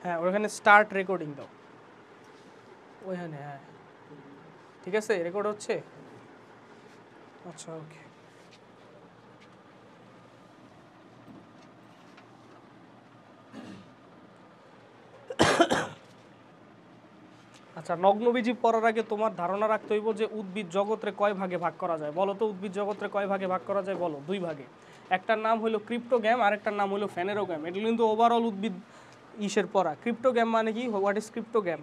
হ্যাঁ ওখানে start recording দাও ওইখানে। হ্যাঁ ঠিক আছে, রেকর্ড হচ্ছে। আচ্ছা ওকে। আচ্ছা নগ্নবীজি পড়ার আগে তোমার ধারণা রাখতে হইব যে উদ্ভিদ জগৎরে কয় ভাগে ভাগ করা যায়। বলো তো উদ্ভিদ জগৎরে কয় ভাগে ভাগ করা যায়? বলো। দুই ভাগে। একটার নাম হলো ক্রিপ্টোগ্যাম আর একটার নাম হলো ফেনেরোগ্যাম। এটা কিন্তু ওভারঅল উদ্ভিদ ইসের পড়া। ক্রিপ্টোগ্যাম মানে কি? What is ক্রিপ্টোগ্যাম?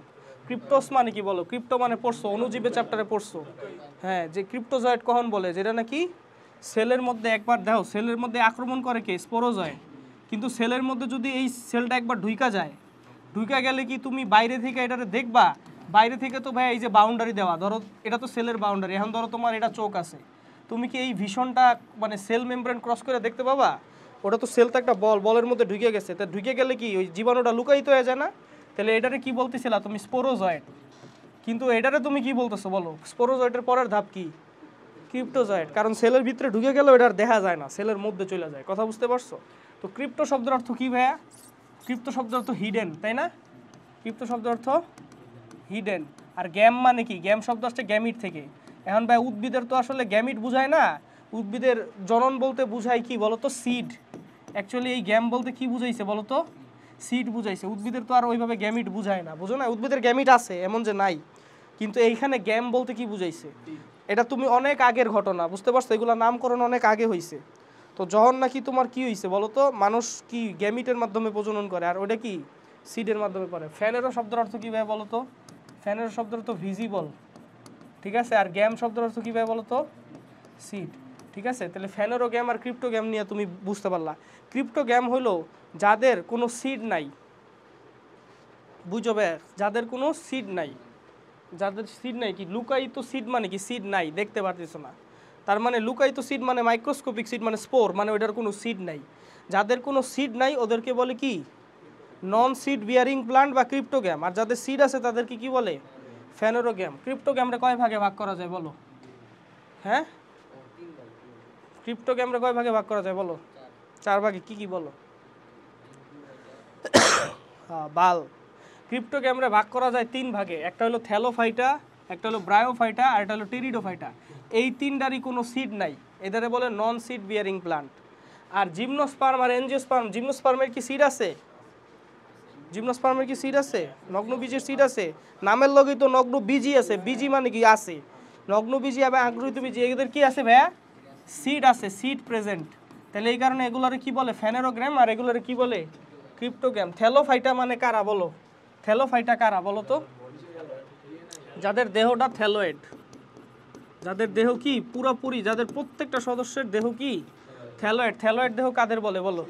ক্রিপ্টোস মানে কি বলো? ক্রিপ্টো মানে পড়ছো, অণুজীবের চ্যাপ্টারে পড়ছো। হ্যাঁ, যে ক্রিপ্টোজয়েড কখন বলে, যেটা নাকি সেলের মধ্যে একবার দাও, সেলের মধ্যে আক্রমণ করে কে? স্পোরোজয়েড। কিন্তু সেলের মধ্যে যদি এই সেলটা একবার ঢুইকা যায়, ঢুইকা গেলে কি তুমি বাইরে থেকে এটারে দেখবা? বাইরে থেকে তো ভাই এই যে বাউন্ডারি দেওয়া, ধরো এটা তো সেলের বাউন্ডারি, এখন ধরো তোমার এটা চোখ আছে, তুমি কি এই ভিশনটা মানে সেল মেমব্রেন ক্রস করে দেখতে পাবা? ওটা তো সেল তো একটা বল, বলের মধ্যে ঢুকে গেছে, তা ঢুকে গেলে কি ওই জীবাণুটা লুকায়িত হয়ে যায় না? তাহলে এটারে কি বলতেছিলা তুমি? স্পোরোজয়েড। কিন্তু এটারে তুমি কি বলতেছো বলো? স্পোরোজয়েডের পরের ধাপ কি? ক্রিপ্টোজয়েড। কারণ সেলের ভিতরে ঢুকে গেলেও এটা দেখা যায় না, সেলের মধ্যে চলে যায়। কথা বুঝতে পারছো? তো ক্রিপ্টো শব্দের অর্থ কি ভাইয়া? ক্রিপ্টো শব্দের অর্থ হিডেন, তাই না? ক্রিপ্টো শব্দের অর্থ হিডেন। আর গ্যাম মানে কি? গ্যাম শব্দ আসছে গ্যামিট থেকে। এখন ভাই উদ্ভিদের তো আসলে গ্যামিট বুঝায় না, উদ্ভিদের জনন বলতে বুঝায় কি বলতো? সিড। অ্যাকচুয়ালি এই গ্যাম বলতে কি বুঝাইছে বলতো? সিড বুঝাইছে। উদ্ভিদের তো আর ওইভাবে গ্যামিট বুঝায় না, বুঝো না? উদ্ভিদের গ্যামিট আছে, এমন যে নাই, কিন্তু এইখানে গ্যাম বলতে কি বুঝাইছে? এটা তুমি অনেক আগের ঘটনা, বুঝতে পারছো? এগুলো নামকরণ অনেক আগে হয়েছে। তো যখন নাকি তোমার কি হয়েছে বলো তো? মানুষ কি গ্যামিটের মাধ্যমে প্রজনন করে, আর ওইটা কি সিডের মাধ্যমে করে। ফ্যানেরও শব্দের অর্থ কী ভাই বলো তো? ফ্যানের শব্দের অর্থ ভিজিবল, ঠিক আছে? আর গ্যাম শব্দের অর্থ কী ভাই বলো তো? সিড, ঠিক আছে? তাহলে ফ্যানেরো গ্যাম আর ক্রিপ্টো গ্যাম নিয়ে তুমি বুঝতে পারলা। ক্রিপ্টো গ্যাম হলো যাদের কোনো সিড নাই, বুঝো ভাই? যাদের কোনো সিড নাই, যাদের সিড নাই। কি লুকায়িত সিড মানে কি? সিড নাই, দেখতে পারতেছো না, তার মানে লুকায়িত সিড মানে মাইক্রোস্কোপিক সিড, মানে স্পোর, মানে ওইটার কোনো সিড নাই। যাদের কোনো সিড নাই ওদেরকে বলে কি? নন সিড বিয়ারিং প্লান্ট বা ক্রিপ্টোগ্যাম। আর যাদের সিড আছে তাদেরকে কি বলে? ফেনেরোগ্যাম। ক্রিপ্টোগ্যামরা কয় ভাগে ভাগ করা যায় বলো? হ্যাঁ, ক্রিপ্টোগ্যামরা কয় ভাগে ভাগ করা যায় বলো? 4 ভাগে। কি কি বলো? হ্যাঁ, বাল। ক্রিপ্টোগ্যামরা ভাগ করা যায় 3 ভাগে। একটা হলো থ্যালোফাইটা, একটা হলো ব্রায়োফাইটা, আর একটা হলো টেরিডোফাইটা। এই তিনটারই কোনো সিড নাই, এদের বলে নন সিড বিয়ারিং প্লান্ট। আর জিমনোস্পার্ম আর এনজিওস্পার্ম, জিমনোস্পার্মের কি সিড আছে? জিমনোস্পার্মের কি সিড আছে? নগ্নবীজের সিড আছে? নামের লগেই তো নগ্ন বীজই আছে। বীজি মানে কি? আছে। নগ্নবীজি এবং আগ্রহিত বীজি, এদের কি আছে ভাইয়া? সিড আছে, সিড প্রেজেন্ট। তাহলে এই কারণে এগুলোরে কি বলে? ফেনেরোগ্রাম। আর এগুলোরে কি বলে? ক্রিপ্টোগ্রাম। থ্যালোফাইটা মানে কারা বলো? থ্যালোফাইটা কারা বলো তো? যাদের দেহটা থ্যালোয়েড, যাদের দেহ কি পুরোপুরি, যাদের প্রত্যেকটা সদস্যের দেহ কি থ্যালোয়েড। থ্যালোয়েড দেহ কাদের বলে বলো?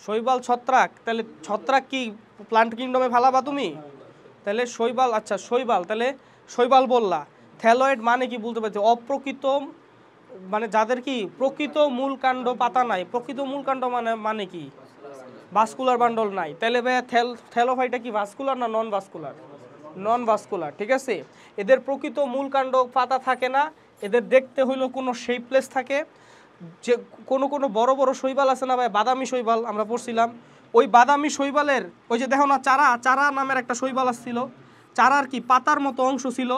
শৈবাল, ছত্রাক। তাহলে ছত্রাক কি প্লান্ট কিংডমে ফালাবা তুমি? তাহলে শৈবাল, আচ্ছা শৈবাল, তাহলে শৈবাল বললা। থ্যালয়েড মানে কি বলতে পারছি? অপ্রকৃত, মানে যাদের কি প্রকৃত মূল কাণ্ড পাতা নাই। প্রকৃত মূল কাণ্ড মানে মানে কি? ভাস্কুলার বান্ডল নাই। তাহলে ভাইয়া থ্যালোফাইটা কি ভাস্কুলার না নন ভাস্কুলার? নন ভাস্কুলার, ঠিক আছে? এদের প্রকৃত মূল কাণ্ড পাতা থাকে না, এদের দেখতে হইলো কোনো শেপলেস থাকে। যে কোনো কোনো বড় বড় শৈবাল আছে না ভাই, বাদামি শৈবাল আমরা পড়ছিলাম, ওই বাদামি শৈবালের ওই যে দেখো না চারা, চারা নামের একটা শৈবাল আসছিল, চারার কি পাতার মতো অংশ ছিল,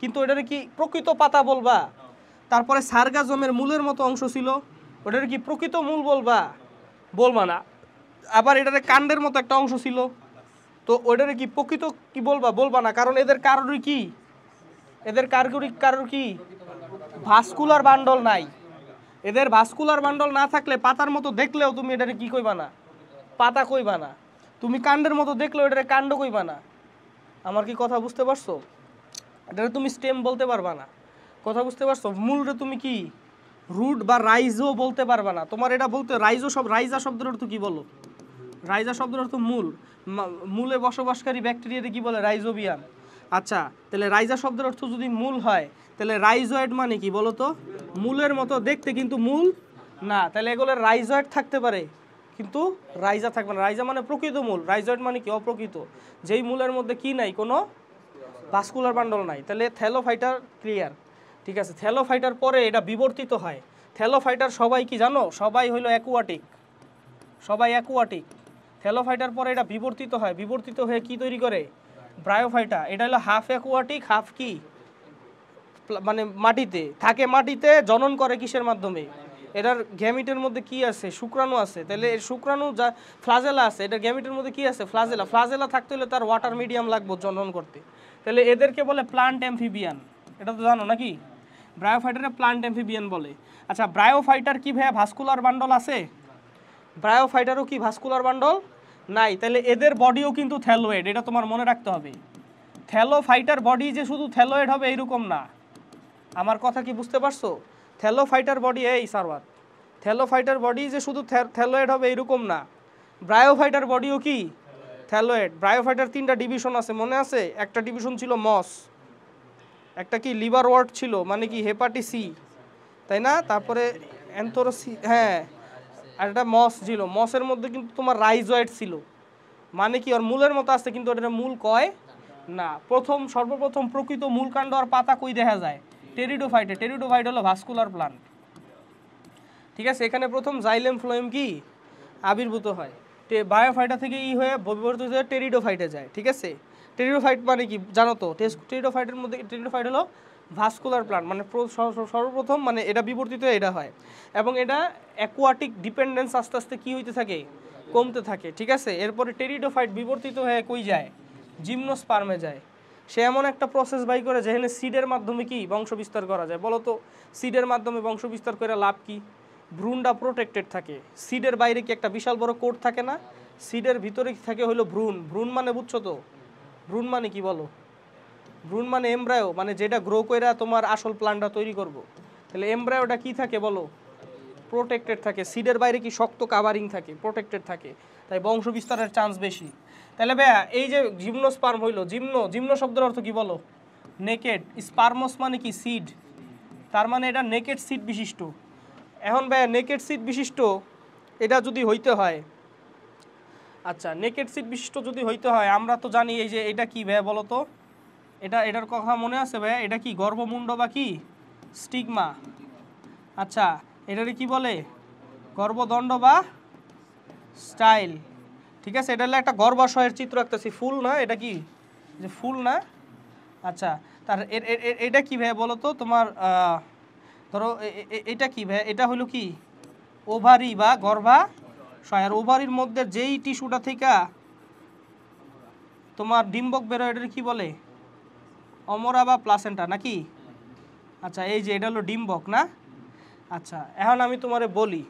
কিন্তু ওটার কি প্রকৃত পাতা বলবা? তারপরে সার্গাজমের মূলের মতো অংশ ছিল, ওটার কি প্রকৃত মূল বলবা? বলবা না। আবার এটার কাণ্ডের মতো একটা অংশ ছিল, তো ওটার কি প্রকৃত কি বলবা? বলবা না। কারণ এদের কারোরই কি, এদের কারোর কি ভাস্কুলার বান্ডল নাই। এদের ভাস্কুলার বান্ডল না থাকলে পাতার মতো দেখলেও তুমি এটারে কি কইবা না? পাতা কইবা না। তুমি কাণ্ডের মতো দেখলেও এটারে কাণ্ড কইবা না। আমার কি কথা বুঝতে পারছো? এটারে তুমি স্টেম বলতে পারবা না। কথা বুঝতে পারছো? মূলরে তুমি কি রুট বা রাইজও বলতে পারবা না। তোমার এটা বলতে রাইজো সব, রাইজা শব্দের অর্থ কি বলো? রাইজা শব্দের অর্থ মূল। মূলে বসবাসকারী ব্যাকটেরিয়াতে কি বলে? রাইজোবিয়াম। আচ্ছা, তাহলে রাইজা শব্দের অর্থ যদি মূল হয়, তাহলে রাইজয়েড মানে কি বলো তো? মূলের মতো দেখতে কিন্তু মূল না। তাহলে এগুলো রাইজয়েড থাকতে পারে কিন্তু রাইজা থাকবে না। রাইজা মানে প্রকৃত মূল, রাইজয়েড মানে কি? অপ্রকৃত, যেই মূলের মধ্যে কি নাই, কোনো ভাস্কুলার বান্ডল নাই। তাহলে থ্যালোফাইটার ক্লিয়ার, ঠিক আছে? থ্যালোফাইটার পরে এটা বিবর্তিত হয়। থ্যালোফাইটার সবাই কি জানো? সবাই হইলো অ্যাকুয়াটিক, সবাই অ্যাকুয়াটিক। থ্যালোফাইটার পরে এটা বিবর্তিত হয়, বিবর্তিত হয়ে কি তৈরি করে? ব্রায়োফাইটা। এটা হলো হাফ অ্যাকুয়াটিক হাফ কি মানে মাটিতে থাকে, মাটিতে জনন করে কিসের মাধ্যমে? এটার গ্যামিটের মধ্যে কি আছে? শুক্রাণু আছে। তাহলে এর শুক্রাণু যা ফ্লাজেলা আছে, এটার গ্যামিটের মধ্যে কি আছে? ফ্লাজেলা। ফ্লাজেলা থাকতে হলে তার ওয়াটার মিডিয়াম লাগবে জনন করতে। তাহলে এদেরকে বলে প্লান্ট অ্যাম্ফিবিয়ান। এটা তো জানো নাকি? ব্রায়োফাইটারে প্লান্ট অ্যাম্ফিবিয়ান বলে। আচ্ছা, ব্রায়োফাইটার কি ভাইয়া ভাস্কুলার বান্ডল আছে? ব্রায়োফাইটারও কি ভাস্কুলার বান্ডল নাই। তাহলে এদের বডিও কিন্তু থ্যালোয়েড, এটা তোমার মনে রাখতে হবে। থ্যালোফাইটার বডি যে শুধু থ্যালোয়েড হবে এইরকম না। আমার কথা কি বুঝতে পারছো? থ্যালোফাইটার বডি, এই সারওয়াত, থ্যালোফাইটার বডি যে শুধু থ্যালোয়েড হবে এরকম না। ব্রায়োফাইটার বডিও কি থ্যালোয়েড। ব্রায়োফাইটার 3টা ডিভিশন আছে, মনে আছে? একটা ডিভিশন ছিল মস, একটা কি লিভার ওয়ার্ট ছিল, মানে কি হেপাটিসি, তাই না? তারপরে অ্যান্থোরসি, হ্যাঁ, আর একটা মস ছিল। মসের মধ্যে কিন্তু তোমার রাইজয়েড ছিল, মানে কি ওর মূলের মতো আছে, কিন্তু ওটা মূল কয় না। সর্বপ্রথম প্রকৃত মূল কাণ্ড আর পাতা কই দেখা যায়? টেরিডোফাইটে। টেরিডোফাইট হলো ভাস্কুলার প্লান্ট, ঠিক আছে? এখানে প্রথম জাইলেম ফ্লোয়েম কি আবির্ভূত হয়, বায়োফাইটা থেকে হয়ে বিবর্তিত হয়ে টেরিডোফাইটে যায়, ঠিক আছে? টেরিডোফাইট মানে কি জানো তো? টেরিডোফাইটের মধ্যে টেরিডোফাইট হলো ভাস্কুলার প্লান্ট, মানে সর্বপ্রথম মানে এটা বিবর্তিত এটা হয়, এবং এটা অ্যাকুয়াটিক ডিপেন্ডেন্স আস্তে আস্তে কি হইতে থাকে? কমতে থাকে, ঠিক আছে? এরপরে টেরিডোফাইট বিবর্তিত হয়ে কই যায়? জিমনোস্পার্মে যায়। সে এমন একটা প্রসেস বাই করে যেখানে সিডের মাধ্যমে কি বংশ বিস্তার করা যায়। বলো তো সিডের মাধ্যমে বংশ বিস্তার করে লাভ কি? ভ্রূণটা প্রোটেক্টেড থাকে। সিডের বাইরে কি একটা বিশাল বড় কোট থাকে না? সিডের ভিতরে থাকে হলো ভ্রূণ। ভ্রূণ মানে বুঝছো তো? ভ্রূণ মানে কি বলো? ভ্রূণ মানে এমব্রায়ো, মানে যেটা গ্রো কইরা তোমার আসল প্লান্টটা তৈরি করব। তাহলে এমব্রায়োটা কি থাকে বলো? প্রোটেক্টেড থাকে। সিডের বাইরে কি শক্ত কাভারিং থাকে, প্রোটেক্টেড থাকে, তাই বংশ বিস্তারের চান্স বেশি। তাহলে ভাইয়া এই যে জিমনোস্পার্ম হইলো, জিমনো শব্দের অর্থ কি বলো? নেকেড। স্পার্মস মানে কি? সিড। তার মানে এটা নেকেড সিড বিশিষ্ট। এখন ভাইয়া নেকেড সিড বিশিষ্ট এটা যদি হইতে হয়, আচ্ছা নেকেড সিড বিশিষ্ট যদি হইতে হয়, আমরা তো জানি এই যে এটা কি ভাইয়া বলো তো? এটার কথা মনে আছে ভাইয়া? এটা কি গর্ভমুণ্ড বা কি স্টিগমা? আচ্ছা, এটারে কি বলে? গর্ভদণ্ড বা স্টাইল, ঠিক আছে? এটা হলো একটা গর্ভাশয়ের চিত্র আঁকতেছি, ফুল না? এটা কি যে ফুল না? আচ্ছা, তার এটা কি ভাই বলো তো? তোমার ধরো এটা কি ভাই? এটা হলো কি ওভারি বা গর্ভাশয়। আর ওভারির মধ্যে যেই টিস্যুটা থেকে তোমার ডিম্বক বেরোয় এটা কি বলে? অমরা বা প্লাসেন্টা নাকি? আচ্ছা, এই যে এটা হলো ডিম্বক না? আচ্ছা, এখন আমি তোমারে বলি,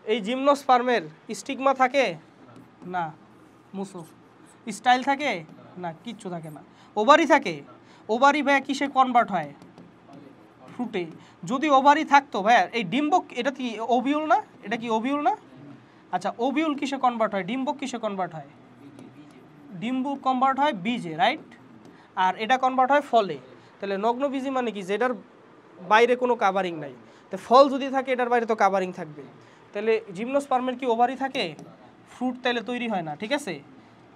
এই জিমনোস্পার্মের স্টিগমা থাকে না? মুসো। স্টাইল থাকে না? কিচ্ছু থাকে না। ওভারি থাকে। ওভারি ভাইয়া কিসে কনভার্ট হয়? ফ্রুটে। যদি ওভারি থাকতো ভাইয়া, এই ডিম্বক এটা কি ওভিউল না? এটা কি ওভিউল না? আচ্ছা, ওভিউল কিসে কনভার্ট হয়? ডিম্বক কিসে কনভার্ট হয়? ডিম্বক কনভার্ট হয় বীজে, রাইট? আর এটা কনভার্ট হয় ফলে। তাহলে নগ্নবীজি মানে কি? যেটার বাইরে কোনো কাভারিং নাই। তো ফল যদি থাকে এটার বাইরে তো কাভারিং থাকবে। তাহলে জিমনোস্পার্মের কি ওভারি থাকে? ফ্রুট তাহলে তৈরি হয় না, ঠিক আছে?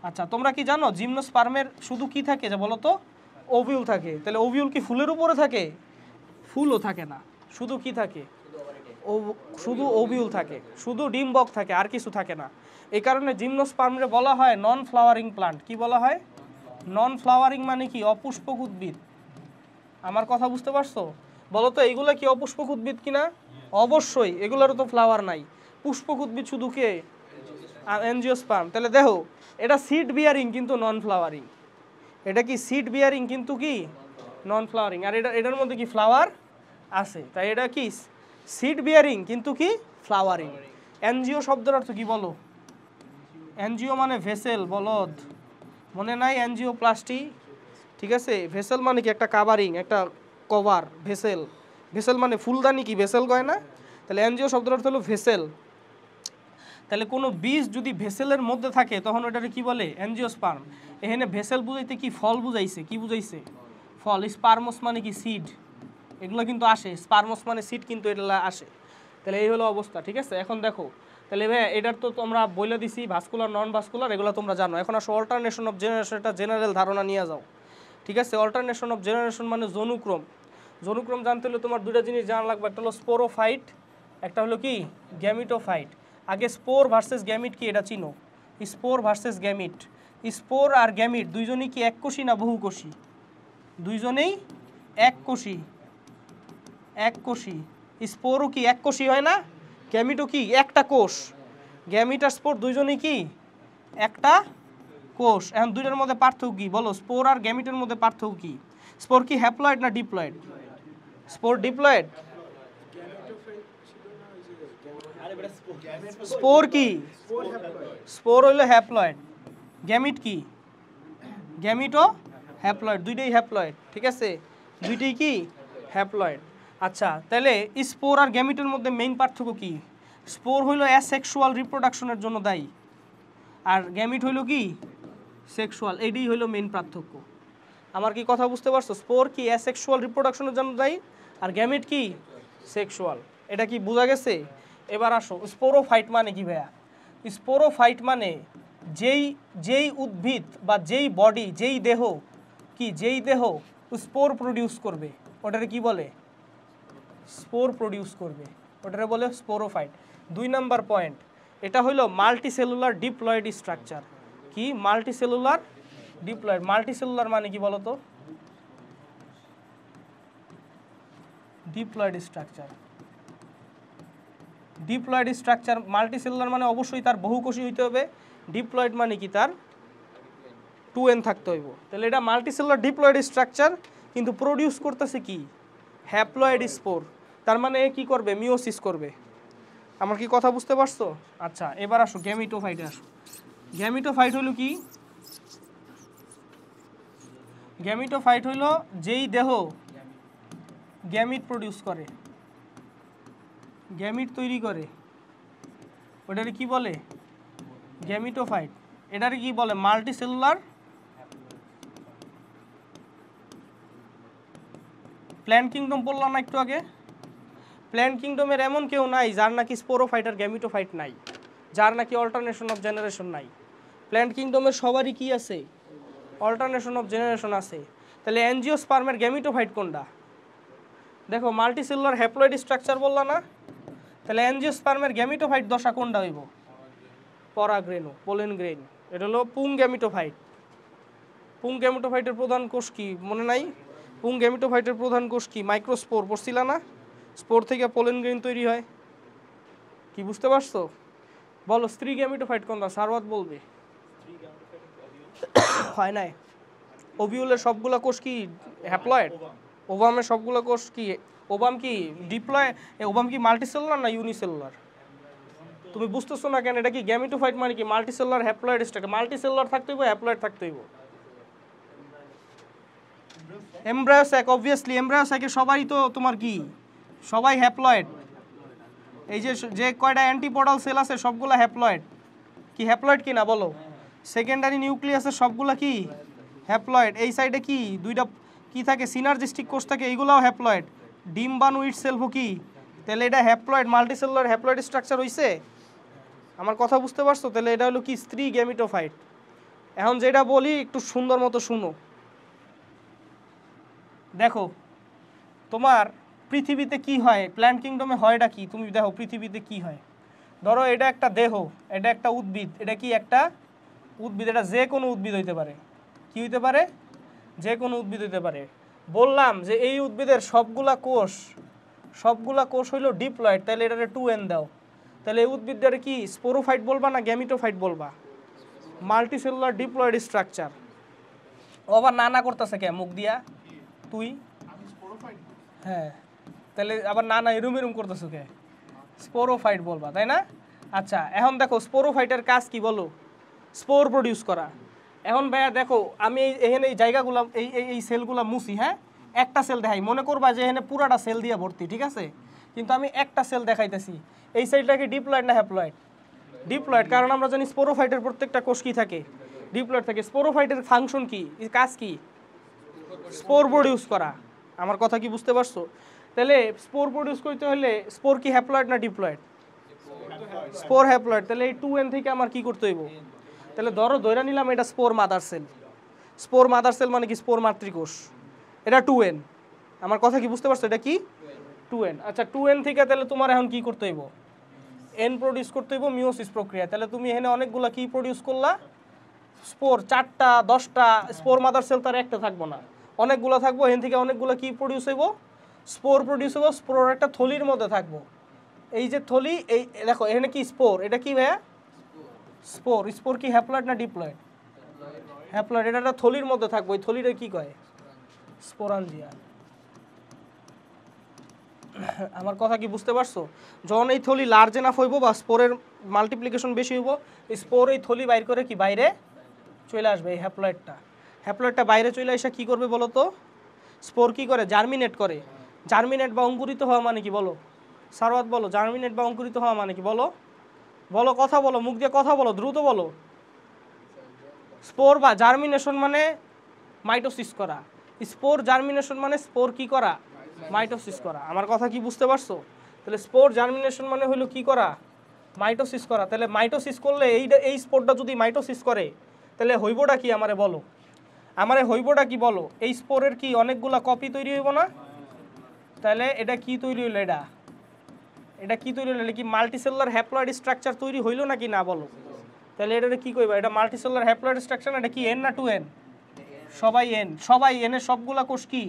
আচ্ছা, তোমরা কি জানো জিমনোস্পার্মের শুধু কি থাকে যে বলো তো? ওভিউল থাকে। তাহলে ওভিউল কি ফুলের উপরে থাকে? ফুলও থাকে না, শুধু কি থাকে? শুধু ওভিউল থাকে, শুধু ডিম্বক থাকে, আর কিছু থাকে না। এই কারণে জিমনোস্পার্মরে বলা হয় নন ফ্লাওয়ারিং প্লান্ট। কি বলা হয়? নন ফ্লাওয়ারিং মানে কি? অপুষ্পক উদ্ভিদ। আমার কথা বুঝতে পারছো? বলো তো এইগুলো কি অপুষ্পক উদ্ভিদ কিনা? অবশ্যই, এগুলোরও তো ফ্লাওয়ার নাই। পুষ্পক উদ্ভিদ শুধু কে? অ্যাঞ্জিওস্পার্ম। তাহলে দেখো, এটা সিড বিয়ারিং কিন্তু নন ফ্লাওয়ারিং। এটা কি সিড বিয়ারিং কিন্তু কি নন ফ্লাওয়ারিং। আর এটার মধ্যে কি ফ্লাওয়ার আছে, তাই এটা কি সিড বিয়ারিং কিন্তু কি ফ্লাওয়ারিং। এনজিও শব্দের অর্থ কি বলো? এনজিও মানে ভেসেল, বলদ, মনে নাই? এনজিও প্লাস্টি, ঠিক আছে? ভেসেল মানে কি? একটা কাভারিং, একটা কভার। ভেসেল, ভেসেল মানে ফুলদানি, কি ভেসেল কয় না? তাহলে এনজিও শব্দের অর্থ হলো ভেসেল। তাহলে কোনো বীজ যদি ভেসেলের মধ্যে থাকে তখন ওটাকে কি বলে? এনজিওস্পার্ম। এখানে ভেসেল বুঝাইতে কি ফল বুঝাইছে? কি বুঝাইছে? ফল। স্পার্মস মানে কি? সিড। এগুলো কিন্তু আসে, স্পার্মস মানে সিড কিন্তু এটা আসে। তাহলে এই হলো অবস্থা, ঠিক আছে? এখন দেখো, তাহলে ভাই এটার তো তোমরা বলে দিছি ভাস্কুলার নন ভাস্কুলার, এগুলো তোমরা জানো। এখন আসো অল্টারনেশন অফ জেনারেশন, এটা জেনারেল ধারণা নিয়ে যাও, ঠিক আছে? অল্টারনেশন অফ জেনারেশন মানে জনুক্রম। জনুক্রম জানতে হলে তোমার দুটো জিনিস জানা লাগবে, একটা হলো স্পোরোফাইট, একটা হলো কি গ্যামিটোফাইট। আগে স্পোর ভার্সেস গ্যামিট কি এটা চিনো? স্পোর ভার্সেস গ্যামিট, স্পোর আর গ্যামিট দুইজনেই কি এককোষী না বহুকোষী? দুইজনেই এককোষী, এককোষী। স্পোরও কি এককোষী হয় না? গ্যামিটও কি একটা কোষ। গ্যামিট আর স্পোর দুইজনেই কি একটা কোষ। এখন দুইটার মধ্যে পার্থক্য কি বলো? স্পোর আর গ্যামিটের মধ্যে পার্থক্য কি? স্পোর কি হ্যাপ্লয়েড না ডিপ্লয়েড? Spore diploid. স্পোর কি? স্পোর হইলো হ্যাপ্লয়েড। গ্যামিট কি? গ্যামিটও হ্যাপ্লয়েড, দুইটাই হ্যাপ্লয়েড, ঠিক আছে, দুইটাই কি হ্যাপ্লয়েড। আচ্ছা তাহলে স্পোর আর গ্যামিটের মধ্যে মেইন পার্থক্য কি? স্পোর হইলো অ্যাসেক্সুয়াল রিপ্রোডাকশনের জন্য দায়ী, আর গ্যামিট হইলো কি সেক্সুয়াল। এইটাই হইলো মেইন পার্থক্য। আমার কি কথা বুঝতে পারছো? স্পোর কি অ্যাসেক্সুয়াল রিপ্রোডাকশনের জন্য দায়ী, আর গ্যামিট কি সেক্সুয়াল। এটা কি বোঝা গেছে? এবার আসো, স্পোরোফাইট মানে কি ভাইয়া? স্পোরোফাইট মানে যেই উদ্ভিদ বা যেই বডি, যেই দেহ কি, যেই দেহ স্পোর প্রডিউস করবে ওটারে কি বলে? স্পোর প্রডিউস করবে, ওটারে বলে স্পোরোফাইট। 2 নাম্বার পয়েন্ট, এটা হইলো মাল্টিসেলুলার ডিপ্লয়েড স্ট্রাকচার। কি মাল্টিসেলুলার ডিপ্লয়েড? মাল্টিসেলুলার মানে কি বলো তো? Diploid structure, diploid structure. Multicellular মানে অবশ্যই তার বহুকোষী হইতে হবে। ডিপ্লয়েড মানে কি তার 2n থাকতে হইব। তাহলে এটা মাল্টিসেলুলার ডিপ্লয়েড স্ট্রাকচার, কিন্তু প্রডিউস করতেছে কি হ্যাপ্লয়েড স্পোর। তার মানে কি করবে? মিওসিস করবে। আমার কি কথা বুঝতে পারছো? আচ্ছা এবার আসো গ্যামিটোফাইটে আসো। গ্যামিটোফাইট হলো কি? গ্যামিটোফাইট হইলো যেই দেহ গ্যামিট প্রডিউস করে, গ্যামিট তৈরি করে, ওটারে কি বলে? গ্যামিটোফাইট। এটারে কি বলে? মাল্টিসেলুলার প্ল্যান্ট কিংডম বললাম না একটু আগে? প্ল্যান্ট কিংডমের এমন কেউ নাই যার নাকি স্পোরোফাইট আর গ্যামিটোফাইট নাই, যার নাকি অল্টারনেশন অফ জেনারেশন নাই। প্ল্যান্ট কিংডমের সবারই কি আছে? অল্টারনেশন অফ জেনারেশন আছে। তাহলে অ্যাঞ্জিওস্পার্মের গ্যামিটোফাইট কোনটা? দেখো মাল্টিসেলুলার হ্যাপ্লয়েড স্ট্রাকচার বললা না? তাহলে অ্যাঞ্জিওস্পার্মের গ্যামিটোফাইট দশা কোনটা হইব? পরাগরেণু, পোলেন গ্রেইন। এটা হলো পুং গ্যামিটোফাইট। পুং গ্যামিটোফাইটের প্রধান কোষ কি মনে নাই? পুং গ্যামিটোফাইটের প্রধান কোষ কি? মাইক্রোস্পোর, পড়ছিলা না? স্পোর থেকে পোলেন গ্রেইন তৈরি হয়। কি বুঝতে পারছো? বলো স্ত্রী গ্যামিটোফাইট কোনটা? সারওয়াত বলবে। হয় নাই? ওভিউলের সবগুলা কোষ কি হ্যাপ্লয়েড? ওভামের সবগুলো কোষ কি? ওভাম কি ডিপ্লয়? ওভাম কি মাল্টিসেলুলার না ইউনিসেলুলার? তুমি বুঝতেছো না কেন? এটা কি গ্যামিটোফাইট মানে কি মাল্টিসেলুলার হ্যাপ্লয়েড স্ট্রাকচার। মাল্টিসেলুলার থাকতে হইব, হ্যাপ্লয়েড থাকতে হইব। এমব্রায়োস্যাক, অবভিয়াসলি এমব্রায়োস্যাকে সবাই তো তোমার কি সবাই হ্যাপ্লয়েড। এই যে কয়টা অ্যান্টিপোডাল সেল আছে সবগুলা হ্যাপ্লয়েড। কি হ্যাপ্লয়েড কি না বলো? সেকেন্ডারি নিউক্লিয়াসের সবগুলা কি হ্যাপ্লয়েড। এই সাইডে কি দুইটা কি থাকে? সিনার্জিস্টিক কোষ থাকে, এইগুলাও হ্যাপ্লয়েড। ডিম্বাণু ইটসেলফও কি? তাহলে এটা হ্যাপ্লয়েড, মাল্টিসেলুলার হ্যাপ্লয়েড স্ট্রাকচার হইছে। আমার কথা বুঝতে পারছো? তাহলে এটা হলো কি স্ত্রী গ্যামিটোফাইট। এখন যেটা বলি একটু সুন্দর মতো শুনো। দেখো তোমার পৃথিবীতে কি হয়, প্ল্যান্ট কিংডমে হয়টা কি? তুমি দেখো পৃথিবীতে কি হয়। ধরো এটা একটা দেহ, এটা একটা উদ্ভিদ। এটা কি একটা উদ্ভিদ? এটা যে কোনো উদ্ভিদ হইতে পারে। কি হইতে পারে? যে কোনো উদ্ভিদ হইতে পারে। বললাম যে এই উদ্ভিদের সবগুলা কোষ হইলো ডিপ্লয়েড, তাহলে এটারে 2n দাও। তাহলে এই উদ্ভিদটারে কি স্পোরোফাইট বলবা না গ্যামিটোফাইট বলবা? Multicellular diploid structure. ও আবার না করতেছে কে মুখ দিয়া? তুই হ্যাঁ, তাহলে আবার না এরুম করতেছো কে? স্পোরোফাইট বলবা, তাই না? আচ্ছা এখন দেখো স্পোরোফাইটের কাজ কি বলো? স্পোর প্রডিউস করা। এখন ভাইয়া দেখো আমি এখানে এই জায়গাগুলো এই সেলগুলো মুছি, হ্যাঁ একটা সেল দেখাই, মনে করবা যে এখানে পুরাটা সেল দিয়ে ভর্তি, ঠিক আছে, কিন্তু আমি একটা সেল দেখাইতেছি। এই সেলটা কি ডিপ্লয়েড না হ্যাপ্লয়েড? ডিপ্লয়েড, কারণ আমরা জানি স্পোরোফাইটের প্রত্যেকটা কোষ কি থাকে? ডিপ্লয়েড থাকে। স্পোরোফাইটের ফাংশন কি, কাজ কি? স্পোর প্রডিউস করা। আমার কথা কি বুঝতে পারছো? তাহলে স্পোর প্রডিউস করতে হলে স্পোর কি হ্যাপ্লয়েড না ডিপ্লয়েড? Spore haploid. তাহলে এই 2n থেকে আমার কি করতে হইব? তাহলে ধরে নিলাম এটা spore mother sell. Spore mother sell মানে কি? স্পোর মাতৃকোষ। এটা 2n। আমার কথা কি বুঝতে পারছো? এটা কি 2n। আচ্ছা 2n থেকে তাহলে তোমার এখন কি করতে হইব? এন প্রডিউস করতে হইব মিওসিস প্রক্রিয়া। তাহলে তুমি এখানে অনেকগুলা কি প্রডিউস করলা, স্পোর 4টা 10টা স্পোর মাদার সেল তার একটা থাকবো না, অনেকগুলো থাকবো। এখান থেকে অনেকগুলো কি প্রডিউস হইব, স্পোর প্রডিউস হইব। স্পোর একটা থলির মধ্যে থাকবো, এই যে থলি, এই দেখো এখানে কি স্পোর, এটা কি ভাইয়া স্পোর। স্পোর কি হ্যাপ্লয়েড না ডিপ্লয়েড? হ্যাপ্লয়েড। এটা একটা থলির মধ্যে থাকবো, এই থলিটা কি কয়, স্পোরাঞ্জিয়া। আমার কথা কি বুঝতে পারছো? যখন এই থলি লার্জ এনাফ হইব বা স্পোরের মাল্টিপ্লিকেশন বেশি হইব, এই স্পোর এই থলি বাইর করে কি বাইরে চলে আসবে। এই হ্যাপ্লয়েডটা বাইরে চলে এসে কি করবে বলো তো? স্পোর কি করে, জার্মিনেট করে। জার্মিনেট বা অঙ্কুরিত হওয়া মানে কি বলো, সারওয়াত বলো, জার্মিনেট বা অঙ্কুরিত হওয়া মানে কি বলো, বলো কথা বলো, মুখ দিয়ে কথা বলো, দ্রুত বলো। স্পোর বা জার্মিনেশন মানে মাইটোসিস করা, স্পোর জার্মিনেশন মানে স্পোর কি করা, মাইটোসিস করা। আমার কথা কি বুঝতে পারছো? তাহলে স্পোর জার্মিনেশন মানে হলো কি করা, মাইটোসিস করা। তাহলে মাইটোসিস করলে এই স্পোরটা যদি মাইটোসিস করে তাহলে হইবটা কি আমারে বলো, আমারে হইবটা কি বলো? এই স্পোরের কি অনেকগুলা কপি তৈরি হইব না? তাহলে এটা কি তৈরি হইলো, এটা কি তৈরি হইলো, কি মাল্টিসেলুলার হ্যাপ্লয়েড স্ট্রাকচার তৈরি হইলো নাকি না বলো? তাহলে এটা কি কইবা, এটা মাল্টিসেলুলার হ্যাপ্লয়েড স্ট্রাকচার। এটা কি এন না 2n? সবাই এন, সবাই এনের সবগুলা কোষ কি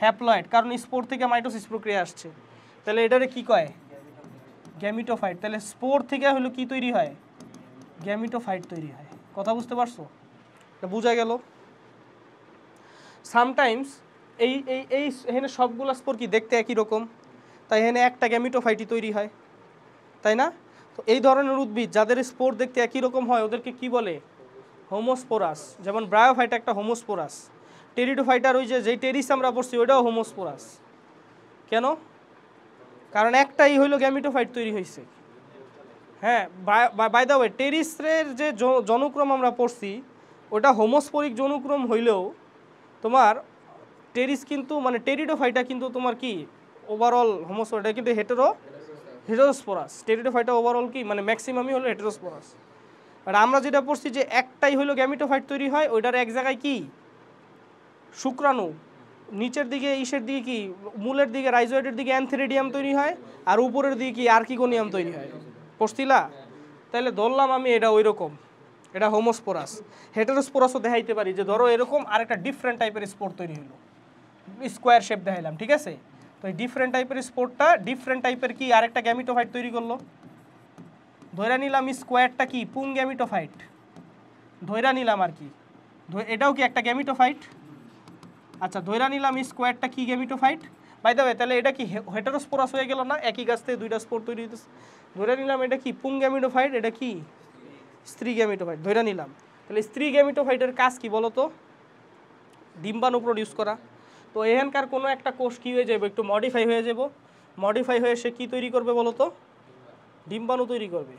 হ্যাপ্লয়েড, কারণ স্পোর থেকে মাইটোসিস প্রক্রিয়া আসছে। তাহলে এটারে কি কয়, গ্যামিটোফাইট। তাহলে স্পোর থেকে হলো কি তৈরি হয়, গ্যামিটোফাইট তৈরি হয়। কথা বুঝতে পারছো? এটা বোঝা গেল? সামটাইমস এই এই এই এখানে সবগুলা স্পোর কি দেখতে একই রকম, তাই এখানে একটা গ্যামিটোফাইটই তৈরি হয়, তাই না? তো এই ধরনের উদ্ভিদ যাদের স্পোর দেখতে একই রকম হয় ওদেরকে কি বলে, হোমোস্পোরাস। যেমন ব্রায়োফাইটা একটা হোমোস্পোরাস, টেরিডোফাইটার ওই যে যেই টেরিস আমরা পড়ছি ওইটাও হোমোস্পোরাস। কেন? কারণ একটাই হইলো গ্যামিটোফাইট তৈরি হয়েছে। হ্যাঁ, বাই দ্য ওয়ে টেরিসের যে জনুক্রম আমরা পড়ছি ওটা হোমোস্পোরিক জনুক্রম হইলেও তোমার টেরিস কিন্তু মানে টেরিডোফাইটা কিন্তু তোমার কি ওভারঅল হোমোস্পোরাস, এটা কিন্তু হেটেরোস্পোরাস। টেরিডোফাইটা ওভারঅল কি মানে ম্যাক্সিমামই হলো হেটেরোস্পোরাস। আর আমরা যেটা পড়ছি যে একটাই হইলো গ্যামিটোফাইট তৈরি হয়, ওইটার এক জায়গায় কি শুক্রাণু, নিচের দিকে ইসের দিকে কি মূলের দিকে রাইজোয়েডের দিকে অ্যানথেরিডিয়াম তৈরি হয়, আর উপরের দিকে কি আর্কিগোনিয়াম তৈরি হয়। পড়ছিলা? তাহলে ধরলাম আমি এটা ওই রকম, এটা হোমোস্পোরাস। হেটেরোস্পোরাসও দেখাইতে পারি যে ধরো এরকম আরেকটা ডিফারেন্ট টাইপের স্পোর তৈরি হলো, স্কোয়ার শেপ দেখাইলাম, ঠিক আছে? তো এই ডিফারেন্ট টাইপের স্পোরটা ডিফারেন্ট টাইপের কি আরেকটা গ্যামিটোফাইট তৈরি করলো। ধরে নিলাম স্কোয়ারটা কি পুং গ্যামিটোফাইট, ধরে নিলাম আর কি, এটাও কি একটা গ্যামিটোফাইট। আচ্ছা, ধরে নিলাম স্কোয়ারটা কি গ্যামিটোফাইট। বাই দ্য ওয়ে তাহলে এটা কি হেটেরোস্পোরাস হয়ে গেল না, একই গাছ থেকে দুইটা স্পোর তৈরি হইতেছে। ধরে নিলাম এটা কি পুং গ্যামিটোফাইট, এটা কি স্ত্রী গ্যামিটোফাইট ধরে নিলাম। তাহলে স্ত্রী গ্যামিটোফাইটের কাজ কি বলো তো, ডিম্বাণু প্রডিউস করা। তো এখানকার কোনো একটা কোষ কী হয়ে যাবে, একটু মডিফাই হয়ে যাব, মডিফাই হয়ে সে কী তৈরি করবে বলো তো, ডিম্বাণু তৈরি করবে।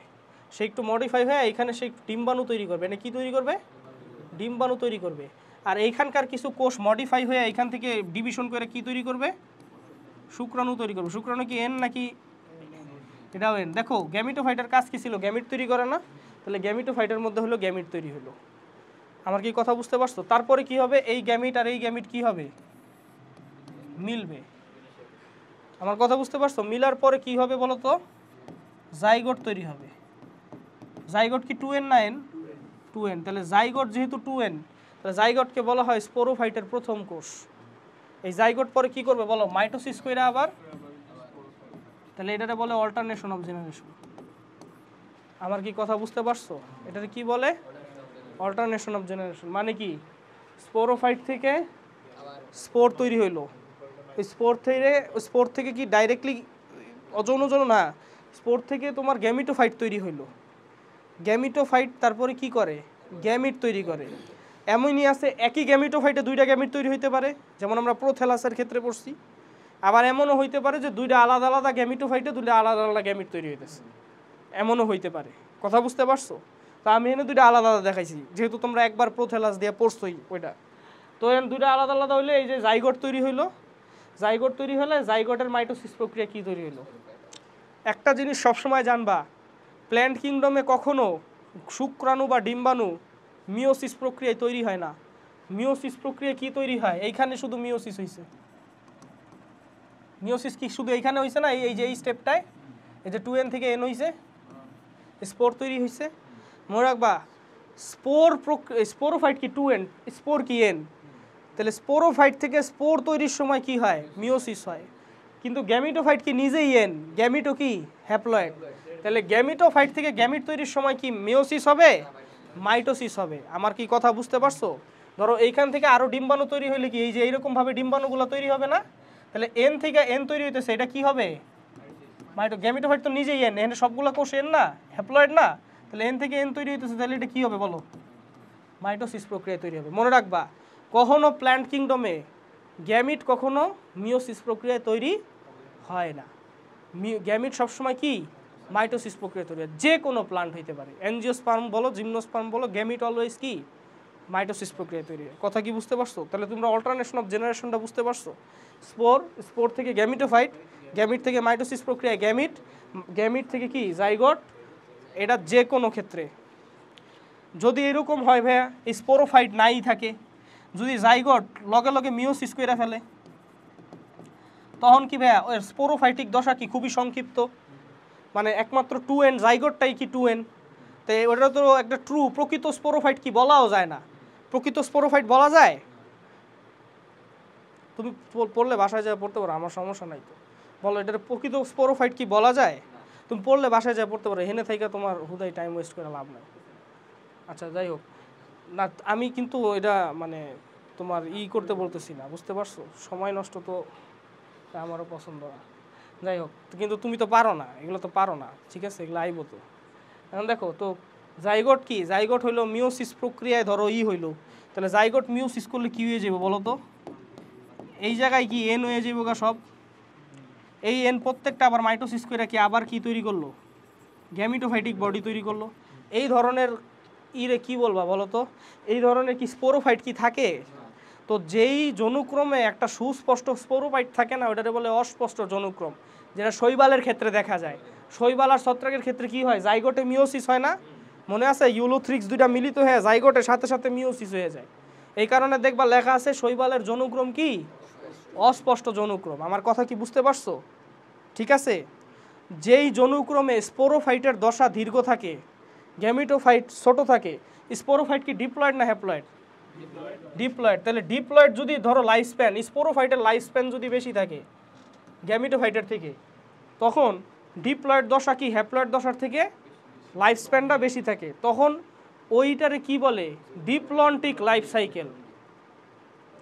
সে একটু মডিফাই হয়ে এখানে সে ডিম্বাণু তৈরি করবে, মানে কী তৈরি করবে, ডিম্বাণু তৈরি করবে। আর এইখানকার কিছু কোষ মডিফাই হয়ে এখান থেকে ডিভিশন করে কি তৈরি করবে, শুক্রাণু তৈরি করবে। শুক্রাণু কি এন নাকি, এটাও এন। দেখো গ্যামিটোফাইটের কাজ কী ছিল, গ্যামিট তৈরি করে না? তাহলে গ্যামিটোফাইটের মধ্যে হলো গ্যামিট তৈরি হলো। আমার কি কথা বুঝতে পারছো? তারপরে কি হবে, এই গ্যামিট আর এই গ্যামিট কি হবে, মিলবে। আমার কথা বুঝতে পারছো? মিলার পরে কি হবে বলো তো, জাইগোট তৈরি হবে। জাইগোট কি 2n না n? 2n। তাহলে জাইগোট যেহেতু 2n, তাহলে জাইগোটকে বলা হয় স্পোরোফাইটের প্রথম কোষ। এই জাইগোট পরে কি করবে বলো, মাইটোসিস কইরা আবার, তাহলে এটারে বলে অল্টারনেশন অফ জেনারেশন। আমার কি কথা বুঝতে পারছো? এটারে কি বলে, অল্টারনেশন অফ জেনারেশন। মানে কি, স্পোরোফাইট থেকে স্পোর তৈরি হইলো, স্পোর থেকে কি ডাইরেক্টলি অযৌন না, স্পোর থেকে তোমার গ্যামিটোফাইট তৈরি হইলো। গ্যামিটোফাইট তারপরে কি করে, গ্যামিট তৈরি করে। এমনই আছে একই গ্যামিটোফাইটে দুইটা গ্যামিট তৈরি হইতে পারে, যেমন আমরা প্রোথ্যালাসের ক্ষেত্রে পড়ছি। আবার এমনও হইতে পারে যে দুইটা আলাদা আলাদা গ্যামিটোফাইটে দুইটা আলাদা আলাদা গ্যামিট তৈরি হইতেছে, এমনও হইতে পারে। কথা বুঝতে পারছো? তো আমি এনে দুইটা আলাদা আলাদা দেখাইছি, যেহেতু তোমরা একবার প্রোথ্যালাস দিয়ে পড়ছোই ওইটা। তো এর দুইটা আলাদা আলাদা হইলে এই যে জাইগোট তৈরি হইলো, জাইগোট তৈরি হলে জাইগোটের মাইটোসিস প্রক্রিয়া কি তৈরি হইলো। একটা জিনিস সবসময় জানবা, প্ল্যান্ট কিংডমে কখনো শুক্রাণু বা ডিম্বাণু মিওসিস প্রক্রিয়ায় তৈরি হয় না। মিওসিস প্রক্রিয়া কি তৈরি হয়, এইখানে শুধু মিওসিস হয়েছে। মিওসিস কি শুধু এইখানে হয়েছে না, এই যে এই স্টেপটায়, এই যে 2n থেকে n হয়েছে, স্পোর তৈরি হয়েছে। মনে রাখবা স্পোরোফাইট কি টু এন, স্পোর কি এন, তাহলে স্পোরোফাইট থেকে স্পোর তৈরির সময় কি হয়, মিওসিস হয়। কিন্তু গ্যামিটোফাইট কি নিজেই এন, গ্যামিটো কি হ্যাপ্লয়েড, তাহলে গ্যামিটোফাইট থেকে গ্যামিট তৈরির সময় কি মিওসিস হবে, মাইটোসিস হবে। আমার কি কথা বুঝতে পারছো? ধরো এইখান থেকে আরো ডিম্বাণু তৈরি হইলে কি এই যে এইরকম ভাবে ডিম্বাণুগুলো তৈরি হবে না, তাহলে এন থেকে এন তৈরি হইতেছে, এটা কি হবে, গ্যামিটোফাইট তো নিজেই এন, এন সবগুলো কোষ এন না, হ্যাপ্লয়েড না, তাহলে এন থেকে এন তৈরি হইতেছে, তাহলে এটা কি হবে বলো, মাইটোসিস প্রক্রিয়া তৈরি হবে। মনে রাখবা কখনো প্ল্যান্ট কিংডমে গ্যামিট কখনো মিওসিস প্রক্রিয়ায় তৈরি হয় না, গ্যামিট সবসময় কি মাইটোসিস প্রক্রিয়া তৈরি হয়। যে কোনো প্লান্ট হইতে পারে, এনজিওস্পার্ম বলো, জিমনোস্পার্ম বলো, গ্যামিট অলওয়েজ কি মাইটোসিস প্রক্রিয়া তৈরি হয়। কথা কি বুঝতে পারছো? তাহলে তোমরা অল্টারনেশন অফ জেনারেশনটা বুঝতে পারছো। স্পোর থেকে গ্যামিটোফাইট, গ্যামিট থেকে মাইটোসিস প্রক্রিয়া গ্যামিট, গ্যামিট থেকে কি জাইগোট। এটা যে কোনো ক্ষেত্রে যদি এরকম হয় ভাইয়া স্পোরোফাইট নাই থাকে, যদি জাইগোট লগে লগে মিওসিস করে ফেলে, তখন কি ভাইয়া ওই স্পোরোফাইটিক দশা কি খুবই সংক্ষিপ্ত, মানে একমাত্র টু এন জাইগোটটাই কি টু এন। তো ওটা তো একটা ট্রু প্রকৃত স্পোরোফাইট কি বলাও যায় না। প্রকৃত স্পোরোফাইট বলা যায়? তুমি পড়লে বাসায় যায় পড়তে পারো, আমার সমস্যা নাই তো। বলো এটার প্রকৃত স্পোরোফাইট কি বলা যায়? তুমি পড়লে বাসায় যায় পড়তে পারো, হেনে থেকে তোমার হুদাই টাইম ওয়েস্ট করে লাভ নাই। আচ্ছা যাই হোক না, আমি কিন্তু এটা মানে তোমার করতে বলতেছি না, বুঝতে পারছো? সময় নষ্ট তো আমারও পছন্দ না। যাই হোক, কিন্তু তুমি তো পারো না, এগুলো তো পারো না, ঠিক আছে, এগুলো আইবো তো। এখন দেখো তো জাইগোট কি, জাইগোট হইলো মিওসিস প্রক্রিয়ায় ধরো হইলো, তাহলে জাইগোট মিওসিস করলে কি হয়ে যাবে বলো তো? এই জায়গায় কি এন হয়ে যাবো গা সব, এই এন প্রত্যেকটা আবার মাইটোসিস করে কি আবার কি তৈরি করলো, গ্যামিটোফাইটিক বডি তৈরি করলো। এই ধরনের কি বলবা বলো তো, এই ধরনের কি স্পোরোফাইট কি থাকে? তো যেই জনুক্রমে একটা সুস্পষ্ট স্পোরোফাইট থাকে না, ওটাকে বলে অস্পষ্ট জনুক্রম, যেটা শৈবালের ক্ষেত্রে দেখা যায়। শৈবাল আর ছত্রাকের ক্ষেত্রে কি হয়, জাইগোটে মিওসিস হয় না, মনে আছে? ইউলোথ্রিক্স দুইটা মিলিত হয়ে জাইগোটের সাথে সাথে মিওসিস হয়ে যায়। এই কারণে দেখবা লেখা আছে শৈবালের জনুক্রম কি অস্পষ্ট জনুক্রম। আমার কথা কি বুঝতে পারছো? ঠিক আছে, যেই জনুক্রমে স্পোরোফাইটের দশা দীর্ঘ থাকে, গ্যামিটোফাইট ছোট থাকে, স্পোরোফাইট কি ডিপ্লয়েড না হ্যাপ্লয়েড? ডিপ্লয়েড। তাহলে ডিপ্লয়েড যদি ধরো লাইফ স্প্যান, স্পোরোফাইটের লাইফ স্প্যান যদি বেশি থাকে গ্যামিটোফাইটের থেকে, তখন ডিপ্লয়েড দশা কি হ্যাপ্লয়েড দশার থেকে লাইফ স্প্যানটা বেশি থাকে, তখন ওইটারে কি বলে, diplontic life cycle.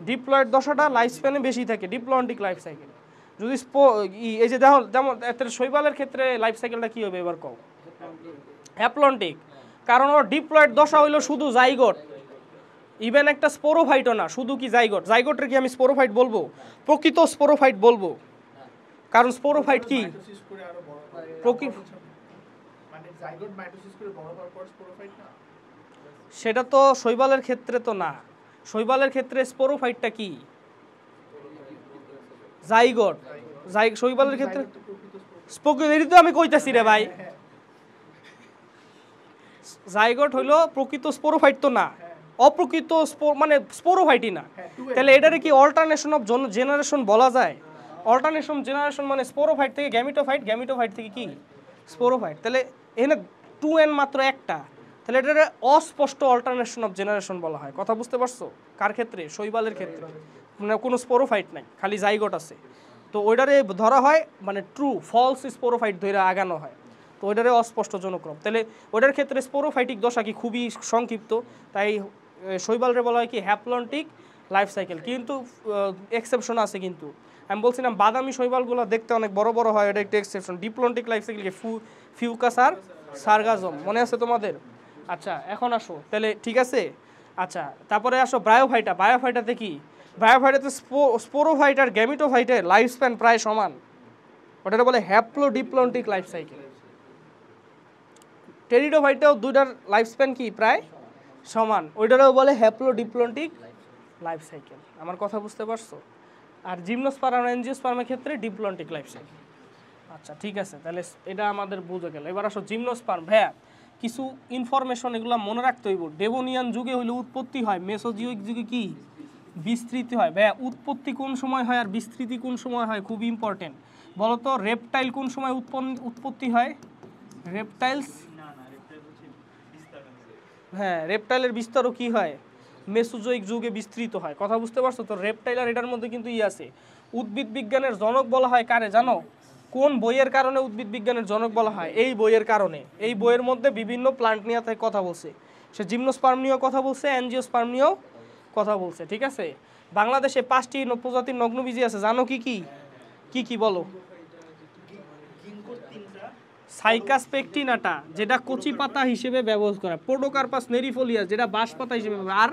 Diploid দশাটা life স্প্যানে বেশি থাকে, ডিপ্লন্টিক লাইফ সাইকেল। যদি এই যে দেখো যেমন শৈবালের ক্ষেত্রে লাইফ সাইকেলটা কি হবে এবার কও? হ্যাপ্লন্টিক, কারণ ওর ডিপ্লয়েড দশা হইলো শুধু জাইগোট, ইভেন একটা স্পোরোফাইটও না, শুধু কি জাইগোট। জাইগোটের কি আমি স্পোরোফাইট বলবো? প্রকৃত স্পোরোফাইট বলবো, কারণ স্পোরোফাইট কি সেটা তো শৈবালের ক্ষেত্রে তো না। শৈবালের ক্ষেত্রে স্পোরোফাইটটা কি জাইগোট, শৈবালের ক্ষেত্রে এটি তো আমি কইতাছি রে ভাই, জাইগোট হইলো প্রকৃত স্পোরোফাইট তো না, অপ্রকৃত মানে স্পোরোফাইটই না। তাহলে এটারে কি অল্টারনেশন অফ জেনারেশন বলা যায়? অল্টারনেশন জেনারেশন মানে স্পোরোফাইট থেকে গ্যামিটোফাইট, গ্যামিটোফাইট থেকে কি স্পোরোফাইট। তাহলে এখানে 2n মাত্র একটা, তাহলে এটারে অস্পষ্ট অল্টারনেশন অফ জেনারেশন বলা হয়। কথা বুঝতে পারছো? কার ক্ষেত্রে? শৈবালের ক্ষেত্রে, মানে কোনো স্পোরোফাইট নাই, খালি জাইগোট আছে। তো ওইটারে ধরা হয় মানে ট্রু ফলস স্পোরোফাইট ধরে আগানো হয়, তো ওইটারে অস্পষ্ট জনক্রম। তাহলে ওইটার ক্ষেত্রে স্পোরোফাইটিক দশা কি খুবই সংক্ষিপ্ত, তাই শৈবালরে বলা হয় কি হ্যাপ্লন্টিক লাইফ সাইকেল। কিন্তু এক্সেপশন আছে, কিন্তু আমি বলছিলাম বাদামি শৈবালগুলো দেখতে অনেক বড় বড় হয়, এটা একটা এক্সেপশন। ডিপ্লন্টিক লাইফ সাইকেলকে ফিউকাস আর সার্গাজম, মনে আছে তোমাদের? আচ্ছা এখন আসো তাহলে, ঠিক আছে। আচ্ছা তারপরে আসো ব্রায়োফাইটা। বায়োফাইটাতে কি? বায়োফাইটাতে স্পোরোফাইট আর গ্যামিটোফাইটের লাইফ স্প্যান প্রায় সমান, ওটাকে বলে হ্যাপ্লোডিপ্লন্টিক লাইফ সাইকেল। টেরিডোফাইটেও দুইটার লাইফ স্প্যান কি প্রায় সমান, ওইটারও বলে হ্যাপ্লোডিপ্লন্টিক লাইফ সাইকেল। আমার কথা বুঝতে পারছো? আর জিমনোস্পার্ম আর এনজিওস্পার্মের ক্ষেত্রে ডিপ্লন্টিক লাইফ সাইকেল। আচ্ছা ঠিক আছে, তাহলে এটা আমাদের বুঝে গেল। এবার আসো জিমনোস্পার্ম। ভাইয়া কিছু ইনফরমেশন এগুলো মনে রাখতে হইব। ডেভোনিয়ান যুগে হইলে উৎপত্তি হয়, মেসোজিওইক যুগে কি বিস্তৃতি হয়। ভাইয়া উৎপত্তি কোন সময় হয় আর বিস্তৃতি কোন সময় হয় খুব ইম্পর্টেন্ট। বলো তো রেপটাইল কোন সময় উৎপত্তি হয়? রেপটাইলস হ্যাঁ, রেপটাইলের বিস্তারও কি হয়, মেসোজোইক যুগে বিস্তৃত হয়। কথা বুঝতে পারছো তো? রেপটাইল আর এটার মধ্যে কিন্তু আছে। উদ্ভিদ বিজ্ঞানের জনক বলা হয় কারে জানো? কোন বইয়ের কারণে উদ্ভিদ বিজ্ঞানের জনক বলা হয়? এই বইয়ের কারণে। এই বইয়ের মধ্যে বিভিন্ন প্লান্ট নিয়ে কথা বলছে। সে জিমনোস্পার্ম নিয়েও কথা বলছে, অ্যাঞ্জিওস্পার্ম নিয়েও কথা বলছে। ঠিক আছে? বাংলাদেশে 5টি প্রজাতির নগ্নবীজি আছে, জানো কি কি? কি কি বলো? সাইকাস পেকটিনাটা, যেটা কচি পাতা হিসেবে ব্যবহার করা, পোডোকার্পাস নেরিফোলিয়াস, যেটা বাঁশ পাতা হিসেবে, আর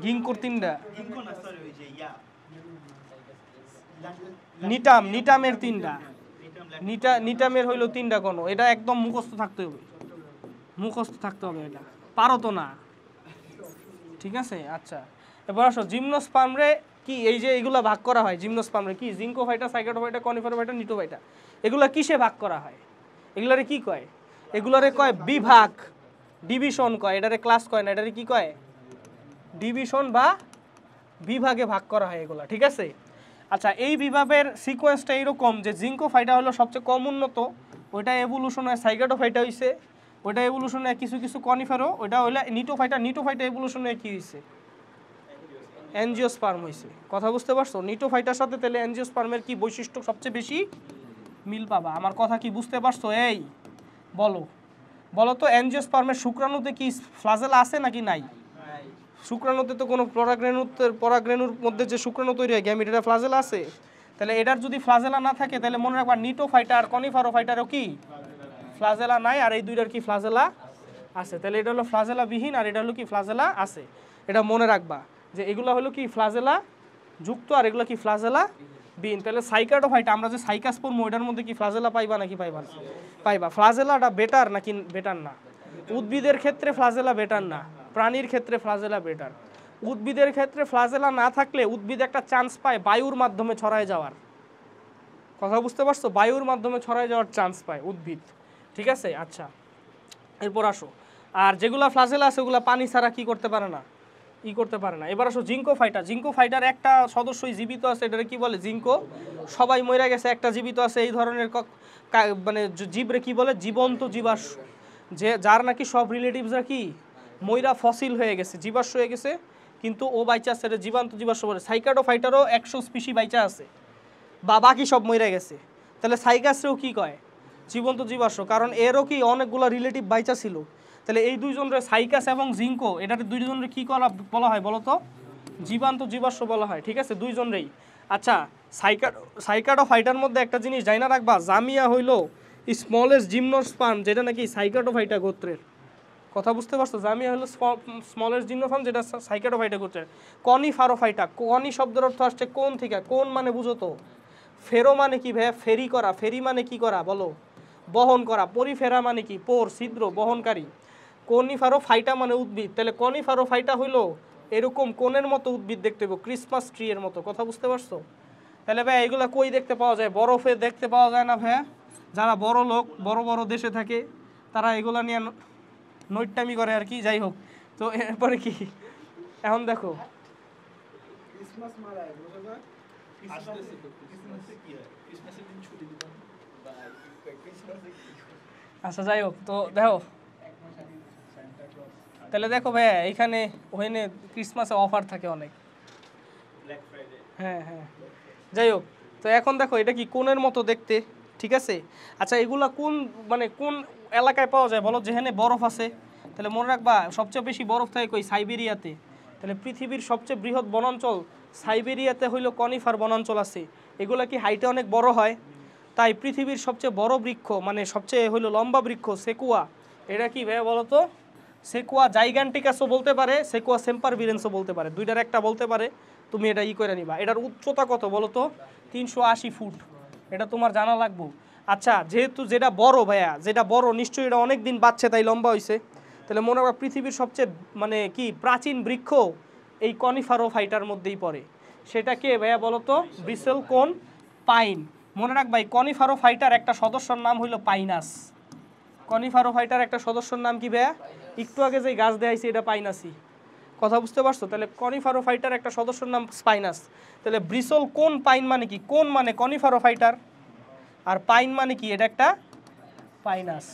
গিঙ্কোর তিনটা, নিটামের তিনটা, নিটামের হইলো তিনটা। কোনো এটা একদম মুখস্থ থাকতে হবে, মুখস্থ থাকতে হবে, এটা পারো তো না। ঠিক আছে? আচ্ছা, এবার আসো জিমনোস্পার্মরে কি, এই যে এগুলা ভাগ করা হয় জিমনোস্পার্মরে কি, জিঙ্কোফাইটা, সাইকাটোফাইটা, কনিফারোফাইটা, নিটোফাইটা, এগুলা কিসে ভাগ করা হয়? এগুলারে কি কয়? এগুলারে কয় বিভাগ, ডিভিশন কয়। এটারে ক্লাস কয় না, এটারে কি কয়? ডিভিশন বা বিভাগে ভাগ করা হয় এগুলা। ঠিক আছে? আচ্ছা, এই বিভাগের সিকোয়েন্সটা এরকম যে জিঙ্কোফাইটা হলো সবচেয়ে কম উন্নত, ওইটা এভলিউশন হয়, সাইকাটোফাইটা হইছে, ওইটা এভলিউশন হয় কিছু কিছু কনিফারও, ওইটা হইলে নিটোফাইটা এভলিউশন হয়ে কি হইছে? অ্যাঞ্জিওস্পার্ম হইছে। কথা বুঝতে পারছো? নিটোফাইটার সাথে তাহলে অ্যাঞ্জিওস্পার্মের কি বৈশিষ্ট্য সবচেয়ে বেশি মিল পাবা? আমার কথা কি বুঝতে পারছো? এই বলো বলো তো, অ্যাঞ্জিওস্পার্মের শুক্রাণুতে কি ফ্লাজেলা আছে নাকি নাই? শুক্রাণুতে তো কোনো পরাগরেণুর মধ্যে যে শুক্রাণু তৈরি হয় গ্যামিট, এটা ফ্লাজেলা আছে। তাহলে এটার যদি ফ্লাজেলা না থাকে তাহলে মনে রাখবা নিটোফাইটা আর কনিফারোফাইটারও কি ফ্লাজেলা নাই, আর এই দুইটার কি ফ্লাজেলা আছে। তাহলে এটা হলো ফ্লাজেলা বিহীন, আর এটা হলো কি ফ্লাজেলা আছে। এটা মনে রাখবা যে এগুলো হলো কি ফ্লাজেলা যুক্ত, আর এগুলো কি ফ্লাজেলা বিহীন। তাহলে সাইকাটোফাইটা, আমরা যে সাইকাস পড়বো ওইটার মধ্যে কি ফ্লাজেলা পাইবা নাকি পাইবা না? পাইবা। ফ্লাজেলাটা বেটার নাকি বেটার না? উদ্ভিদের ক্ষেত্রে ফ্লাজেলা বেটার না, প্রাণীর ক্ষেত্রে ফ্লাজেলা বেটার। উদ্ভিদের ক্ষেত্রে ফ্লাজেলা না থাকলে উদ্ভিদ একটা চান্স পায় বায়ুর মাধ্যমে ছড়ায় যাওয়ার। কথা বুঝতে পারছো? বায়ুর মাধ্যমে ছড়ায় যাওয়ার চান্স পায় উদ্ভিদ। ঠিক আছে? আচ্ছা, এরপর আসো, আর যেগুলা ফ্লাজেলা আছে ওগুলা পানি ছাড়া কি করতে পারে না, করতে পারে না। এবার আসো জিঙ্কোফাইটা। জিঙ্কোফাইটার একটা সদস্যই জীবিত আছে, এটারে কি বলে? জিঙ্কো। সবাই মরে গেছে, একটা জীবিত আছে। এই ধরনের মানে জীবরে কি বলে? জীবন্ত জীবাশ্ম, যে যার নাকি সব রিলেটিভসরা কি মইরা ফসিল হয়ে গেছে, জীবাশ্ম হয়ে গেছে, কিন্তু ও বাইচা আছে, এটা জীবান্ত জীবাশ্ম বলে। সাইকাটোফাইটারও 100 স্পিসি বাইচা আছে, বা বাকি সব মরে গেছে। তাহলে সাইকাসরেও কি কয়? জীবন্ত জীবাশ্ম, কারণ এরও কি অনেকগুলো রিলেটিভ বাইচা ছিল। তাহলে এই দুইজনের সাইকাস এবং জিঙ্কো, এটাতে দুইজনের কি বলা হয় বলো তো? জীবান্ত জীবাশ্ম বলা হয়। ঠিক আছে? দুইজনেরই। আচ্ছা, সাইকাটোফাইটার মধ্যে একটা জিনিস জানা রাখবা, জামিয়া হইল স্মলেস্ট জিমনোস্পার্ম, যেটা নাকি সাইকাটোফাইটা গোত্রের। কথা বুঝতে পারছো? জামিয়া হলো স্মলেস্ট জিমনোস্পার্ম, যেটা সাইকাটোফাইটা গোত্রের। কনিফারোফাইটা, কনি শব্দের অর্থ আসছে কোন থেকে। কোন মানে বুঝো তো? ফেরো মানে কি ভাইয়া? ফেরি করা। ফেরি মানে কি করা বলো? বহন করা। পরিফেরা মানে কি? পোর, ছিদ্র, বহনকারী। কনিফারোফাইটা মানে উদ্ভিদ। তাহলে কনিফারোফাইটা হইলো এরকম কোণের মতো উদ্ভিদ দেখতে পাবো, ক্রিসমাস ট্রি এর মতো। কথা বুঝতে পারছো? তাহলে ভাই এগুলা কই দেখতে পাওয়া যায়? বরফে দেখতে পাওয়া যায় না ভাইয়া? যারা বড় লোক, বড় বড় দেশে থাকে, তারা এগুলা নিয়ে নৈট্যামি করে আর কি। যাই হোক, তো এরপরে কি এখন দেখো, আচ্ছা যাই হোক, তো দেখো তাহলে দেখো ভাইয়া, এখানে ওখানে ক্রিসমাসে অফার থাকে অনেক। হ্যাঁ হ্যাঁ, যাই হোক, তো এখন দেখো এটা কি কোণের মতো দেখতে। ঠিক আছে? আচ্ছা, এগুলা কোন মানে কোন এলাকায় পাওয়া যায় বলো? যেখানে বরফ আছে। তাহলে মনে রাখবা সবচেয়ে বেশি বরফ থাকে কই? সাইবেরিয়াতে। তাহলে পৃথিবীর সবচেয়ে বৃহৎ বনাঞ্চল সাইবেরিয়াতে হইলো কনিফার বনাঞ্চল আছে। এগুলা কি হাইটে অনেক বড় হয়, তাই পৃথিবীর সবচেয়ে বড় বৃক্ষ মানে সবচেয়ে হইলো লম্বা বৃক্ষ সেকুয়া। এটা কি ভাইয়া বলো তো? সেকুয়া জাইগান্টিকাসও বলতে পারে, সেকুয়া সেম্পারভিরেন্সও বলতে পারে, দুইটার একটা বলতে পারে। তুমি এটা করে নিবা। এটার উচ্চতা কত বলো তো? 380 ফুট। এটা তোমার জানা লাগবে। আচ্ছা, যেহেতু যেটা বড় ভাইয়া, যেটা বড় নিশ্চয়ই এটা অনেক দিন বাড়ছে তাই লম্বা হয়েছে। তাহলে মনে হয় পৃথিবীর সবচেয়ে মানে কি প্রাচীন বৃক্ষ এই কনিফারোফাইটার মধ্যেই পড়ে। সেটা কে ভাইয়া বলো তো? ব্রিসেল কোন পাইন। মনে রাখবা এই কনিফারোফাইটার একটা সদস্যর নাম হইলো পাইনাস। কনিফারোফাইটার একটা সদস্যর নাম কি ভাইয়া? একটু আগে যে গাছ দেখাইছি এটা পাইনাসই। কথা বুঝতে পারছো? তাহলে কনিফারোফাইটার একটা সদস্যর নাম স্পাইনাস। তাহলে ব্রিসল কোন পাইন মানে কি? কোন মানে কনিফারোফাইটার, আর পাইন মানে কি? এটা একটা পাইনাস।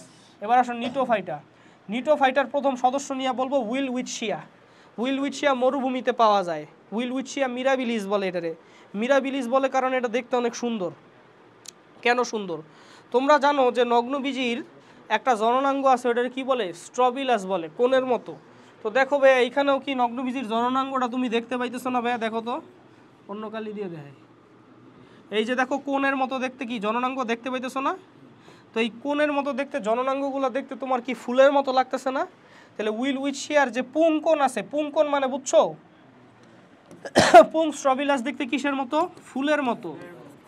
এবার আসো নিটোফাইটা। নিটোফাইটার প্রথম সদস্য নিয়ে বলবো উইলউইচিয়া। উইলউইচিয়া মরুভূমিতে পাওয়া যায়। উইলউইচিয়া মিরাবিলিস বলে এটারে। মিরাবিলিস বলে কারণ এটা দেখতে অনেক সুন্দর। কেন সুন্দর? তোমরা জানো যে নগ্নবীজির একটা জননাঙ্গ আছে, ওটারে কি বলে? স্ট্রবিলাস বলে, কোণের মতো। তো দেখো ভাইয়া এইখানেও কি নগ্নবীজির জননাঙ্গটা তুমি দেখতে পাইতেছো না ভাইয়া? দেখো তো, অন্য কালি দিয়ে দেয়। এই যে দেখো কোণের মতো দেখতে, কি জননাঙ্গ দেখতে পাইতেছো না? তো এই কোণের মতো দেখতে জননাঙ্গগুলো দেখতে তোমার কি ফুলের মতো লাগতেছে না? তাহলে উইলউইচিয়ার যে পুংকোণ আছে, পুংকোণ মানে বুঝছো? পুং স্ট্রবিলাস দেখতে কিসের মতো? ফুলের মতো।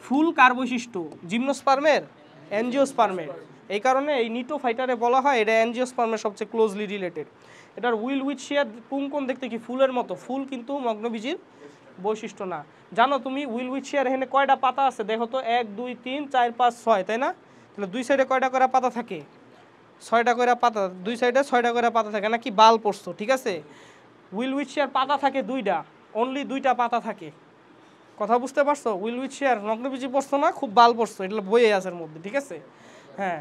ফুল কার বৈশিষ্ট্য? জিমনোস্পার্মের, অ্যাঞ্জিওস্পার্মের। এই কারণে এই নিটোফাইটারে বলা হয় এটা অ্যাঞ্জিওস্পার্মের সবচেয়ে ক্লোজলি রিলেটেড। এটার উইলউইচিয়ার পুংকোণ দেখতে কি ফুলের মতো, ফুল কিন্তু নগ্নবীজির বৈশিষ্ট্য না। জানো তুমি উইলউইচিয়ার এখানে কয়টা পাতা আছে? দেখো তো, 1 2 3 4 5 6, তাই না? তাহলে দুই সাইডে কয়টা করে পাতা থাকে? 6টা করে পাতা, দুই সাইডে 6টা করে পাতা থাকে নাকি? বাল পড়ছো, ঠিক আছে? উইলউইচিয়ার পাতা থাকে 2টা, অনলি 2টা পাতা থাকে। কথা বুঝতে পারছো? উইলউইচিয়ার নগ্নবীজি পড়ছো না, খুব বাল পড়ছো, এটা বইয়ে আছে এর মধ্যে, ঠিক আছে? হ্যাঁ,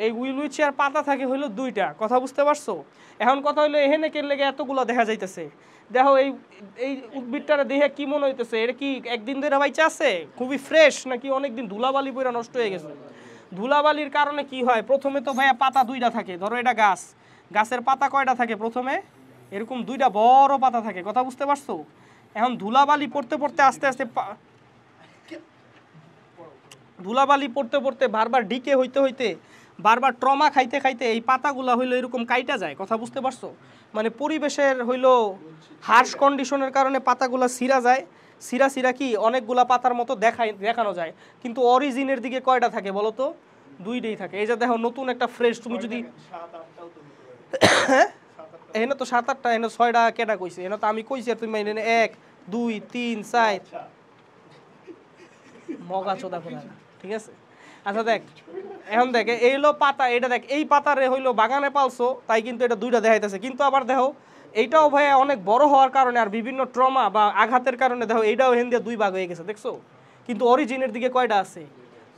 এই উইলউইচিয়ার পাতা থাকে হইলো 2টা। কথা বুঝতে পারছো? এখন কথা হইলো এখানে কেন লেগে এতগুলো দেখা যাইতেছে? দেখো এই এই উদ্ভিদটারে দেখে কি মনে হইতেছে? এটা কি একদিন ধরে বাইচা আছে, খুবই ফ্রেশ, নাকি অনেকদিন ধুলাবালি পড়ে নষ্ট হয়ে গেছে? ধুলাবালির কারণে কি হয়? প্রথমে তো ভাইয়া পাতা 2টা থাকে। ধরো এটা গাছ, গাছের পাতা কয়টা থাকে? প্রথমে এরকম 2টা বড় পাতা থাকে। কথা বুঝতে পারছো? এখন ধুলাবালি পড়তে পড়তে আস্তে আস্তে ধুলাবালি পড়তে পড়তে বারবার ডিকে হইতে হইতে বারবার ট্রমা খাইতে খাইতে এই পাতাগুলা হইলো এরকম কাইটা যায়। কথা বুঝতে পারছো? মানে পরিবেশের হইলো হার্শ কন্ডিশনের কারণে পাতাগুলা ছিঁড়া যায়। ছিঁড়া ছিঁড়া কি অনেকগুলা পাতার মতো দেখানো যায়, কিন্তু অরিজিনের দিকে কয়টা থাকে বলো তো? 2টাই থাকে। এই যে দেখো নতুন একটা ফ্রেশ, তুমি যদি এখানে তো 7 8টা, এখানে 6টা কেটা কইছে? এখানে তো আমি কইছি আর তুমি 1 2 3 4 মগা চোদা করে, ঠিক আছে? আচ্ছা দেখ, এখন দেখ এই হলো পাতা, এটা দেখ এই পাতারে হইলো বাগানে পালছো তাই কিন্তু এটা 2টা দেখাইতেছে, কিন্তু আবার দেখো এইটাও ভাই অনেক বড় হওয়ার কারণে আর বিভিন্ন ট্রমা বা আঘাতের কারণে দেখো এইটাও এখান দিয়ে 2 ভাগ হয়ে গেছে, দেখছো? কিন্তু অরিজিনের দিকে কয়টা আছে?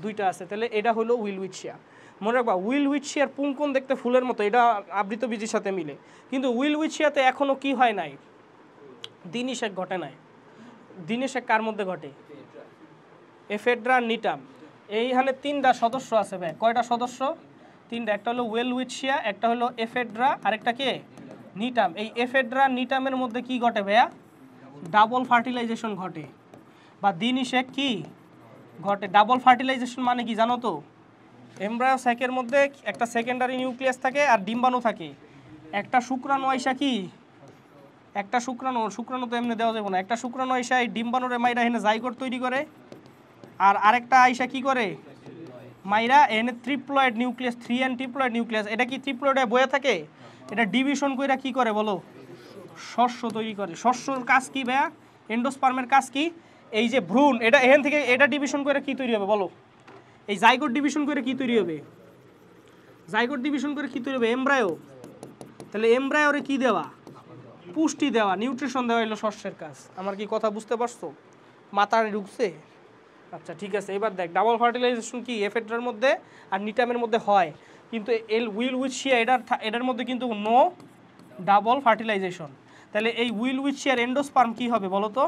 2টা আছে। তাহলে এটা হলো উইলউইচিয়া। মনে রাখবা, উইলউইচিয়ার পুংকোণ দেখতে ফুলের মতো, এটা আবৃতবীজির সাথে মিলে। কিন্তু উইলউইচিয়াতে এখনো কি হয় নাই? দিনিশেক ঘটে নাই। দিনিশেক কার মধ্যে ঘটে? এফেড্রা, নিটাম। এইখানে 3টা সদস্য আছে ভাই। কয়টা সদস্য? 3টা। একটা হলো উইলউইচিয়া, একটা হলো এফেড্রা, আরেকটা কে? নিটাম। এই এফেড্রা নিটামের মধ্যে কি ঘটে ভাইয়া? ডাবল ফার্টিলাইজেশন ঘটে, বা দিনিশেক কি ঘটে? ডাবল ফার্টিলাইজেশন মানে কি জানো তো? এমব্রায়ো স্যাকের মধ্যে একটা সেকেন্ডারি নিউক্লিয়াস থাকে আর ডিম্বাণু থাকে। একটা শুক্রাণু আইসা কি, একটা শুক্রাণু তো এমনি দেওয়া যাবে না। একটা শুক্রাণু আইসা এই ডিম্বাণুরে মাইরা এখানে জাইগোট তৈরি করে, আর আরেকটা আইসা কি করে? মাইরা এনে triploid nucleus, 3n triploid nucleus. এটা কি ট্রিপ্লয়েডে বয়ে থাকে? এটা ডিভিশন কইরা কি করে বলো? শস্য তৈরি করে। শস্যর কাজ কি ভাইয়া? এন্ডোস্পার্মের কাজ কি? এই যে ভ্রূণ, এটা এখান থেকে এটা ডিভিশন করে কি তৈরি হবে বলো? এই জাইগোট ডিভিশন করে কি তৈরি হবে? জাইগোট ডিভিশন করে কি তৈরি হবে? এমব্রায়ো। তাহলে এমব্রায়োরে কি দেওয়া? পুষ্টি দেওয়া, নিউট্রিশন দেওয়া হলো শস্যের কাজ। আমার কি কথা বুঝতে পারছো? মাথায় ঢুকছে? আচ্ছা ঠিক আছে। এবার দেখ, ডাবল ফার্টিলাইজেশন কি এফেড্রার মধ্যে আর নিটামের মধ্যে হয়, কিন্তু উইলউইচিয়া এটার মধ্যে কিন্তু নো ডাবল ফার্টিলাইজেশন। তাহলে এই উইলউইচিয়ার এন্ডোস্পার্ম কি হবে বলো তো?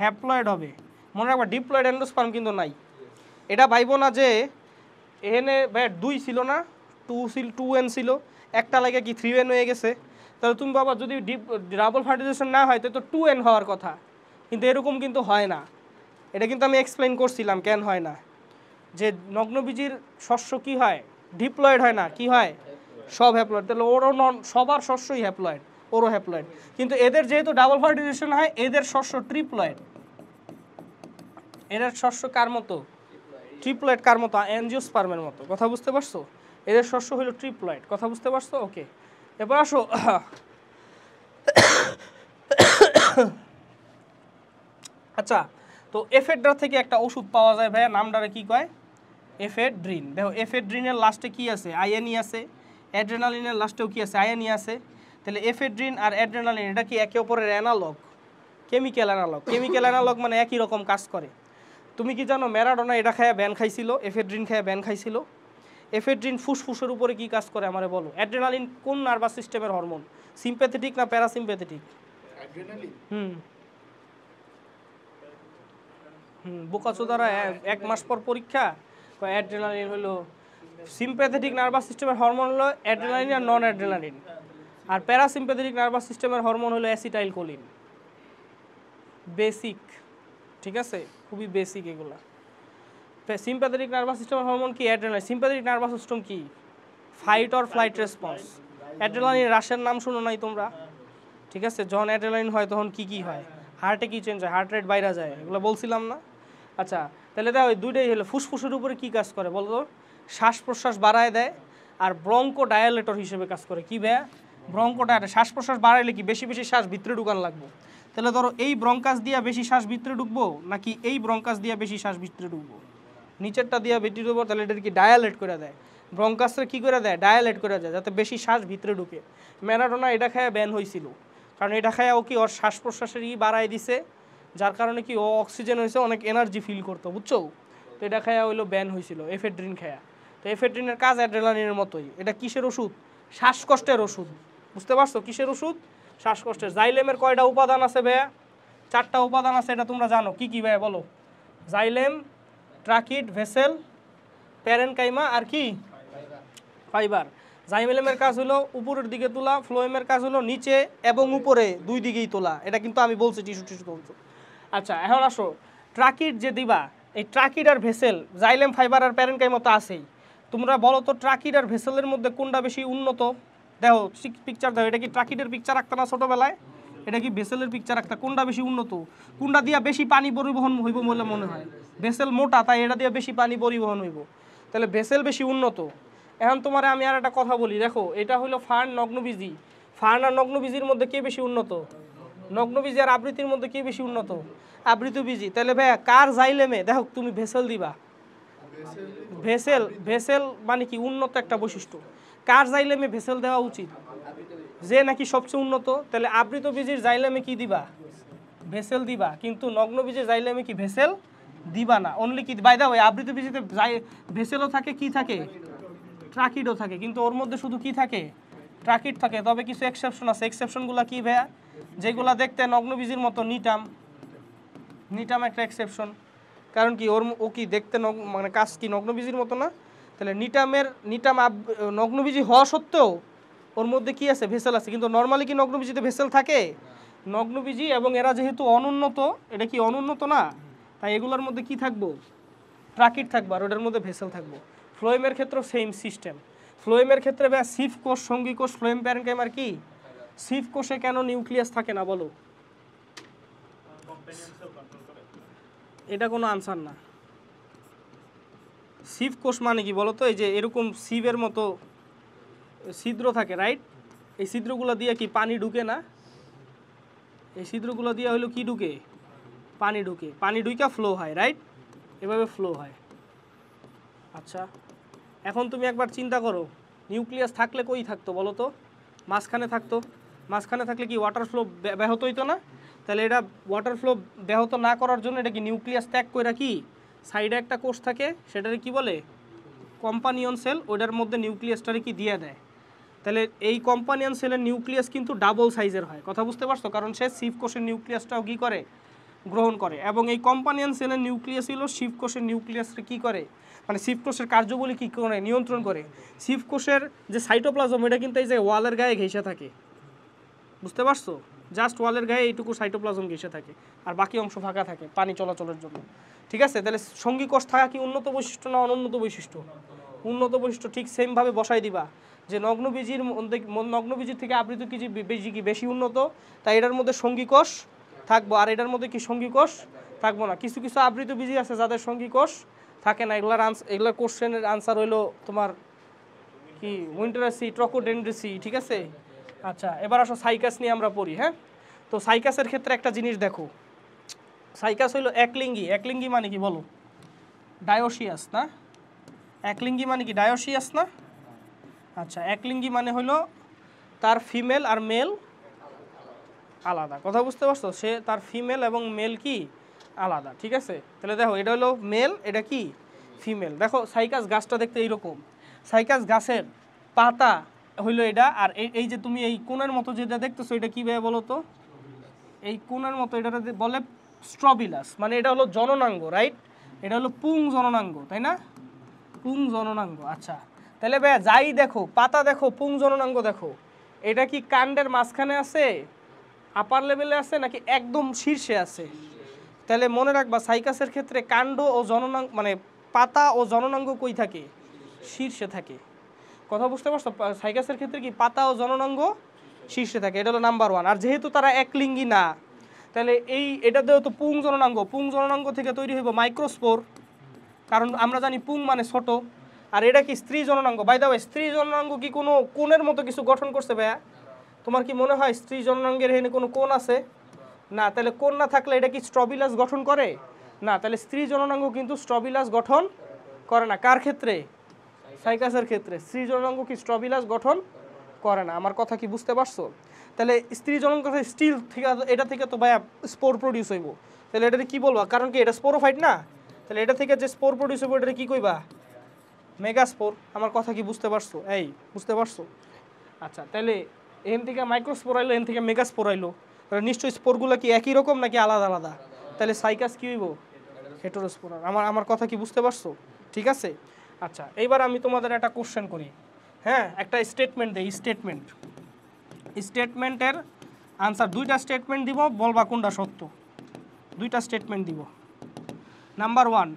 হ্যাপ্লয়েড হবে। মনে রাখবা, ডিপ্লয়েড এন্ডোস্পার্ম কিন্তু নাই। এটা ভাইবো না যে এখানে ভাই 2 ছিল না, 2n ছিল, একটা লাগে কি 3n হয়ে গেছে। তাহলে তুমি বাবা যদি ডাবল ফার্টিলাইজেশন না হয় তো 2n হওয়ার কথা, কিন্তু এরকম কিন্তু হয় না। এটা কিন্তু আমি এক্সপ্লেইন করছিলাম কেন হয় না। যে নগ্নবীজির শস্য কি হয়? ডিপ্লয়েড হয় না, কি হয়? সব হ্যাপ্লয়েড। তাহলে ওরও সবার শস্যই হ্যাপ্লয়েড, ওরও হ্যাপ্লয়েড। কিন্তু এদের যেহেতু ডাবল ফার্টিলাইজেশন হয়, এদের শস্য ট্রিপ্লয়েড। এদের শস্য কার মতো? ট্রিপ্লয়েড। কার মতো? অ্যাঞ্জিওস্পার্মের মতো। কথা বুঝতে পারছো? এদের শস্য হলো ট্রিপ্লয়েড। কথা বুঝতে পারছো? ওকে, এবার আসো। আচ্ছা, তো এফেড্রা থেকে একটা ওষুধ পাওয়া যায় ভাইয়া, নামটারে কি কয়? এফেড্রিন। দেখো এফেড্রিনের লাস্টে কি আছে? আইএনই আছে। অ্যাড্রেনালিনের লাস্টেও কি আছে? আইএনই আছে। তাহলে এফেড্রিন আর অ্যাড্রেনালিন এটা কি একে অপরের analogue? Chemical analogue. Chemical analogue মানে একই রকম কাজ করে। তুমি কি জানো ম্যারাডোনা এটা খায়া ব্যান খাইছিল? এফেড্রিন খায়া ব্যান খাইছিল। এফেড্রিন ফুসফুসের উপরে কি কাজ করে আমারে বলো। অ্যাড্রেনালিন কোন নার্ভাস সিস্টেমের হরমোন, সিম্প্যাথেটিক না প্যারাসিম্প্যাথেটিক? অ্যাড্রেনালিন। বোকাচোদারা 1 মাস পর পরীক্ষা, অ্যাড্রেনালিন হলো সিম্প্যাথেটিক নার্ভাস সিস্টেমের হরমোন হলো অ্যাড্রেনালিন আর নন অ্যাড্রেনালিন, আর প্যারাসিম্প্যাথেটিক নার্ভাস সিস্টেমের হরমোন হলো অ্যাসিটাইলকোলিন। বেসিক, ঠিক আছে, খুবই বেসিক এগুলা। সিম্প্যাথেটিক নার্ভাস সিস্টেমের হরমোন কি? অ্যাড্রেনালিন। সিম্প্যাথেটিক নার্ভাস সিস্টেম কি? Fight or flight response. Adrenaline রাশের নাম শুনো নাই তোমরা? ঠিক আছে, যখন অ্যাড্রেনালিন হয় তখন কি কি হয়, হার্টে কি চেঞ্জ হয়, হার্ট রেট বাইরে যায়, এগুলো বলছিলাম না? আচ্ছা, তাহলে দেখো ওই দুইটাই হলো ফুসফুসের উপরে কি কাজ করে বলো তো? শ্বাস প্রশ্বাস বাড়ায় দেয়, আর ব্রঙ্কো ডায়ালেটর হিসেবে কাজ করে। কি ভাইয়া? ব্রঙ্কো ডায়ালেটর। শ্বাস প্রশ্বাস বাড়াইলে কি বেশি বেশি শ্বাস ভিতরে ঢুকান লাগবে। তাহলে ধরো এই ব্রঙ্কাস দিয়া বেশি শ্বাস ভিতরে ঢুকবো নাকি এই ব্রঙ্কাস দিয়া বেশি শ্বাস ভিতরে ঢুকবো? নিচেরটা দিয়া বেশি ঢুকবো, তাহলে এটা কি ডায়ালেট করে দেয়, ব্রঙ্কাসটা কি করে দেয়, ডায়ালেট করে দেয়, যাতে বেশি শ্বাস ভিতরে ঢুকে। ম্যারাডোনা এটা খায় ব্যান হয়েছিল, কারণ এটা খায় ও কি ওর শ্বাস প্রশ্বাসের বাড়ায় দিছে, যার কারণে কি ও অক্সিজেন হয়েছে, অনেক এনার্জি ফিল করতো, বুঝছো? তো এটা খায়া হইলো ব্যান হয়েছিল, এফেড্রিন খায়া। তো এফেড্রিনের কাজ অ্যাড্রেনালিনের মতোই। এটা কিসের ওষুধ? শ্বাসকষ্টের ওষুধ। বুঝতে পারছো কিসের ওষুধ? শ্বাসকষ্টের। জাইলেমের কয়টা উপাদান আছে ভাইয়া? 4টা উপাদান আছে, এটা তোমরা জানো। কি কি ভাইয়া বলো? জাইলেম, ট্রাকিড, ভেসেল, প্যারেনকাইমা আর কি ফাইবার। জাইলেমের কাজ হলো উপরের দিকে তোলা, ফ্লোয়েমের কাজ হলো নিচে এবং উপরে দুই দিকেই তোলা। এটা কিন্তু আমি বলছি টিস্যু টিস্যু বলছো। আচ্ছা, এখন আসো ট্রাকিড যে দিবা, এই ট্রাকিড আর ভেসেল, জাইলেম, ফাইবার আর প্যারেনকাইমা তো আছেই। তোমরা বলো তো ট্রাকিড আর ভেসেলের মধ্যে কোনটা বেশি উন্নত? দেখো পিকচার দাও। এটা কি ট্রাকিডের পিকচার রাখতা না ছোটোবেলায়? এটা কি ভেসেলের পিকচার রাখতা? কোনটা বেশি উন্নত? কোনটা দিয়া বেশি পানি পরিবহন হইব বলে মনে হয়? ভেসেল মোটা, তাই এটা দিয়ে বেশি পানি পরিবহন হইব, তাহলে ভেসেল বেশি উন্নত। এখন তোমার আমি আর একটা কথা বলি, দেখো এটা হলো ফার্ন নগ্নবীজি। ফার্ন আর নগ্নবীজির মধ্যে কে বেশি উন্নত? নগ্নবীজি আর আবৃতির মধ্যে কে বেশি উন্নত? আবৃতবীজি। তাহলে ভাইয়া কার জাইলেমে দেখো তুমি ভেসেল দিবা? ভেসেল। ভেসেল মানে কি উন্নত একটা বৈশিষ্ট্য। কার জাইলেমে ভেসেল দেওয়া উচিত? যে নাকি সবচেয়ে উন্নত। তাহলে আবৃতবীজির জাইলেমে কি দিবা? ভেসেল দিবা। কিন্তু নগ্নবীজির জাইলেমে কি ভেসেল দিবা না। অনলি কি বাই দা ওয়ে আবৃতবীজিতে ভেসেলও থাকে, কি থাকে, ট্রাকিডও থাকে, কিন্তু ওর মধ্যে শুধু কি থাকে? ট্রাকিড থাকে। তবে কিছু এক্সেপশন আছে। এক্সেপশনগুলো কি ভাইয়া? যেগুলো দেখতে নগ্নবীজির মতো, নিটাম। নিটাম একটা এক্সেপশন। কারণ কি ও কি দেখতে মানে কাজ কি নগ্নবীজির মতো না? তাহলে নিটাম নগ্নবীজি হওয়া সত্ত্বেও ওর মধ্যে কি আছে? ভেসেল আছে। কিন্তু নর্মালি কি নগ্নবীজিতে ভেসেল থাকে? নগ্নবীজি এবং এরা যেহেতু অনুন্নত, এটা কি অনুন্নত না, তাই এগুলোর মধ্যে কি থাকবো? ট্রাকিড থাকবো, আর ওটার মধ্যে ভেসেল থাকবো। ফ্লোয়েমের ক্ষেত্রে সেম সিস্টেম। ফ্লোয়েমের ক্ষেত্রে ভাইয়া সিফ কোষ, সঙ্গী কোষ, ফ্লোয়েম প্যারেনকাইমার কি? সিফ কোষে কেন নিউক্লিয়াস থাকে না বলো? এটা কোনো আনসার না। সিভ কোষ মানে কি বলো তো? এই যে এরকম সিভের মতো ছিদ্র থাকে, রাইট? এই ছিদ্রগুলো দিয়ে কি পানি ঢুকে না? এই ছিদ্রগুলো দিয়ে হলো কি ঢুকে? পানি ঢুকে। পানি ঢুকে ফ্লো হয়, রাইট? এভাবে ফ্লো হয়। আচ্ছা, এখন তুমি একবার চিন্তা করো, নিউক্লিয়াস থাকলে কই থাকতো বলো তো? মাঝখানে থাকতো। মাঝখানে থাকলে কি ওয়াটার ফ্লো ব্যাহত হইতো না? তাহলে এটা ওয়াটার ফ্লো ব্যাহত না করার জন্য এটা কি নিউক্লিয়াস ত্যাগ করে কি সাইডে একটা কোষ থাকে, সেটারে কি বলে? Companion cell. ওটার মধ্যে নিউক্লিয়াসটারে কি দিয়ে দেয়। তাহলে এই কম্পানিয়ন সেলের নিউক্লিয়াস কিন্তু ডাবল সাইজের হয়। কথা বুঝতে পারছো? কারণ সে সিভ কোষের নিউক্লিয়াসটাও কি করে? গ্রহণ করে। এবং এই কম্পানিয়ন সেলের নিউক্লিয়াস হলো সিভ কোষের নিউক্লিয়াসকে কি করে, মানে সিভ কোষের কার্যবলী কী করে? নিয়ন্ত্রণ করে। সিভ কোষের যে সাইটোপ্লাজম, এটা কিন্তু এই যে ওয়ালের গায়ে ঘেঁষে থাকে। বুঝতে পারছো? জাস্ট ওয়ালের গায়ে এইটুকু সাইটোপ্লাজম ঘেঁষে থাকে, আর বাকি অংশ ফাঁকা থাকে পানি চলাচলের জন্য। ঠিক আছে? তাহলে সঙ্গী কোষ থাকা কি উন্নত বৈশিষ্ট্য না অনুন্নত বৈশিষ্ট্য? উন্নত বৈশিষ্ট্য। ঠিক সেমভাবে বসাই দিবা যে নগ্নবীজির থেকে আবৃত বীজি কি বেশি উন্নত, তাই এটার মধ্যে সঙ্গী কোষ থাকবো, আর এটার মধ্যে কি সঙ্গী কোষ থাকবো না। কিছু কিছু আবৃত বীজি আছে যাদের সঙ্গী কোষ থাকে না। এগুলার কোশ্চেনের আনসার হইলো তোমার কি উইন্টারাসি, ট্রকোডেন্ড্রেসি। ঠিক আছে? আচ্ছা, এবার আসো সাইকাস নিয়ে আমরা পড়ি। হ্যাঁ, তো সাইকাসের ক্ষেত্রে একটা জিনিস দেখো, সাইকাস হইলো একলিঙ্গি। একলিঙ্গি মানে কি বলো? ডায়োসিয়াস না? একলিঙ্গি মানে কি ডায়োসিয়াস না? আচ্ছা, একলিঙ্গি মানে হলো তার ফিমেল আর মেল আলাদা। কথা বুঝতে পারছো? সে তার ফিমেল এবং মেল কি আলাদা। ঠিক আছে? তাহলে দেখো এটা হলো মেল, এটা কি ফিমেল। দেখো সাইকাস গাছটা দেখতে এইরকম, সাইকাস গাছের পাতা হইলো এটা। আর এই যে তুমি এই কোণের মতো যেটা দেখতেছো এটা কি ভাবে বলো তো? এই কোণের মতো এটা বলে স্ট্রবিলাস, মানে এটা হলো জননাঙ্গ, রাইট? এটা হলো পুং জননাঙ্গ, তাই না? পুং জননাঙ্গ। আচ্ছা, তাহলে ভাইয়া যাই দেখো, পাতা দেখো, পুং জননাঙ্গ দেখো, এটা কি কাণ্ডের মাঝখানে আছে, আপার লেভেলে আছে, নাকি একদম শীর্ষে আছে? তাহলে মনে রাখবা সাইকাসের ক্ষেত্রে কাণ্ড ও জননাঙ্গ মানে পাতা ও জননাঙ্গ কই থাকে? শীর্ষে থাকে। কথা বুঝতে পারছো? সাইকাসের ক্ষেত্রে কি পাতা ও জননাঙ্গ শীর্ষে থাকে, এটা হলো নাম্বার 1। আর যেহেতু তারা একলিঙ্গি না, তাহলে এটাতেও তো পুং জননাঙ্গ, পুং জননাঙ্গ থেকে তৈরি হইব মাইক্রোস্পোর, কারণ আমরা জানি পুং মানে ছোট। আর এটা কি স্ত্রী জননাঙ্গ। বাই দ্য ওয়ে, স্ত্রী জননাঙ্গ কি কোনো কোণের মতো কিছু গঠন করছে ভাইয়া? তোমার কি মনে হয় স্ত্রী জননাঙ্গের এখানে কোনো কোণ আছে? না। তাহলে কোণ না থাকলে এটা কি স্ট্রবিলাস গঠন করে? না। তাহলে স্ত্রী জননাঙ্গ কিন্তু স্ট্রবিলাস গঠন করে না। কার ক্ষেত্রে? সাইকাসের ক্ষেত্রে স্ত্রী জননাঙ্গ কি স্ট্রবিলাস গঠন করে না। আমার কথা কি বুঝতে পারছো? তাহলে স্ত্রী জননাঙ্গ স্টিল থেকে এটা থেকে তো ভাইয়া স্পোর প্রডিউস হইব। তাহলে এটাকে কি বলবা? কারণ কি এটা স্পোরোফাইট না? তাহলে এটা থেকে যে স্পোর প্রডিউস হইব এটা কি কইবা? মেগাস্পোর। আমার কথা কি বুঝতে পারছো? এই বুঝতে পারছো? আচ্ছা, তাহলে এখান থেকে মাইক্রোস্পোর আইলো, এখান থেকে মেগাস্পোর আইলো, তাহলে নিশ্চয়ই স্পোরগুলো কি একই রকম নাকি আলাদা আলাদা? তাহলে সাইকাস কি হইব? হেটেরোস্পোর। আমার কথা কি বুঝতে পারছো? ঠিক আছে। আচ্ছা, এইবার আমি তোমাদের একটা কোশ্চেন করি। হ্যাঁ, একটা স্টেটমেন্ট দেই। স্টেটমেন্টের আনসার, 2টা স্টেটমেন্ট দিব, বলবা কোনটা সত্য। 2টা স্টেটমেন্ট দিব। নাম্বার 1,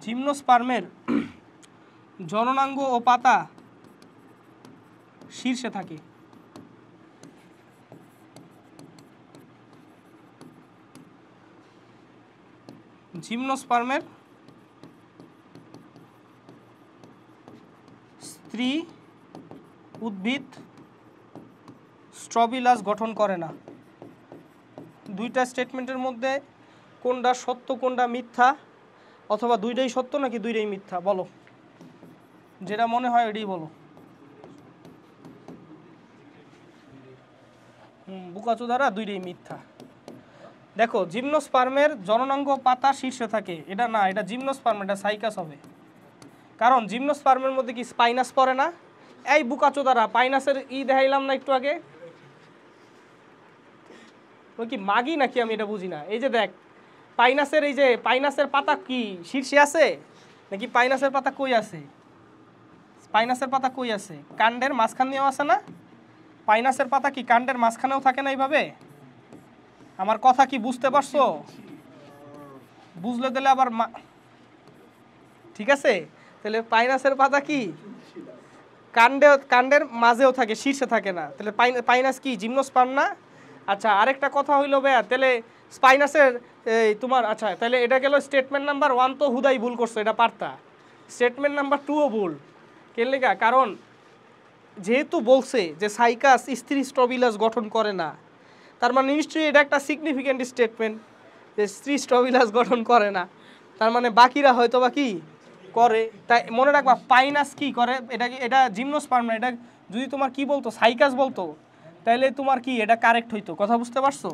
জিমনোস্পার্মের জননাঙ্গ ও পাতা শীর্ষে থাকে। জিমনোস্পার্মের স্ত্রী উদ্ভিদ স্ট্রবিলাস গঠন করে না। 2টা স্টেটমেন্টের মধ্যে কোনটা সত্য কোনটা মিথ্যা, অথবা 2টাই সত্য নাকি 2টাই মিথ্যা? বলো, যেটা মনে হয় এটাই বলো। বুকাচোদারা 2টাই মিথ্যা। দেখো, জিমনোস্পার্মের জননাঙ্গ পাতা শীর্ষে থাকে, এটা না, এটা জিমনোস্পার্ম, এটা সাইকাস হবে। কারণ জিমনোস্পার্মের মধ্যে কি স্পাইনাস পড়ে না? এই বুকাচোদারা, পাইনাসের দেখাইলাম না একটু আগে? ওই কি মাগি নাকি? আমি এটা বুঝি না। এই যে দেখ, পাইনাসের এই যে পাইনাসের পাতা কি শীর্ষে আছে নাকি? পাইনাসের পাতা কই আছে? পাইনাসের পাতা কই আছে? কাণ্ডের মাঝখানেও আছে না? পাইনাসের পাতা কি কাণ্ডের মাঝখানেও থাকে না এইভাবে? আমার কথা কি বুঝতে পারছো? বুঝলে দিলে আবার ঠিক আছে। তাহলে পাইনাসের পাতা কি কাণ্ডের মাঝেও থাকে, শীর্ষে থাকে না। তাহলে পাইনাস কি জিমনোস্পার্ম না? আচ্ছা, আরেকটা কথা হইলো ভাইয়া, তাহলে স্পাইনাসের তোমার, আচ্ছা তাহলে এটা গেল স্টেটমেন্ট নাম্বার 1, তো হুদাই ভুল করছো, এটা পারতা। স্টেটমেন্ট নাম্বার 2ও ভুল। কেন লেগা? কারণ যেহেতু বলছে যে সাইকাস স্ত্রী স্ট্রবিলাস গঠন করে না, তার মানে নিশ্চয়ই এটা একটা সিগনিফিক্যান্ট স্টেটমেন্ট যে স্ত্রী স্ট্রবিলাস গঠন করে না। তার মানে বাকিরা হয়তো বা কি করে। তাই মনে রাখবা, পাইনাস কি করে? এটা জিমনোস্পার্ম না। এটা যদি তোমার কি বলতো, সাইকাস বলতো, তাহলে তোমার কি এটা কারেক্ট হইতো। কথা বুঝতে পারছো?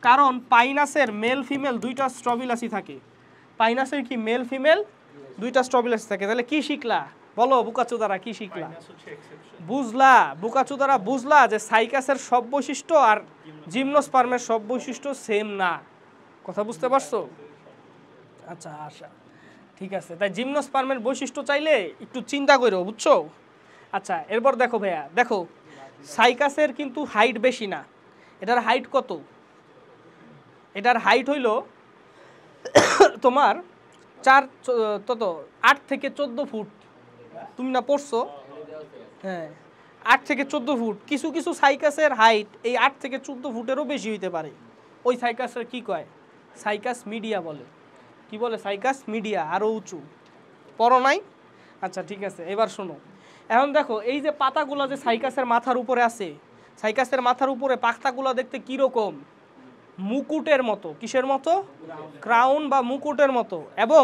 কারণ পাইনাসের মেল ফিমেল 2টা স্ট্রবিলাসই থাকে। পাইনাসের কি মেল ফিমেল 2টা স্ট্রবিলাসি থাকে। তাহলে কি শিখলা? বলো বুকাচোদারা, কি শিখলা? বুঝলা বুকাচোদারা, বুঝলা যে সাইকাসের সব বৈশিষ্ট্য আর জিমনোস্পার্মের সব বৈশিষ্ট্য সেম না। কথা বুঝতে পারছো? আচ্ছা আচ্ছা, ঠিক আছে। তাই জিমনোস্পার্মের বৈশিষ্ট্য চাইলে একটু চিন্তা করো, বুঝছো? আচ্ছা, এরপর দেখো ভাইয়া, দেখো সাইকাসের কিন্তু হাইট বেশি না। এটার হাইট কত? এটার হাইট হইল তোমার 8 থেকে 14 ফুট। তুমি না পড়ছো? হ্যাঁ, 8 থেকে 14 ফুট। কিছু কিছু সাইকাসের হাইট এই 8 থেকে 14 ফুটেরও বেশি হইতে পারে। ওই সাইকাসের কি কয়? সাইকাস মিডিয়া বলে। কি বলে? সাইকাস মিডিয়া, আরও উঁচু। পড়ো নাই? আচ্ছা ঠিক আছে, এবার শোনো। এখন দেখো, এই যে পাতাগুলো যে সাইকাসের মাথার উপরে আছে, সাইকাসের মাথার উপরে পাতাগুলো দেখতে কীরকম? মুকুটের মতো। কিসের মতো? ক্রাউন বা মুকুটের মতো। এবং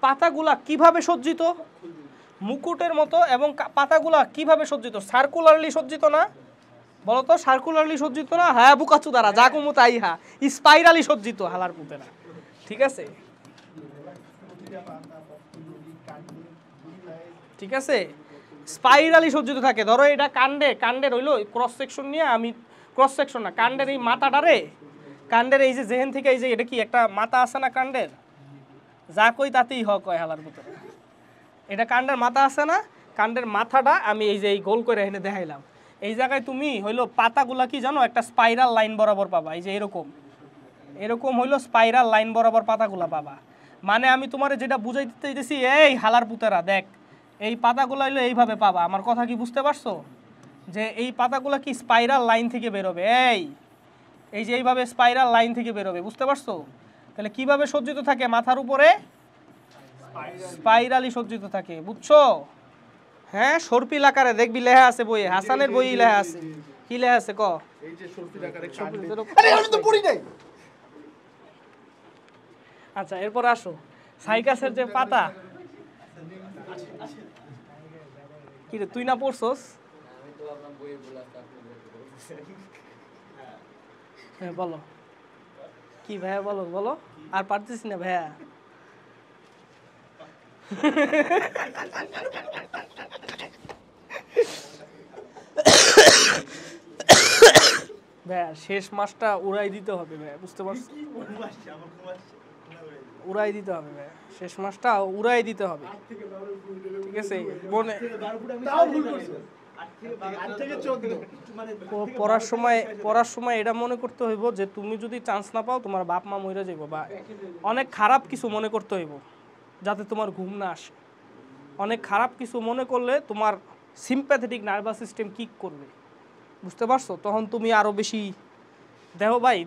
পাতাগুলা কিভাবে সজ্জিত? মুকুটের মতো। এবং পাতাগুলা কিভাবে সজ্জিত? সার্কুলারলি সজ্জিত না? বলো তো সার্কুলারলি সজ্জিত না? হ্যাঁ বুকাচু দ্বারা যা কমু তাই হা, স্পাইরালি সজ্জিত হালার পুতেরা। ঠিক আছে, ঠিক আছে, স্পাইরালি সজ্জিত থাকে। ধরো এটা কাণ্ডের হইলো ক্রস সেকশন নিয়ে আমি, ক্রস সেকশন না, কাণ্ডের এই মাথাটারে, কাণ্ডের এই যে জেহেন থেকে এই যে এটা কি একটা মাথা আছে না কাণ্ডের, যা কই তাতেই হক হয় হালার পুতেরা। এটা কাণ্ডের মাথা আছে না, কাণ্ডের মাথাটা আমি এই যে এই গোল করে এনে দেখাইলাম। এই জায়গায় তুমি হইলো পাতাগুলা কি জানো, একটা স্পাইরাল লাইন বরাবর পাবা, এই যে এরকম এরকম হইলো স্পাইরাল লাইন বরাবর পাতাগুলা পাবা। মানে আমি তোমার যেটা বুঝাই দিতে চাইতেছি, এই হালার পুতেরা দেখ, এই পাতাগুলো হইলো এইভাবে পাবা। আমার কথা কি বুঝতে পারছো? যে এই পাতাগুলা কি স্পাইরাল লাইন থেকে বেরোবে, এই যে এইভাবে স্পাইরাল লাইন থেকে বেরোবে, বুঝতে পারছো? তাহলে কিভাবে সজ্জিত থাকে? মাথার উপরে স্পাইরালি সজ্জিত থাকে, বুঝছো? হ্যাঁ, সর্পিল আকারে দেখবি লেখা আছে বইয়ে, হাসানের বইয়ে লেখা আছে। কি লেখা আছে ক? এই যে সর্পিল আকারে কাণ্ডে। আরে আমি তো পড়ি নাই। আচ্ছা এরপর আসো, সাইকাসের যে পাতা, কি রে তুই না পড়ছস? হ্যাঁ বলো কি ভাইয়া, বলো বলো, আর পারতেছি না ভাইয়া। ভাইয়া শেষ মাসটা উড়াই দিতে হবে ভাইয়া, বুঝতে পারছো? উড়াই দিতে হবে ভাইয়া, শেষ মাসটা উড়াই দিতে হবে, ঠিক আছে? মনে তাও ভুল করছো। 8 থেকে 14 মানে পড়ার সময় এটা মনে করতে হইব যে তুমি যদি চান্স না পাও তোমার বাপ মা মরে যাইব, বা অনেক খারাপ কিছু মনে করতে হইব যাতে তোমার ঘুম না আসে। অনেক খারাপ কিছু মনে করলে তোমার সিম্প্যাথেটিক নার্ভাস সিস্টেম কিক করবে, বুঝতে পারছো? তখন তুমি আরো বেশি দেখো ভাই,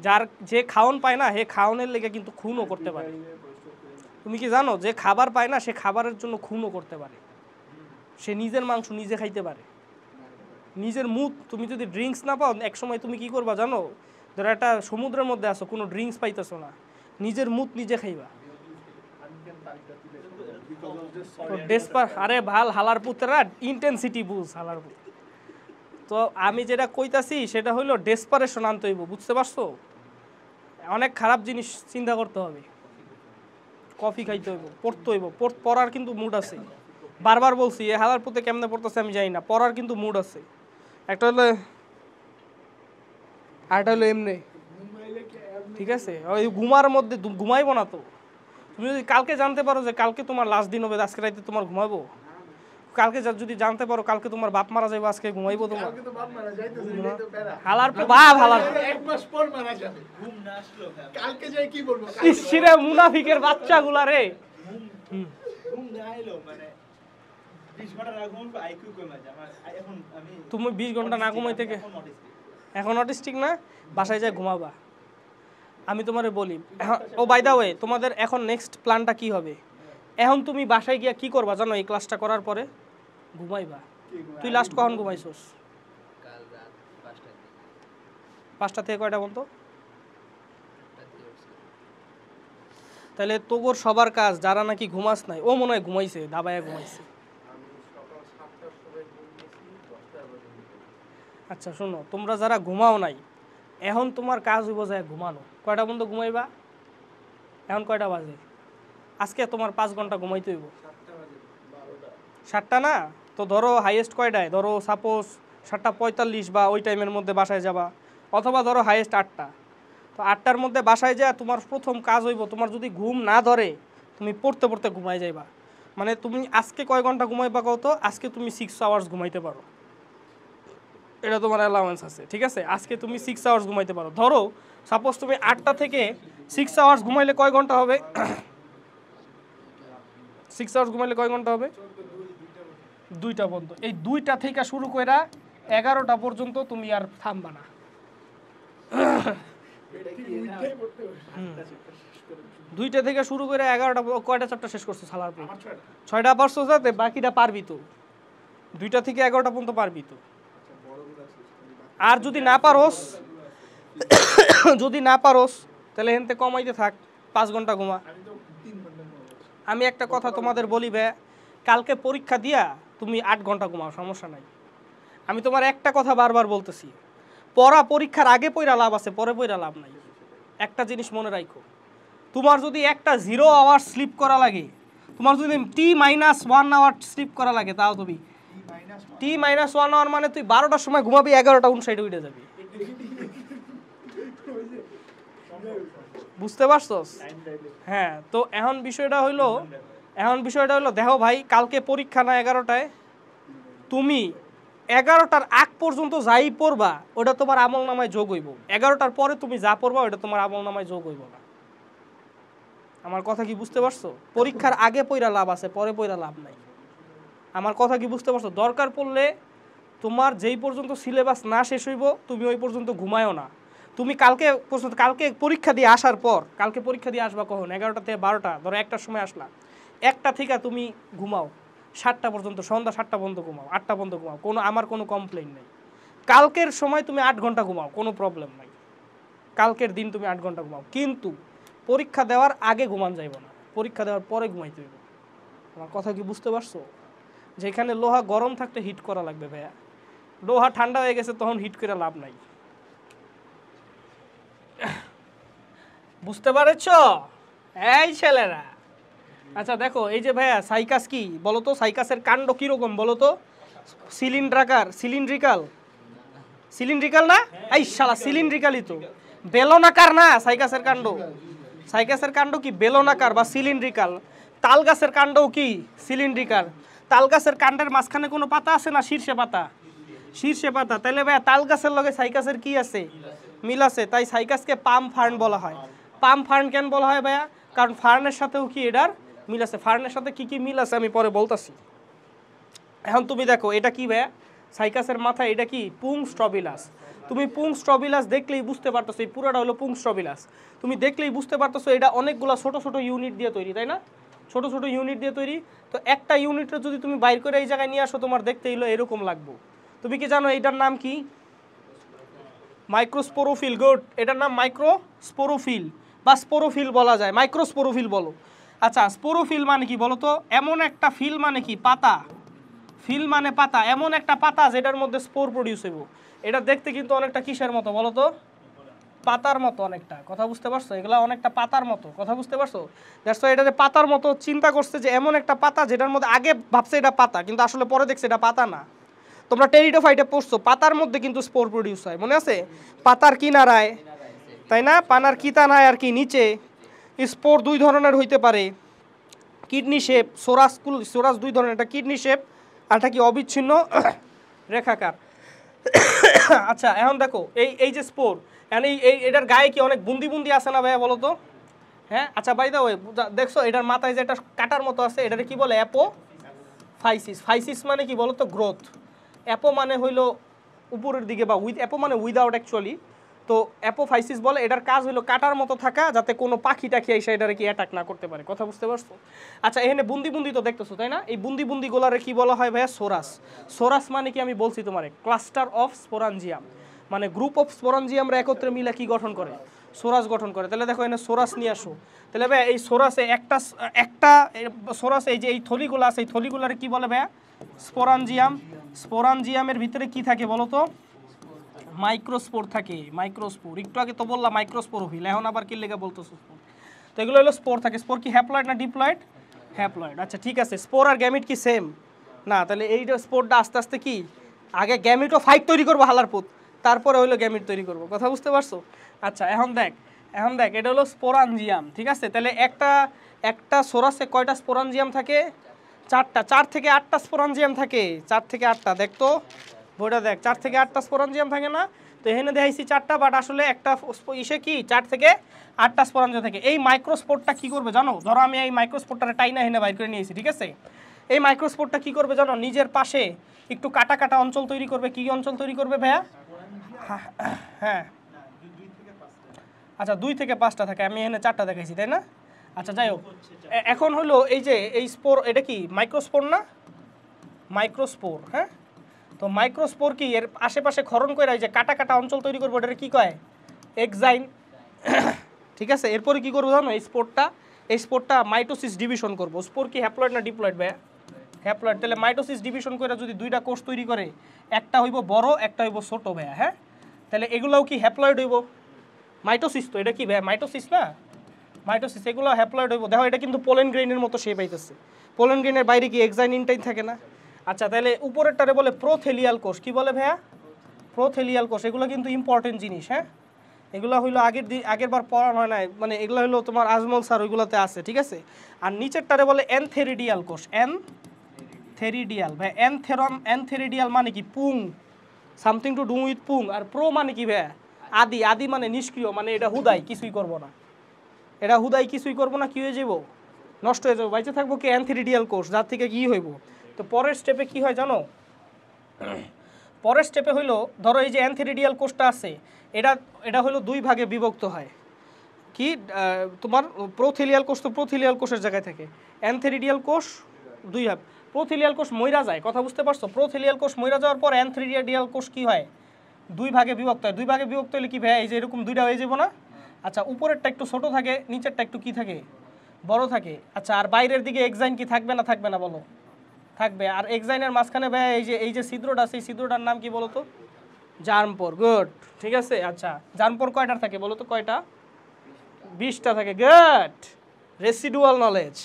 যে খাওন পায় না হে খাওনের লেগে কিন্তু খুনও করতে পারে। তুমি কি জানো যে খাবার পায় না সে খাবারের জন্য খুনও করতে পারে, সে নিজের মাংস নিজে খাইতে পারে। নিজের মুখ, তুমি যদি ড্রিঙ্কস না পাও এক সময় তুমি কি করবা জানো? ধরো একটা সমুদ্রের মধ্যে আসো, কোনো ড্রিঙ্কস পাইতেছো না, নিজের মুখ নিজে খাইবা। আরে ভাল হালার পুতরা, ইন্টেন্সিটি বুঝ হালার পুত। তো আমি যেটা কইতাছি সেটা হইলো ডেসপারেশন আনতে হইব, বুঝতে পারছো? অনেক খারাপ জিনিস চিন্তা করতে হবে, কফি খাইতে হইব, পড়তে হইব, পড়ার কিন্তু মুড আছে। বারবার বলছি এ হালার পুতে কেমনে পড়তেছে আমি জানি না, পড়ার কিন্তু মুড আছে। একটা হলো আরেকটা হলো এমনি, ঠিক আছে? ওই ঘুমার মধ্যে ঘুমাইবো না তো। তুমি যদি কালকে জানতে পারো যে কালকে তোমার লাস্ট দিন হবে, আজকে রাইতে তোমার ঘুমাবো? কালকে যদি জানতে পারো কালকে তোমার বাপ মারা যাবে, আজকে ঘুমাইবো তোমার? কালকে তো বাপ মারা যাইতেছে, এটাই তো প্যারা। হালার বাপ হালার 1 মাস পর মারা যাবে। ঘুম না আসলো কালকে যাই কি বলবো? ইসিরে মুনাফিকের বাচ্চাগুলা রে, ঘুম না এলো মানে 20 ঘন্টা না ঘুমালে আইকিউ কমে যায় আমার। এখন আমি তুমি 20 ঘন্টা না ঘুমাই থেকে এখন অটিস্টিক না, বাসায় যায় ঘুমাবা। আমি তোমারে বলি, ও বাই দা ওয়ে, তোমাদের এখন নেক্সট প্ল্যানটা কি হবে? এখন তুমি বাসায় গিয়া কি করবা জানো? এই ক্লাসটা করার পরে ঘুমাইবা। তুই লাস্ট কখন ঘুমাইছস? কাল রাত 5টার দিকে। 5টা থেকে কয়টা বলতো? তাহলে তোর সবার কাজ, যারা নাকি ঘুমাস নাই, ও মনে হয় ঘুমাইছে, দাবায়া ঘুমাইছে। আচ্ছা শোনো, তোমরা যারা ঘুমাও নাই, এখন তোমার কাজ হইব যায় ঘুমানো। কয়টা বন্ধু ঘুমাইবা? এখন কয়টা বাজে? আজকে তোমার 5 ঘন্টা ঘুমাইতে হইব। 7টা না তো ধরো হাইয়েস্ট কয়টায়? ধরো সাপোজ 7:45 বা ওই টাইমের মধ্যে বাসায় যাবা, অথবা ধরো হাইয়েস্ট 8টা। তো 8টার মধ্যে বাসায় যা তোমার প্রথম কাজ হইব, তোমার যদি ঘুম না ধরে তুমি পড়তে পড়তে ঘুমাই যাইবা। মানে তুমি আজকে কয় ঘন্টা ঘুমাইবা কত? আজকে তুমি 6 আওয়ার্স ঘুমাইতে পারো, এটা তোমার অ্যালাউন্স আছে, ঠিক আছে? আজকে তুমি 6 আওয়ার্স ঘুমাইতে পারো। ধরো সাপোজ তুমি 8টা থেকে 6 আওয়ার্স ঘুমাইলে কয় ঘন্টা হবে? 6 আওয়ার্স ঘুমাইলে কয় ঘন্টা হবে? 2টা পর্যন্ত। এই 2টা থেকে শুরু করে 11টা পর্যন্ত তুমি আর থামবা না। 2টা থেকে শুরু করে 11টা, কয়টা চ্যাপ্টার শেষ করছো সালার পর? 6টা পারছো, যাতে বাকিটা পারবি তো। 2টা থেকে 11টা পর্যন্ত পারবি তো। আর যদি না পারোস তাহলে হেনতে কমাইতে থাক, 5 ঘন্টা ঘুমা। আমি একটা কথা তোমাদের বলি বে, কালকে পরীক্ষা দিয়া তুমি 8 ঘন্টা ঘুমাও, সমস্যা নাই। আমি তোমার একটা কথা বারবার বলতেছি, পড়া পরীক্ষার আগে পড়া লাভ আছে, পরে পড়া লাভ নাই। একটা জিনিস মনে রাখো, তোমার যদি একটা 0 আওয়ার স্লিপ করা লাগে, তোমার যদি T-1 আওয়ার স্লিপ করা লাগে, তাও তুমি T-1 আওয়ার মানে তুই 12টার সময় ঘুমাবি, 11টা 59 উঠে যাবি। বুঝতে পারছস? হ্যাঁ, তো এখন বিষয়টা হইলো দেখো ভাই, কালকে পরীক্ষা না 11টায়, তুমি 11টার আগ পর্যন্ত যাই পড়বা ওটা তোমার আমল নামায় যোগ হইব, 11টার পরে তুমি যা পড়বা ওটা তোমার আমল নামায় যোগ হইব না। আমার কথা কি বুঝতে পারছো? পরীক্ষার আগে পড়া লাভ আছে, পরে পড়া লাভ নাই। আমার কথা কি বুঝতে পারছো? দরকার পড়লে তোমার যেই পর্যন্ত সিলেবাস না শেষ হইব তুমি ওই পর্যন্ত ঘুমায়ও না। তুমি কালকে পরীক্ষা দিয়ে আসার পর, কালকে পরীক্ষা দিয়ে আসবা কখন? 11টা থেকে 12টা, ধরো 1টার সময় আসলা, 1টা থেকে তুমি ঘুমাও 7টা পর্যন্ত, সন্ধ্যা 7টা পর্যন্ত ঘুমাও, 8টা পর্যন্ত ঘুমাও, আমার কোনো কমপ্লেইন নেই। কালকের সময় তুমি 8 ঘন্টা ঘুমাও, কোনো প্রবলেম নাই। কালকের দিন তুমি 8 ঘন্টা ঘুমাও, কিন্তু পরীক্ষা দেওয়ার আগে ঘুমান যাইব না, পরীক্ষা দেওয়ার পরে ঘুমাইতে হইব। আমার কথা কি বুঝতে পারছো? যেখানে লোহা গরম থাকতে হিট করা লাগবে ভাইয়া, লোহা ঠান্ডা হয়ে গেছে তখন হিট করে লাভ নাই। বুঝতে পারছ এই ছেলেরা? আচ্ছা দেখো, এই যে ভাইয়া সাইকাস কি বলো তো, সাইকাসের কাণ্ড কিরকম বলো তো? সিলিন্ড্রিকাল না? এই শালা সিলিন্ড্রিকালই তো, বেলনাকার না সাইকাসের কাণ্ড। সাইকাসের কাণ্ড কি বেলনাকার বা সিলিন্ড্রিকাল। তাল গাছের কাণ্ডও কি সিলিন্ড্রিকাল। তাল গাছের কাণ্ডের মাঝখানে কোনো পাতা আছে না? শীর্ষে পাতা, শীর্ষে পাতা। তাহলে ভাইয়া তাল গাছের লগে সাইকাসের কি আছে? মিল আছে। তাই সাইকাসকে পাম ফার্ন বলা হয়। পাম ফার্ন কেন বলা হয় ভাইয়া? কারণ ফার্নের সাথেও কি এটার মিল আছে। ফার্নের সাথে কি কি মিল আছে আমি পরে বলতাছি। এখন তুমি দেখো এটা কি ভাইয়া, সাইকাসের মাথায় এটা কি পুং স্ট্রবিলাস। তুমি পুং স্ট্রবিলাস দেখলেই বুঝতে পারতেছো, এই পুরোটা হলো পুং স্ট্রবিলাস। তুমি দেখলেই বুঝতে পারতেছো এটা অনেকগুলো ছোট ছোট ইউনিট দিয়ে তৈরি, তাই না? ছোট ছোট ইউনিট দিয়ে তৈরি। তো একটা ইউনিটটা যদি তুমি বাইর করে এই জায়গায় নিয়ে আসো, তোমার দেখতে হলো এরকম লাগবে। তুমি কি জানো এটার নাম কি? মাইক্রোস্পোরোফিল। গুড, এটার নাম মাইক্রোস্পোরোফিল বা স্পোরোফিল বলা যায়, মাইক্রোস্পোরোফিল বলো। আচ্ছা, স্পোরোফিল মানে কি বলো তো? এমন একটা ফিল মানে কি? পাতা। ফিল মানে পাতা, এমন একটা পাতা যেটার মধ্যে স্পোর প্রডিউস হইব। এটা দেখতে কিন্তু অনেকটা কিসের মতো বলো তো? পাতার মতো অনেকটা। কথা বুঝতে পারছো? এগুলা অনেকটা পাতার মতো। কথা বুঝতে পারছো? দ্যাটস ওয়াই এটা যে পাতার মতো চিন্তা করছে, যে এমন একটা পাতা যেটার মধ্যে আগে ভাবছে এটা পাতা, কিন্তু আসলে পরে দেখছে এটা পাতা না। তোমরা টেরিডোফাইটে পড়ছো, পাতার মধ্যে কিন্তু স্পোর প্রডিউস হয়, মনে আছে? পাতার কিনারায়, তাই না? পানার কিতানায় আর কি নিচে স্পোর দুই ধরনের হইতে পারে। কিডনি শেপ, সোরাস দুই ধরনের, একটা কিডনি শেপ আর একটা কি অবিচ্ছিন্ন রেখাকার। আচ্ছা এখন দেখো এই যে স্পোর, এটার গায়ে কি অনেক বুন্দি বুন্দি আছে না ভাইয়া বলো তো? হ্যাঁ, আচ্ছা বাই দা ওয়ে, দেখছো এটার মাথায় যে একটা কাটার মতো আছে, এটাকে কি বলে? অ্যাপোফাইসিস। ফাইসিস মানে কি বলো তো? গ্রোথ। অ্যাপো মানে হইলো উপরের দিকে, বা অ্যাপো মানে উইদাউট অ্যাকচুয়ালি। তো অ্যাপোফাইসিস বলে। এটার কাজ হলো কাটার মতো থাকা, যাতে কোনো পাখি টাখি এসে এটারে কি অ্যাটাক না করতে পারে। কথা বুঝতে পারছো? আচ্ছা, এখানে বুন্দি বুন্দি তো দেখতেছো, তাই না? এই বুন্দি বুন্দি গোলারে কি বলা হয় ভাইয়া? সোরাস। সোরাস মানে কি আমি বলছি তোমারে? ক্লাস্টার অফ স্পোরাঞ্জিয়াম, মানে গ্রুপ অফ স্পোরাঞ্জিয়ামরা একত্রে মিলে কি গঠন করে? সোরাস গঠন করে। তাহলে দেখো এখানে সোরাস নিয়ে আসো। তাহলে ভাইয়া এই সোরাসে একটা সোরাসে এই যে এই থলিগুলো আছে, এই থলিগুলারে কি বলে ভাইয়া? স্পোরাঞ্জিয়াম। স্পোরাঞ্জিয়ামের ভিতরে কি থাকে বলো তো? মাইক্রোস্পোর থাকে। মাইক্রোস্পোর, একটু আগে তো বললাম মাইক্রোস্পোরোফিল, এখন আবার কি লেগে বলতেছো স্পোর? তো এগুলো হলো স্পোর থাকে। স্পোর কি হ্যাপ্লয়েড না ডিপ্লয়েড? হ্যাপ্লয়েড। আচ্ছা ঠিক আছে, স্পোর আর গ্যামিট কি সেম না? তাহলে এই স্পোরটা আস্তে আস্তে কি আগে গ্যামিটও ফাইট তৈরি করবো হালার পুত, তারপরে হলো গ্যামিট তৈরি করবো। কথা বুঝতে পারছো? আচ্ছা এখন দেখ এটা হলো স্পোরাঞ্জিয়াম, ঠিক আছে? তাহলে একটা সোরাসে কয়টা স্পোরাঞ্জিয়াম থাকে? 4টা। 4 থেকে 8টা স্পোরাঞ্জিয়াম থাকে। 4 থেকে 8টা, দেখতো বইটা দেখ, 4 থেকে 8টা স্পোরাঞ্জিয়াম থাকে না? তো এখানে দেখাইছি 4টা, বাট আসলে একটা ইসে কি 4 থেকে 8টা স্পোরাঞ্জিয়াম থাকে। এই মাইক্রোস্পোরটা কি করবে জানো? ধরো আমি এই মাইক্রোস্পোরটারে টাইনা এনে বাইর করে নিয়েছি, ঠিক আছে? এই মাইক্রোস্পোরটা কি করবে জানো? নিজের পাশে একটু কাটা কাটা অঞ্চল তৈরি করবে। কি অঞ্চল তৈরি করবে ভাইয়া? হ্যাঁ, আচ্ছা 2 থেকে 5টা থাকে, আমি এখানে 4টা দেখাইছি, তাই না? আচ্ছা যাই হোক, এখন হলো এই যে এই স্পোর, এটা কি মাইক্রোস্পোর না? মাইক্রোস্পোর, হ্যাঁ। তো মাইক্রোস্পোর কি এর আশেপাশে ক্ষরণ করে এই যে কাটা কাটা অঞ্চল তৈরি করবো, এটাকে কি কয়? এক্সাইন। ঠিক আছে, এরপরে কি করবো জানো? এই স্পোরটা মাইটোসিস ডিভিশন করবো। স্পোর কি হ্যাপ্লয়েড না ডিপ্লয়েড ভাইয়া? হ্যাপ্লয়েড। তাহলে মাইটোসিস ডিভিশন করে যদি 2টা কোষ তৈরি করে, একটা হইব বড়, একটা হইব ছোট ভাইয়া, হ্যাঁ। তাহলে এগুলোও কি হ্যাপ্লয়েড হইব? মাইটোসিস তো, এটা কি ভাই মাইটোসিস না? মাইটোসিস, এগুলো হ্যাপ্লয়েড হইব। দেখো এটা কিন্তু পোলেন গ্রেইনের মতো শেপ আইতেছে। পোলেন গ্রেইনের বাইরে কি এক্সাইন ইনটাইন থাকে না? আচ্ছা তাহলে উপরেরটারে বলে প্রোথেলিয়াল কোষ। কি বলে ভাইয়া? প্রোথেলিয়াল কোষ। এগুলো কিন্তু ইম্পর্টেন্ট জিনিস, হ্যাঁ, এগুলো হইলো আগের বার পড়ানো হয় নাই, মানে এগুলো হইলো তোমার আজমল স্যার ওইগুলোতে আছে, ঠিক আছে। আর নিচেরটারে বলে এনথেরিডিয়াল কোষ। এনথেরিডিয়াল ভাই, এনথেরিডিয়াল মানে কি পুং, something to do with Pung. R pro মানে কি ভাইয়া? আদি। আদি মানে নিষ্ক্রিয়, মানে এটা হুদাই কিছুই করবো না, এটা হুদাই কিছুই করবো না, কি হয়ে যাবো? নষ্ট হয়ে যাবো। বাইচে থাকবো কি এনথেরিডিয়াল কোষ, যার থেকে কি হইব। তো পরের স্টেপে কি হয় জানো? পরের স্টেপে হইলো ধরো এই যে এনথেরিডিয়াল কোষটা আছে, এটা হলো দুই ভাগে বিভক্ত হয়। কি তোমার প্রোথেলিয়াল কোষ তো প্রোথেলিয়াল কোষের জায়গায় থাকে, এনথেরিডিয়াল কোষ দুই ভাগ। প্রোথেলিয়াল কোষ মইরা যায়, কথা বুঝতে পারছো? প্রোথেলিয়াল কোষ মইরা যাওয়ার পর এনথেরিডিয়াল কোষ কি হয়? দুই ভাগে বিভক্ত হয়। দুই ভাগে বিভক্ত হলে কি ভাই এই যে এরকম দুইটা হয়ে যাবো না? আচ্ছা উপরেরটা একটু ছোট থাকে, নিচেরটা একটু কি থাকে? বড় থাকে। আচ্ছা আর বাইরের দিকে এক্সাইন কি থাকবে না থাকবে না বলো? থাকবে। আর এক্সাইনের মাঝখানে ভাই এই যে ছিদ্রটা আছে, এই ছিদ্রটার নাম কি বলো তো? জার্মপোর। গুড, ঠিক আছে। আচ্ছা জার্মপোর কয়টার থাকে বলো তো? কয়টা? 20টা থাকে। গুড, রেসিডুয়াল নলেজ,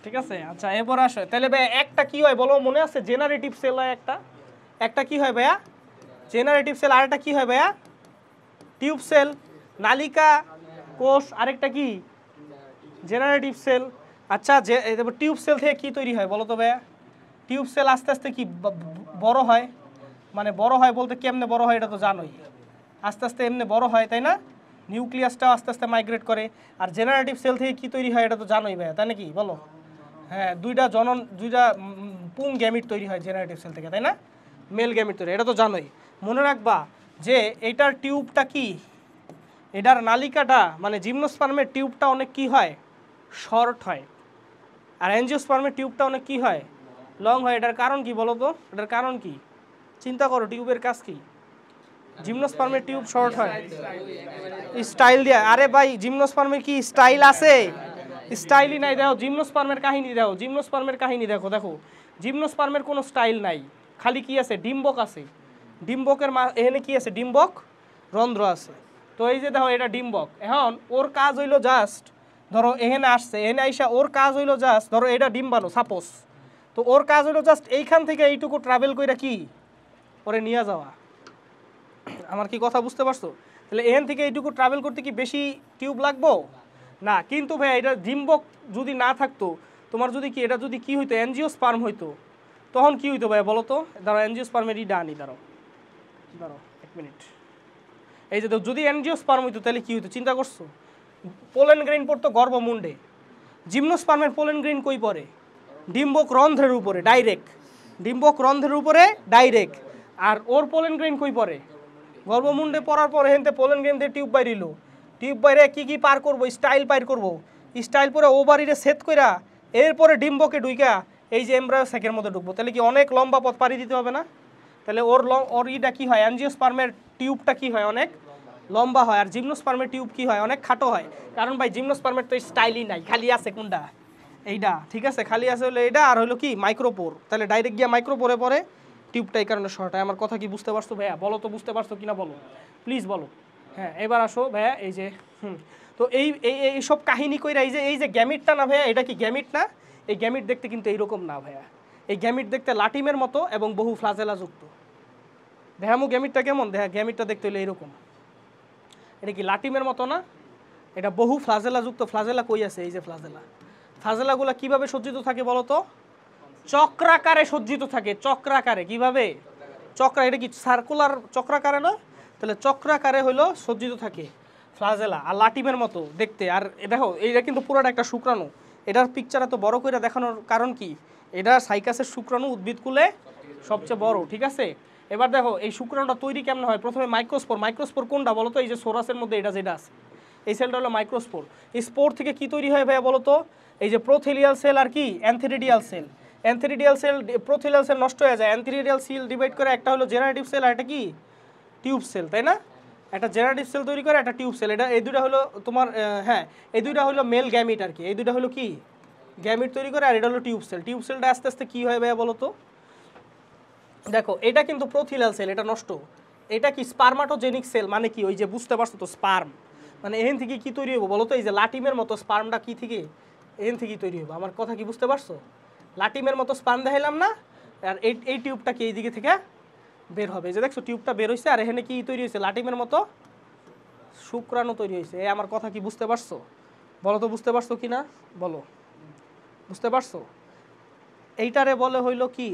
ঠিক আছে। আচ্ছা এরপর আসো, তাহলে ভাই একটা কি হয় বলো, মনে আছে? জেনারেটিভ সেল হয় একটা। একটা কি হয় ভাইয়া? Generative sell. আর একটা কি হয় ভাইয়া? টিউব সেল, নালিকা কোষ। আরেকটা কি? Generative cell. আচ্ছা যে টিউব সেল থেকে কি তৈরি হয় বলো তো ভাইয়া? টিউব সেল আস্তে আস্তে কি বড় হয়, মানে বড় হয় বলতে কেমনে বড় হয় এটা তো জানোই, আস্তে আস্তে এমনি বড় হয়, তাই না? নিউক্লিয়াসটাও আস্তে আস্তে মাইগ্রেট করে। আর জেনারেটিভ সেল থেকে কি তৈরি হয় এটা তো জানোই ভাইয়া, তাই নাকি বলো? হ্যাঁ, দুইটা পুং গ্যামিট তৈরি হয় জেনারেটিভ সেল থেকে, তাই না? মেল গ্যামিট তৈরি, এটা তো জানোই। মনে রাখবা যে এটার টিউবটা কি, এটার নালিকাটা মানে জিমনোস্পার্মের টিউবটা অনেক কি হয়? শর্ট হয়। আর অ্যাঞ্জিওস্পার্মের টিউবটা অনেক কি হয়? লং হয়। এটার কারণ কি বলো তো? এটার কারণ কি? চিন্তা করো, টিউবের কাজ কি? জিমনোস্পার্মের টিউব শর্ট হয় স্টাইল দিয়া। আরে ভাই জিমনোস্পার্মের কি স্টাইল আছে? স্টাইলই নাই। দেখো জিমনোস্পার্মের কাহিনী, দেখো জিমনোস্পার্মের কাহিনী, দেখো দেখো জিমনোস্পার্মের কোনো স্টাইল নাই, খালি কি আছে? ডিম্বক আছে। ডিম্বকের এখানে কি আছে? ডিম্বক রন্ধ্র আছে। তো এই যে দেখো এটা ডিম্বক। এখন ওর কাজ হইলো জাস্ট ধরো এখানে আসছে, এখানে আইসা ওর কাজ হইলো জাস্ট ধরো এটা ডিম্বাণু সাপোজ, তো ওর কাজ হইলো জাস্ট এইখান থেকে এইটুকু ট্রাভেল কইরা কি ওরে নিয়ে যাওয়া। আমার কি কথা বুঝতে পারছো? তাহলে এখান থেকে এইটুকু ট্রাভেল করতে কি বেশি টিউব লাগবো না? কিন্তু ভাই এটা ডিম্বক যদি না থাকতো, তোমার যদি কি এটা যদি কি হইতো? অ্যাঞ্জিওস্পার্ম হইতো, তখন কি হইতো ভাই বলো তো? ধরো অ্যাঞ্জিওস্পার্মের ডানি, দাঁড়ো দাঁড়ো 1 মিনিট। এই যে যদি অ্যাঞ্জিওস্পার্ম হইতো তাহলে কি হইতো চিন্তা করছো? পোলেন গ্রেইন পড়তো গর্ভমুণ্ডে। জিমনোস্পার্মের পোলেন গ্রেইন কই পড়ে? ডিম্বক রন্ধ্রের উপরে ডাইরেক্ট, ডিম্বক রন্ধ্রের উপরে ডাইরেক্ট। আর ওর পোলেন গ্রেইন কই পড়ে? গর্ভমুণ্ডে পড়ার পর হেনতে পোলেন গ্রেইন দিয়ে টিউব বাইরিল। টিউব বাইরে কি কি পার করবো? স্টাইল পার করবো। স্টাইল পরে ওভারিরে সেট কইরা এরপরে ডিম্বকে ঢুইকা এই যে এমব্রায়ো স্যাকের মধ্যে ঢুকবো। তাহলে কি অনেক লম্বা পথ পাড়ি দিতে হবে না? তাহলে ওর ইটা কি হয়? অ্যাঞ্জিওস্পার্মের টিউবটা কি হয়? অনেক লম্বা হয়। আর জিমনোস্পার্মের টিউব কি হয়? অনেক খাটো হয়। কারণ ভাই জিমনোস্পার্মের তো স্টাইলই নাই, খালি আছে কোনটা? এইটা, ঠিক আছে, খালি আছে হলো এইটা। আর হলো কি মাইক্রোপোর, তাহলে ডাইরেক্ট গিয়া মাইক্রোপোরে পরে টিউবটা এই কারণে শর্ট হয়। আমার কথা কি বুঝতে পারছো ভাইয়া? বলো তো বুঝতে পারছো কিনা বলো, প্লিজ বলো। হ্যাঁ এবার আসো ভাইয়া, এই যে তো এই সব কাহিনী কইরা এই যে গ্যামিটটা না ভাইয়া, এটা কি গ্যামিট না? এই গ্যামিট দেখতে কিন্তু এইরকম না ভাইয়া, এই গ্যামিট দেখতে লাটিমের মতো এবং বহু ফ্লাজেলা যুক্ত। দেখামু গ্যামিটটা কেমন? দেখা, গ্যামিটটা দেখতে হলে এরকম। এটা কি লাটিমের মতো না? এটা বহু ফ্লাজেলা যুক্ত। ফ্লাজেলা কই আছে? এই যে ফ্লাজেলা। ফ্লাজেলাগুলো কিভাবে সজ্জিত থাকে বলো তো? চক্রাকারে সজ্জিত থাকে। চক্রাকারে। কিভাবে? এটা কি সার্কুলার চক্রাকারে না? তাহলে চক্রাকারে হলো সজ্জিত থাকে ফ্লাজেলা, আর লাটিমের মতো দেখতে। আর দেখো এইটা কিন্তু পুরোটা একটা শুক্রাণু। এটার পিকচার এত বড় করে দেখানোর কারণ কি? এটা সাইকাসের শুক্রাণু উদ্ভিদকুলে সবচেয়ে বড়, ঠিক আছে। এবার দেখো এই শুক্রাণুটা তৈরি কেমন হয়? প্রথমে মাইক্রোস্পোর। মাইক্রোস্পোর কোনটা বলো তো? এই যে সোরাসের মধ্যে এটা যেটা আছে, এই সেলটা হলো মাইক্রোস্পোর। এই স্পোর থেকে কি তৈরি হয় ভাইয়া বলো তো? এই যে প্রোথেলিয়াল সেল আর কি অ্যান্থেরিডিয়াল সেল। অ্যান্থেরিডিয়াল সেল, প্রোথেলিয়াল সেল নষ্ট হয়ে যায়, অ্যান্থেরিডিয়াল সেল ডিভাইড করে, একটা হলো জেনারেটিভ সেল আর একটা কি টিউব সেল, তাই না? একটা জেনারেটিভ সেল তৈরি করে, একটা টিউব সেল। এটা এই দুইটা হলো তোমার হ্যাঁ, এই দুইটা হলো মেল গ্যামিট আর কি। এই দুইটা হলো কি গ্যামিট তৈরি করে, আর এটা হলো টিউব সেল। টিউব সেলটা আস্তে আস্তে কি হয় ভাইয়া বলো তো? দেখো এটা কিন্তু প্রোথেলিয়াল সেল, এটা নষ্ট। এটা কি স্পার্মাটোজেনিক সেল, মানে কি ওই যে বুঝতে পারছো তো স্পার্ম মানে এখান থেকে কি তৈরি হবো বলো তো? এই যে লাটিমের মতো স্পার্মটা কি থেকে এখান থেকেই তৈরি হবো। আমার কথা কি বুঝতে পারছো? লাটিমের মতো স্পার্ম দেখাইলাম না, আর এই টিউবটা কি এই দিকে থেকে বের হবে। এই যে দেখছো টিউবটা বের হয়েছে, আর এখানে কি তৈরি হয়েছে? লাটিমের মতো শুক্রাণু তৈরি হয়েছে। এই আমার কথা কি বুঝতে পারছো? বলো তো বুঝতে পারছো কি না, বলো বুঝতে পারছো? এইটারে বলে হইলো কি,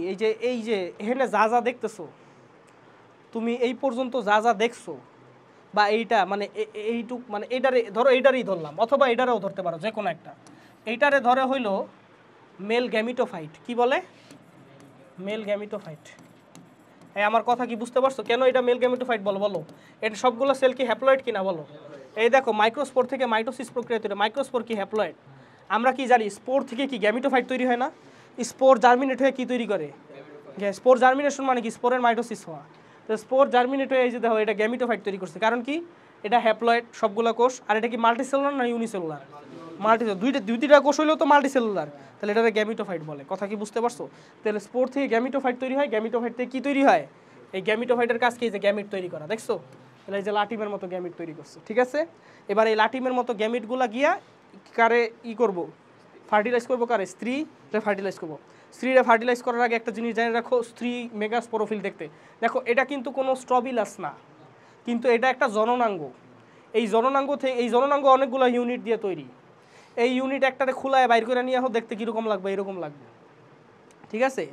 এই যে এখানে যা যা দেখতেছো তুমি এই পর্যন্ত যা যা দেখছো, বা এইটা মানে এইটুক মানে এইটারে ধরো, এইটারই ধরলাম, অথবা এইটারেও ধরতে পারো, যে কোনো একটা। এইটারে ধরে হইলো মেল গ্যামিটোফাইট। কি বলে? Mail gametophyte. এই আমার কথা কি বুঝতে পারছো? কেন এটা মেল গ্যামিটোফাইট বলো? বলো এটা সবগুলো সেল কি হ্যাপ্লয়েড কিনা বলো? এই দেখো মাইক্রোস্পোর থেকে মাইটোসিস প্রক্রিয়া তৈরি। মাইক্রোস্পোর কি হ্যাপ্লয়েড? আমরা কি জানি স্পোর থেকে কি গ্যামিটোফাইট তৈরি হয় না? স্পোর জার্মিনেট হয়ে কি তৈরি করে? স্পোর জার্মিনেশন মানে কি? স্পোরের মাইটোসিস হওয়া। তো স্পোর জার্মিনেট হয়ে এই যে দেখো এটা গ্যামিটোফাইট তৈরি করছে। কারণ কি? এটা হ্যাপ্লয়েড সবগুলো কোষ। আর এটা কি মাল্টিসেলুলার না ইউনিসেলুলার? দুইটা কোষ হইলেও তো মাল্টিসেলুলার, তাহলে এটাকে গ্যামিটোফাইট বলে। কথা কি বুঝতে পারছো? তাহলে স্পোর থেকে গ্যামিটোফাইট তৈরি হয়। গ্যামিটোফাইট থেকে কি তৈরি হয়? এই গ্যামিটোফাইটের কাজ কি? যে গ্যামিট তৈরি করা। দেখছো? তাহলে এই যে লাটিমের মতো গ্যামিট তৈরি করছে। ঠিক আছে, এবার এই লাটিমের মতো গ্যামিটগুলা গিয়া কারে করবো? ফার্টিলাইজ করবো। কারে? স্ত্রীরে ফার্টিলাইজ করবো। স্ত্রীরে ফার্টিলাইজ করার আগে একটা জিনিস জেনে রাখো, স্ত্রী মেগাস্পোরোফিল দেখতে। দেখো এটা কিন্তু কোনো স্ট্রবিলাস না, কিন্তু এটা একটা জননাঙ্গ। এই জননাঙ্গ অনেকগুলো ইউনিট দিয়ে তৈরি। এই ইউনিট একটারে খোলায় বাইর করে নিয়ে আসো, দেখতে কীরকম লাগবে? এরকম লাগবে। ঠিক আছে,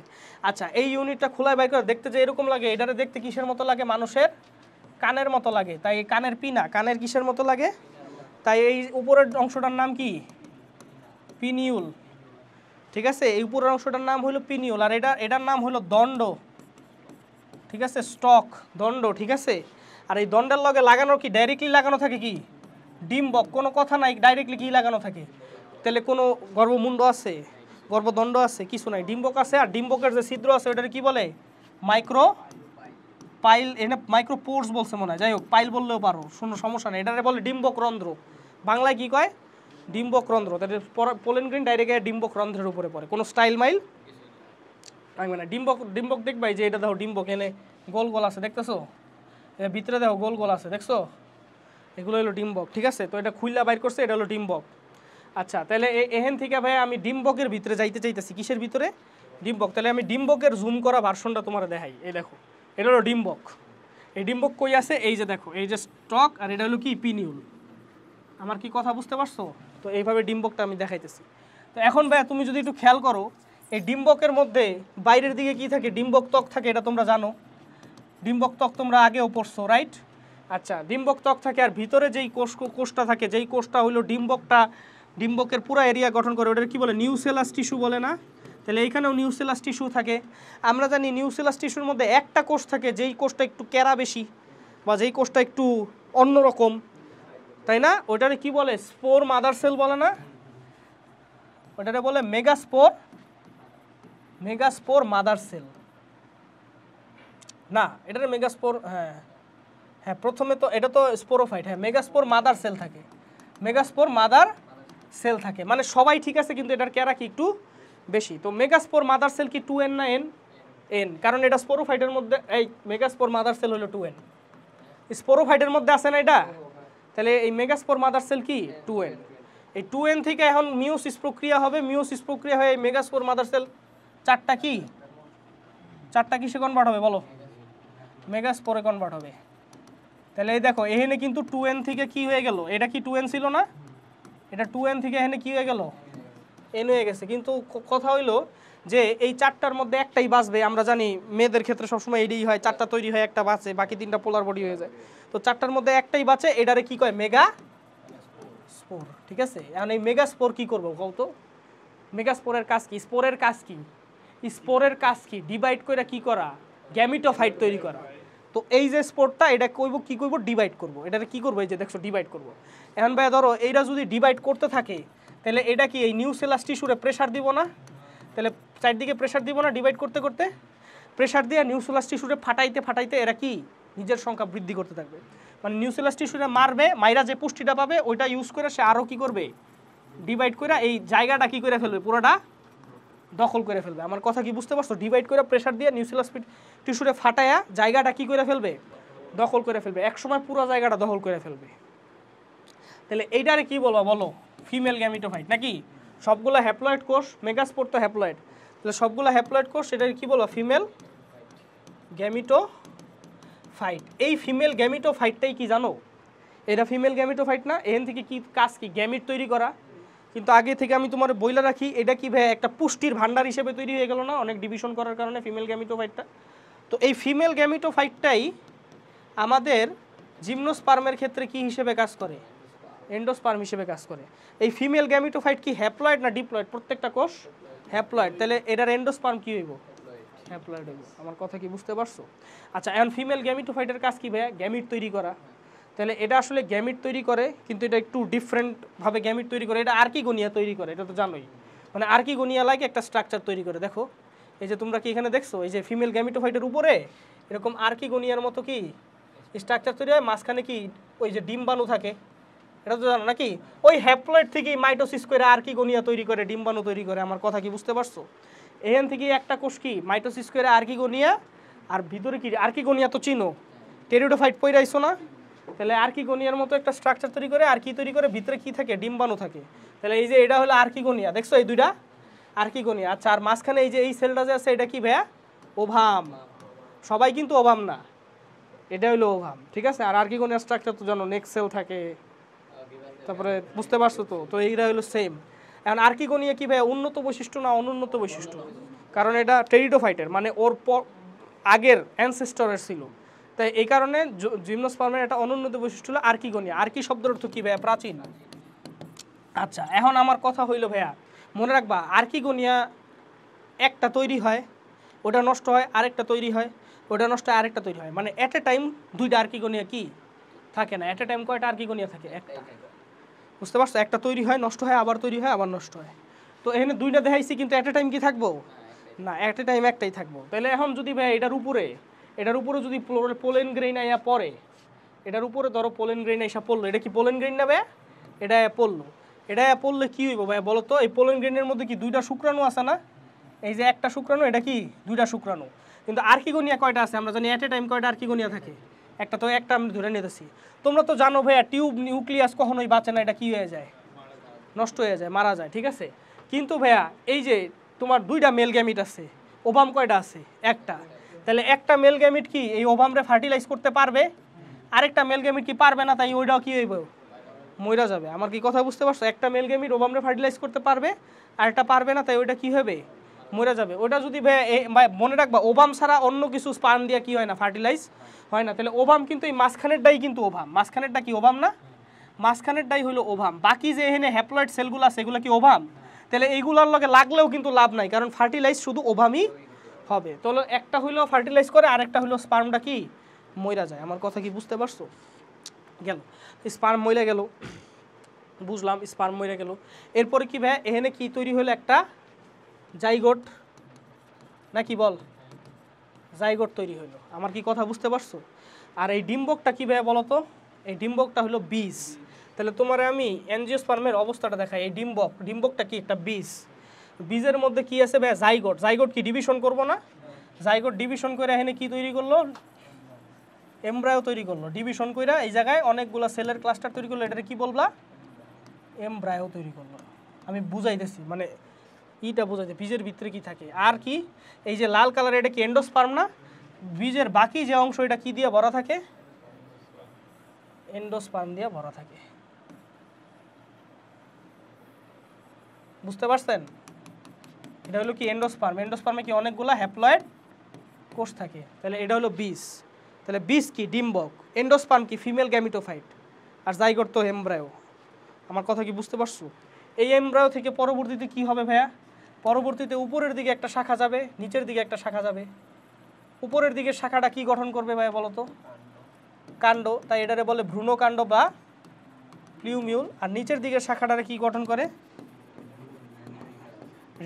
আচ্ছা এই ইউনিটটা খোলায় বাইর করে দেখতে যে এরকম লাগে, এটারে দেখতে কিসের মতো লাগে? মানুষের কানের মতো লাগে। তাই কানের পিনা, কানের কিসের মতো লাগে? তাই এই উপরের অংশটার নাম কি? পিনিউল। ঠিক আছে, এই উপরের অংশটার নাম হলো পিনিউল, আর এটার নাম হলো দণ্ড। ঠিক আছে, স্টক, দণ্ড। ঠিক আছে, আর এই দণ্ডের লগে লাগানো কি? ডাইরেক্টলি লাগানো থাকে কি? ডিম্বক। কোনো কথা নাই, ডাইরেক্টলি কি লাগানো থাকে? তাহলে কোনো গর্ভমুণ্ড আছে, গর্ভদণ্ড আছে? কিছু নাই, ডিম্বক আছে। আর ডিম্বকের যে ছিদ্র আছে ওটাকে কি বলে? Micropyle. এখানে মাইক্রো পোর্স বলছে মনে হয়, যাই হোক পাইল বললেও পারো, কোনো সমস্যা নেই। এটারে বলে ডিম্বক রন্ধ্র। বাংলায় কি কয়? ডিম্বক রন্ধ্র। তাহলে পোলেন গ্রিন ডাইরেক্ট ডিম্বক রন্ধ্রের উপরে পড়ে, কোনো স্টাইল মাইল মানে ডিম্বক দেখবাই যে এটা দেখো ডিম্বক এনে গোল গোল আছে, দেখতেছো? এর ভিতরে দেখো গোল গোল আছে, দেখছো? এগুলো হলো ডিম্বক। ঠিক আছে, তো এটা খুইলা বাইর করছে, এটা হলো ডিম্বক। আচ্ছা, তাহলে এহেন থেকে ভাই আমি ডিম্বকের ভিতরে যাইতে চাইতেছি। কিসের ভিতরে? ডিম্বক। তাহলে আমি ডিম্বকের জুম করা ভার্সনটা তোমার দেখাই। এই দেখো, এটা হলো ডিম্বক। এই ডিম্বক কই আছে? এই যে দেখো, এই যে স্টক, আর এটা হলো কি? পিনিউল। আমার কি কথা বুঝতে পারছো? তো এইভাবে ডিম্বকটা আমি দেখাইতেছি। তো এখন ভাই তুমি যদি একটু খেয়াল করো, এই ডিম্বকের মধ্যে বাইরের দিকে কি থাকে? ডিম্বক ত্বক থাকে, এটা তোমরা জানো। ডিম্বক ত্বক তোমরা আগেও পড়ছো, রাইট? আচ্ছা, ডিম্বক ত্বক থাকে, আর ভিতরে যেই কোষটা থাকে, যেই কোষটা হইলো ডিম্বকের পুরো এরিয়া গঠন করে, ওটার কি বলে? নিউসেলাস টিস্যু বলে না? তাহলে এইখানেও নিউসেলাস টিস্যু থাকে। আমরা জানি নিউসেলাস টিস্যুর মধ্যে একটা কোষ থাকে, যেই কোষটা একটু ক্যারা বেশি, বা যেই কোষটা একটু অন্যরকম, তাই না? ওটারে কি বলে? স্পোর মাদার সেল বলে না? ওটারে বলে মেগাস্পোর মাদার সেল না, এটারে মেগাস্পোর। হ্যাঁ হ্যাঁ, প্রথমে তো এটা তো স্পোরোফাইট। হ্যাঁ, মেগাস্পোর মাদার সেল থাকে, মেগাস্পোর মাদার সেল থাকে, মানে সবাই ঠিক আছে, কিন্তু এটার ক্যারা কি একটু বেশি। তো মেগাস্পোর মাদার সেল কি 2n না n? n, কারণ এটা স্পোরোফাইটের মধ্যে। এই মেগাস্পোর মাদার সেল হলো 2n, স্পোরোফাইটের মধ্যে আছে না এটা? তাহলে এই মেগাস্পোর মাদার সেল কি 2n। এই 2n থেকে এখন মিওসিস প্রক্রিয়া হবে, মিওসিস প্রক্রিয়া হয়ে এই মেগাস্পোর মাদার সেল চারটা কিসে কনভার্ট হবে বলো? মেগাস্পোরে কনভার্ট হবে। তাহলে এই দেখো, এখানে কিন্তু 2n থেকে কি হয়ে গেল? এটা কি 2n ছিল না? এটা 2n থেকে এখানে কি হয়ে গেল? n হয়ে গেছে। কিন্তু কথা হইলো যে এই চারটার মধ্যে একটাই বাঁচবে। আমরা জানি মেয়েদের ক্ষেত্রে সবসময় এটাই হয়, চারটা তৈরি হয়, একটা বাঁচে, বাকি তিনটা পোলার বডি হয়ে যায়। তো চারটার মধ্যে একটাই বাঁচে, এটারে কি কয়? Mega spore. ঠিক আছে, এখন এই মেগা স্পোর কি করবো বলতো? মেগা স্পোরের কাজ কি? স্পোরের কাজ কি? ডিভাইড করে কি করা? গ্যামিটোফাইট তৈরি করা। তো এই যে স্পোরটা, এটা কি করব? ডিভাইড করব। এটারে কি করবো? এই যে দেখছো ডিভাইড করব। এখন ভাই ধরো এইটা যদি ডিভাইড করতে থাকে, তাহলে এটা কি এই নিউসেলাস টিস্যুরে প্রেসার দিব না? তাহলে চারদিকে প্রেসার দিব না? ডিভাইড করতে করতে প্রেসার দিয়ে নিউসেলাস টিস্যুরে ফাটাইতে এরা কি নিজের সংখ্যা বৃদ্ধি করতে থাকবে। মানে নিউসেলাস টিস্যুরে মারবে, মাইরা যে পুষ্টিটা পাবে ওইটা ইউজ করে সে আরও কি করবে? ডিভাইড করে এই জায়গাটা কি করে ফেলবে? পুরোটা দখল করে ফেলবে। আমার কথা কি বুঝতে পারছো? ডিভাইড করে প্রেসার দিয়ে নিউসেলাস টিস্যুরে ফাটায়া জায়গাটা কি করে ফেলবে? দখল করে ফেলবে, একসময় পুরো জায়গাটা দখল করে ফেলবে। তাহলে এইটারে কি বলবো বলো? ফিমেল গ্যামিটোফাইট নাকি? সবগুলো হ্যাপ্লয়েড কোষ, মেগাস্পোর তো হ্যাপ্লয়েড, তাহলে সবগুলো হ্যাপ্লয়েড কোষ, সেটাকে কি বলবো? Female gametophyte. এই ফিমেল গ্যামিটোফাইটটাই কি জানো? এটা ফিমেল গ্যামিটোফাইট না? এখান থেকে কি কাজ, কি গ্যামিট তৈরি করা। কিন্তু আগে থেকে আমি তোমার বইলা রাখি, এটা কি ভাই একটা পুষ্টির ভান্ডার হিসেবে তৈরি হয়ে গেল না অনেক ডিভিশন করার কারণে ফিমেল গ্যামিটোফাইটটা। তো এই ফিমেল গ্যামিটোফাইটটাই আমাদের জিমনোস্পার্মের ক্ষেত্রে কি হিসেবে কাজ করে? এন্ডোস্পার্ম হিসেবে কাজ করে। এই ফিমেল গ্যামিটোফাইট কি হ্যাপ্লয়েড না ডিপ্লয়েড? প্রত্যেকটা কোষ হ্যাপ্লয়েড, তাহলে এটার এন্ডোস্পার্ম কি হইব? হ্যাপ্লয়েড হইব। আমার কথা কি বুঝতে পারছো? আচ্ছা, এখন ফিমেল গ্যামিটোফাইটের কাজ কি ভাই? গ্যামিট তৈরি করা। তাহলে এটা আসলে গ্যামিট তৈরি করে, কিন্তু এটা একটু ডিফারেন্টভাবে গ্যামিট তৈরি করে। এটা আর্কিগোনিয়া তৈরি করে, এটা তো জানোই। মানে আর্কিগোনিয়া লাগে একটা স্ট্রাকচার তৈরি করে। দেখো এই যে তোমরা কি এখানে দেখছো, এই যে ফিমেল গ্যামিটোফাইটের উপরে এরকম আর্কিগোনিয়ার মতো কি স্ট্রাকচার তৈরি হয়, মাঝখানে কি ওই যে ডিম্বাণু থাকে, এটা তো জানো নাকি? ওই হ্যাপ্লয়েড থেকেই মাইটোসিস করে আর্কিগোনিয়া তৈরি করে, ডিম্বাণু তৈরি করে। আমার কথা কি বুঝতে পারছো? এখান থেকে একটা কোষ কি মাইটোসিস করে আর্কিগোনিয়া, আর ভিতরে কি আর্কিগোনিয়া তো চিনো, টেরিডোফাইট পইরাইছো না? তাহলে আর্কিগোনিয়ার মতো একটা স্ট্রাকচার তৈরি করে, আর কি তৈরি করে? ভিতরে কি থাকে? ডিম্বাণু থাকে। তাহলে এই যে এটা হলো আর্কিগোনিয়া, দেখছো এই দুইটা আর্কিগোনিয়া। আচ্ছা, আর মাঝখানে এই যে এই সেলটা যে আছে, এটা কি ভাইয়া? ওভাম। সবাই কিন্তু ওভাম না, এটা হলো ওভাম, ঠিক আছে? আর আর্কিগোনিয়া স্ট্রাকচার তো জানো, নেক্সট সেল থাকে, তারপরে বুঝতে পারছো তো? তো এইটা হলো সেম। এখন আর্কিগোনিয়া কি ভাইয়া উন্নত বৈশিষ্ট্য না অনুন্নত বৈশিষ্ট্য? কারণ এটা টেরিডোফাইটের, মানে ওর আগের অ্যানসেস্টরের ছিল, তাই এই কারণে জিমনোস্পার্মের একটা অনুন্নত বৈশিষ্ট্য হলো আর্কিগোনিয়া। আর্কি শব্দের অর্থ কি ভাইয়া? প্রাচীন। আচ্ছা, এখন আমার কথা হইলো ভাইয়া, মনে রাখবা আর্কিগোনিয়া একটা তৈরি হয়, ওটা নষ্ট হয়, আরেকটা তৈরি হয়, ওটা নষ্ট হয়, আরেকটা তৈরি হয়। মানে অ্যাট এ টাইম দুইটা আর্কিগোনিয়া কি থাকে না। অ্যাট এ টাইম কয়টা আর্কিগোনিয়া থাকে? একটা। বুঝতে পারছো? একটা তৈরি হয়, নষ্ট হয়, আবার তৈরি হয়, আবার নষ্ট হয়। তো এখানে দুইটা দেখাইছি, কিন্তু অ্যাট এ টাইম কি থাকবো না, অ্যাট এ টাইম একটাই থাকবো। তাহলে এখন যদি ভাই এটার উপরে যদি পোলেন গ্রেইন আইয়া পড়ে, এটার উপরে ধরো পোলেন গ্রেইন আইসা পড়লো, এটা কি পোলেন গ্রেইন না ভাই? এটা পড়লো, এটা পড়লে কি হইব ভাই বলো তো? এই পোলেন গ্রেইনের মধ্যে কি দুইটা শুক্রাণু আছে না? এই যে একটা শুক্রাণু, এটা কি দুইটা শুক্রাণু। কিন্তু আর্কিগোনিয়া কয়টা আছে আমরা জানি? অ্যাট এ টাইম কয়টা আর্কিগোনিয়া থাকে? একটা। তো একটা আমি ধরে নিতেছি। তোমরা তো জানো ভাইয়া, টিউব নিউক্লিয়াস কখনোই বাঁচে না, এটা কি হয়ে যায়? নষ্ট হয়ে যায়, মারা যায়, ঠিক আছে? কিন্তু ভাইয়া এই যে তোমার দুইটা মেল গ্যামিট আছে, ওভাম কয়টা আছে? একটা। তাহলে একটা মেল গ্যামিট কি এই ওভামরে ফার্টিলাইজ করতে পারবে? আরেকটা মেল গ্যামিট কি পারবে না, তাই ওইটাও কি হইব? মইরা যাবে। আমার কি কথা বুঝতে পারছো? একটা মেল গ্যামিট ওভামরে ফার্টিলাইজ করতে পারবে, আর একটা পারবে না, তাই ওইটা কি হবে? মরে যাবে। ওটা যদি মনে রাখবা, ওভাম ছাড়া অন্য কিছু স্পার্ম দিয়ে কি হয় না? ফার্টিলাইজ হয় না। তাহলে ওভাম কিন্তু এই মাঝখানেরটাই কিন্তু ওভাম। মাঝখানেরটা কি ওভাম না? মাঝখানেরটাই হলো ওভাম। বাকি যে এখানে হ্যাপ্লয়েড সেলগুলো আছে, এগুলো কি ওভাম? তাহলে এইগুলোর লগে লাগলেও কিন্তু লাভ নাই, কারণ ফার্টিলাইজ শুধু ওভামই হবে। তাহলে একটা হইলো ফার্টিলাইজ করে, আর একটা হইলো স্পার্মটা কি মইরা যায়। আমার কথা কি বুঝতে পারছো? গেল স্পার্ম মইরা গেল, বুঝলাম স্পার্ম মইরা গেল। এরপরে কি ভাই এখানে কি তৈরি হলো? একটা জাইগোট নাকি বল? জাইগোট তৈরি হইলো। আমার কি কথা বুঝতে পারছো? আর এই ডিম্বকটা কি ভাই বলো তো? এই ডিম্বকটা হলো বীজ। তাহলে তোমার আমি অ্যাঞ্জিওস্পার্মের অবস্থাটা দেখাই। এই ডিম্বকটা কি একটা বীজ। বীজের মধ্যে কি আছে ভাই? জাইগোট। জাইগোট কি ডিভিশন করবো না? জাইগোট ডিভিশন করে এখানে কি তৈরি করলো? এমব্রায়ো তৈরি করলো। ডিভিশন কইরা এই জায়গায় অনেকগুলো সেলের ক্লাস্টার তৈরি করলো, এটাকে কি বলবা? এমব্রায়ো তৈরি করলো। আমি বুঝাইতেছি, মানে ইটা বুঝাইতে বীজের ভিতরে কি থাকে। আর কি এই যে লাল কালার, এটা কি এন্ডোস্পার্ম না? বীজের বাকি যে অংশ, এটা কি দিয়ে ভরা থাকে? এন্ডোস্পার্ম দিয়ে ভরা থাকে। বুঝতে পারছেন? এটা হলো কি এন্ডোস্পার্ম। এন্ডোস্পার্মে কি অনেকগুলো হ্যাপ্লয়েড কোষ থাকে। তাহলে এটা হলো বীজ। তাহলে বীজ কি? ডিম্বক। এন্ডোস্পার্ম কি? Female gametophyte. আর জাইগোট তো এমব্রায়ো। আমার কথা কি বুঝতে পারছো? এই এমব্রায়ো থেকে পরবর্তীতে কি হবে ভাইয়া? পরবর্তীতে উপরের দিকে একটা শাখা যাবে, নিচের দিকে একটা শাখা যাবে। উপরের দিকে শাখাটা কি গঠন করবে ভাইয়া বলো তো? কাণ্ড। তাই এটারে বলে ভ্রূণকাণ্ড বা প্লিউমিউল। আর নিচের দিকের শাখাটারে কি গঠন করে?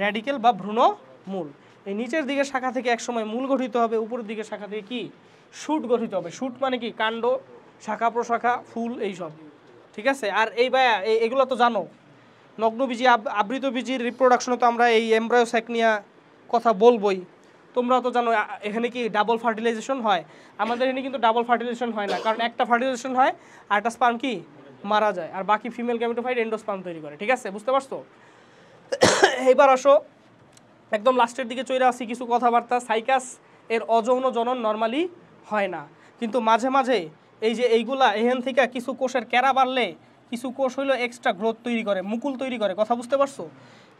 র্যাডিকেল বা ভ্রূণমূল। এই নিচের দিকের শাখা থেকে একসময় মূল গঠিত হবে, উপরের দিকের শাখা থেকে কি শুট গঠিত হবে। শুট মানে কি? কাণ্ড, শাখা প্রশাখা, ফুল, এইসব, ঠিক আছে? আর এই ভাইয়া এগুলো তো জানো, নগ্নবীজি আবৃতবীজির রিপ্রোডাকশনে তো আমরা এই এমব্রায়োস্যাক নিয়ে কথা বলবোই। তোমরা তো জানো এখানে কি ডাবল ফার্টিলাইজেশন হয়, আমাদের এখানে কিন্তু ডাবল ফার্টিলাইজেশন হয় না, কারণ একটা ফার্টিলাইজেশন হয় আর একটা স্পার্ম কি মারা যায়, আর বাকি ফিমেল গ্যামেটোফাইট এন্ডোস্পার্ম তৈরি করে। ঠিক আছে, বুঝতে পারছো? এইবার আসো একদম লাস্টের দিকে চলে আসি কিছু কথাবার্তা। সাইকাস এর অযৌন জনন নর্মালি হয় না, কিন্তু মাঝে মাঝে এই যে এইগুলা এখান থেকে কিছু কোষের ক্যারা বাড়লে কিছু কোষ হইলো এক্সট্রা গ্রোথ তৈরি করে, মুকুল তৈরি করে। কথা বুঝতে পারছো?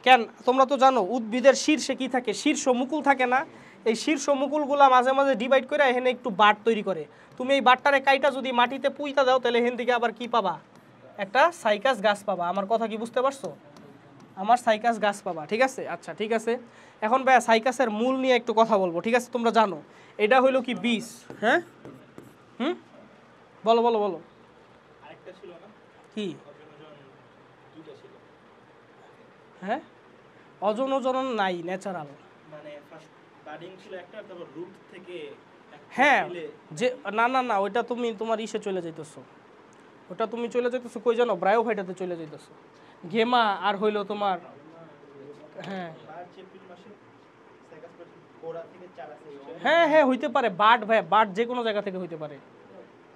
কেন তোমরা তো জানো উদ্ভিদের শীর্ষে কি থাকে, শীর্ষ মুকুল থাকে না? এই শীর্ষ মুকুলগুলা মাঝে মাঝে ডিভাইড করে এখানে একটু বাট তৈরি করে। তুমি এই বাটটারে কাইটা যদি মাটিতে পুইতা দাও তাহলে এখান থেকে আবার কি পাবা, একটা সাইকাস গাছ পাবা। আমার কথা কি বুঝতে পারছো? আমার সাইকাস গাছ পাবা। ঠিক আছে, আচ্ছা ঠিক আছে। এখন ভাইয়া সাইকাসের মূল নিয়ে একটু কথা বলবো। ঠিক আছে, তোমরা জানো এটা হইলো কি বীজ। হ্যাঁ, বলো বলো বলো। আরেকটা ছিল না কি? দুটো ছিল। হ্যাঁ, অযৌন জনন নাই, ন্যাচারাল। মানে ফার্স্ট বাডিং ছিল একটা, তারপর রুট থেকে হ্যাঁ, যে না না না ওইটা তুমি তোমার ইসে চলে যাইতেছো, ওটা তুমি চলে যাইতেছো কই জানো, ব্রায়োফাইটাতে চলে যাইতেছো। গেমা আর হইলো তোমার, হ্যাঁ মার্চ এপ্রিল মাসে সাইকাস গোড়া থেকে চারা থেকে হ্যাঁ হ্যাঁ হইতে পারে। বার্ড ভাই, বার্ড যে কোনো জায়গা থেকে হইতে পারে।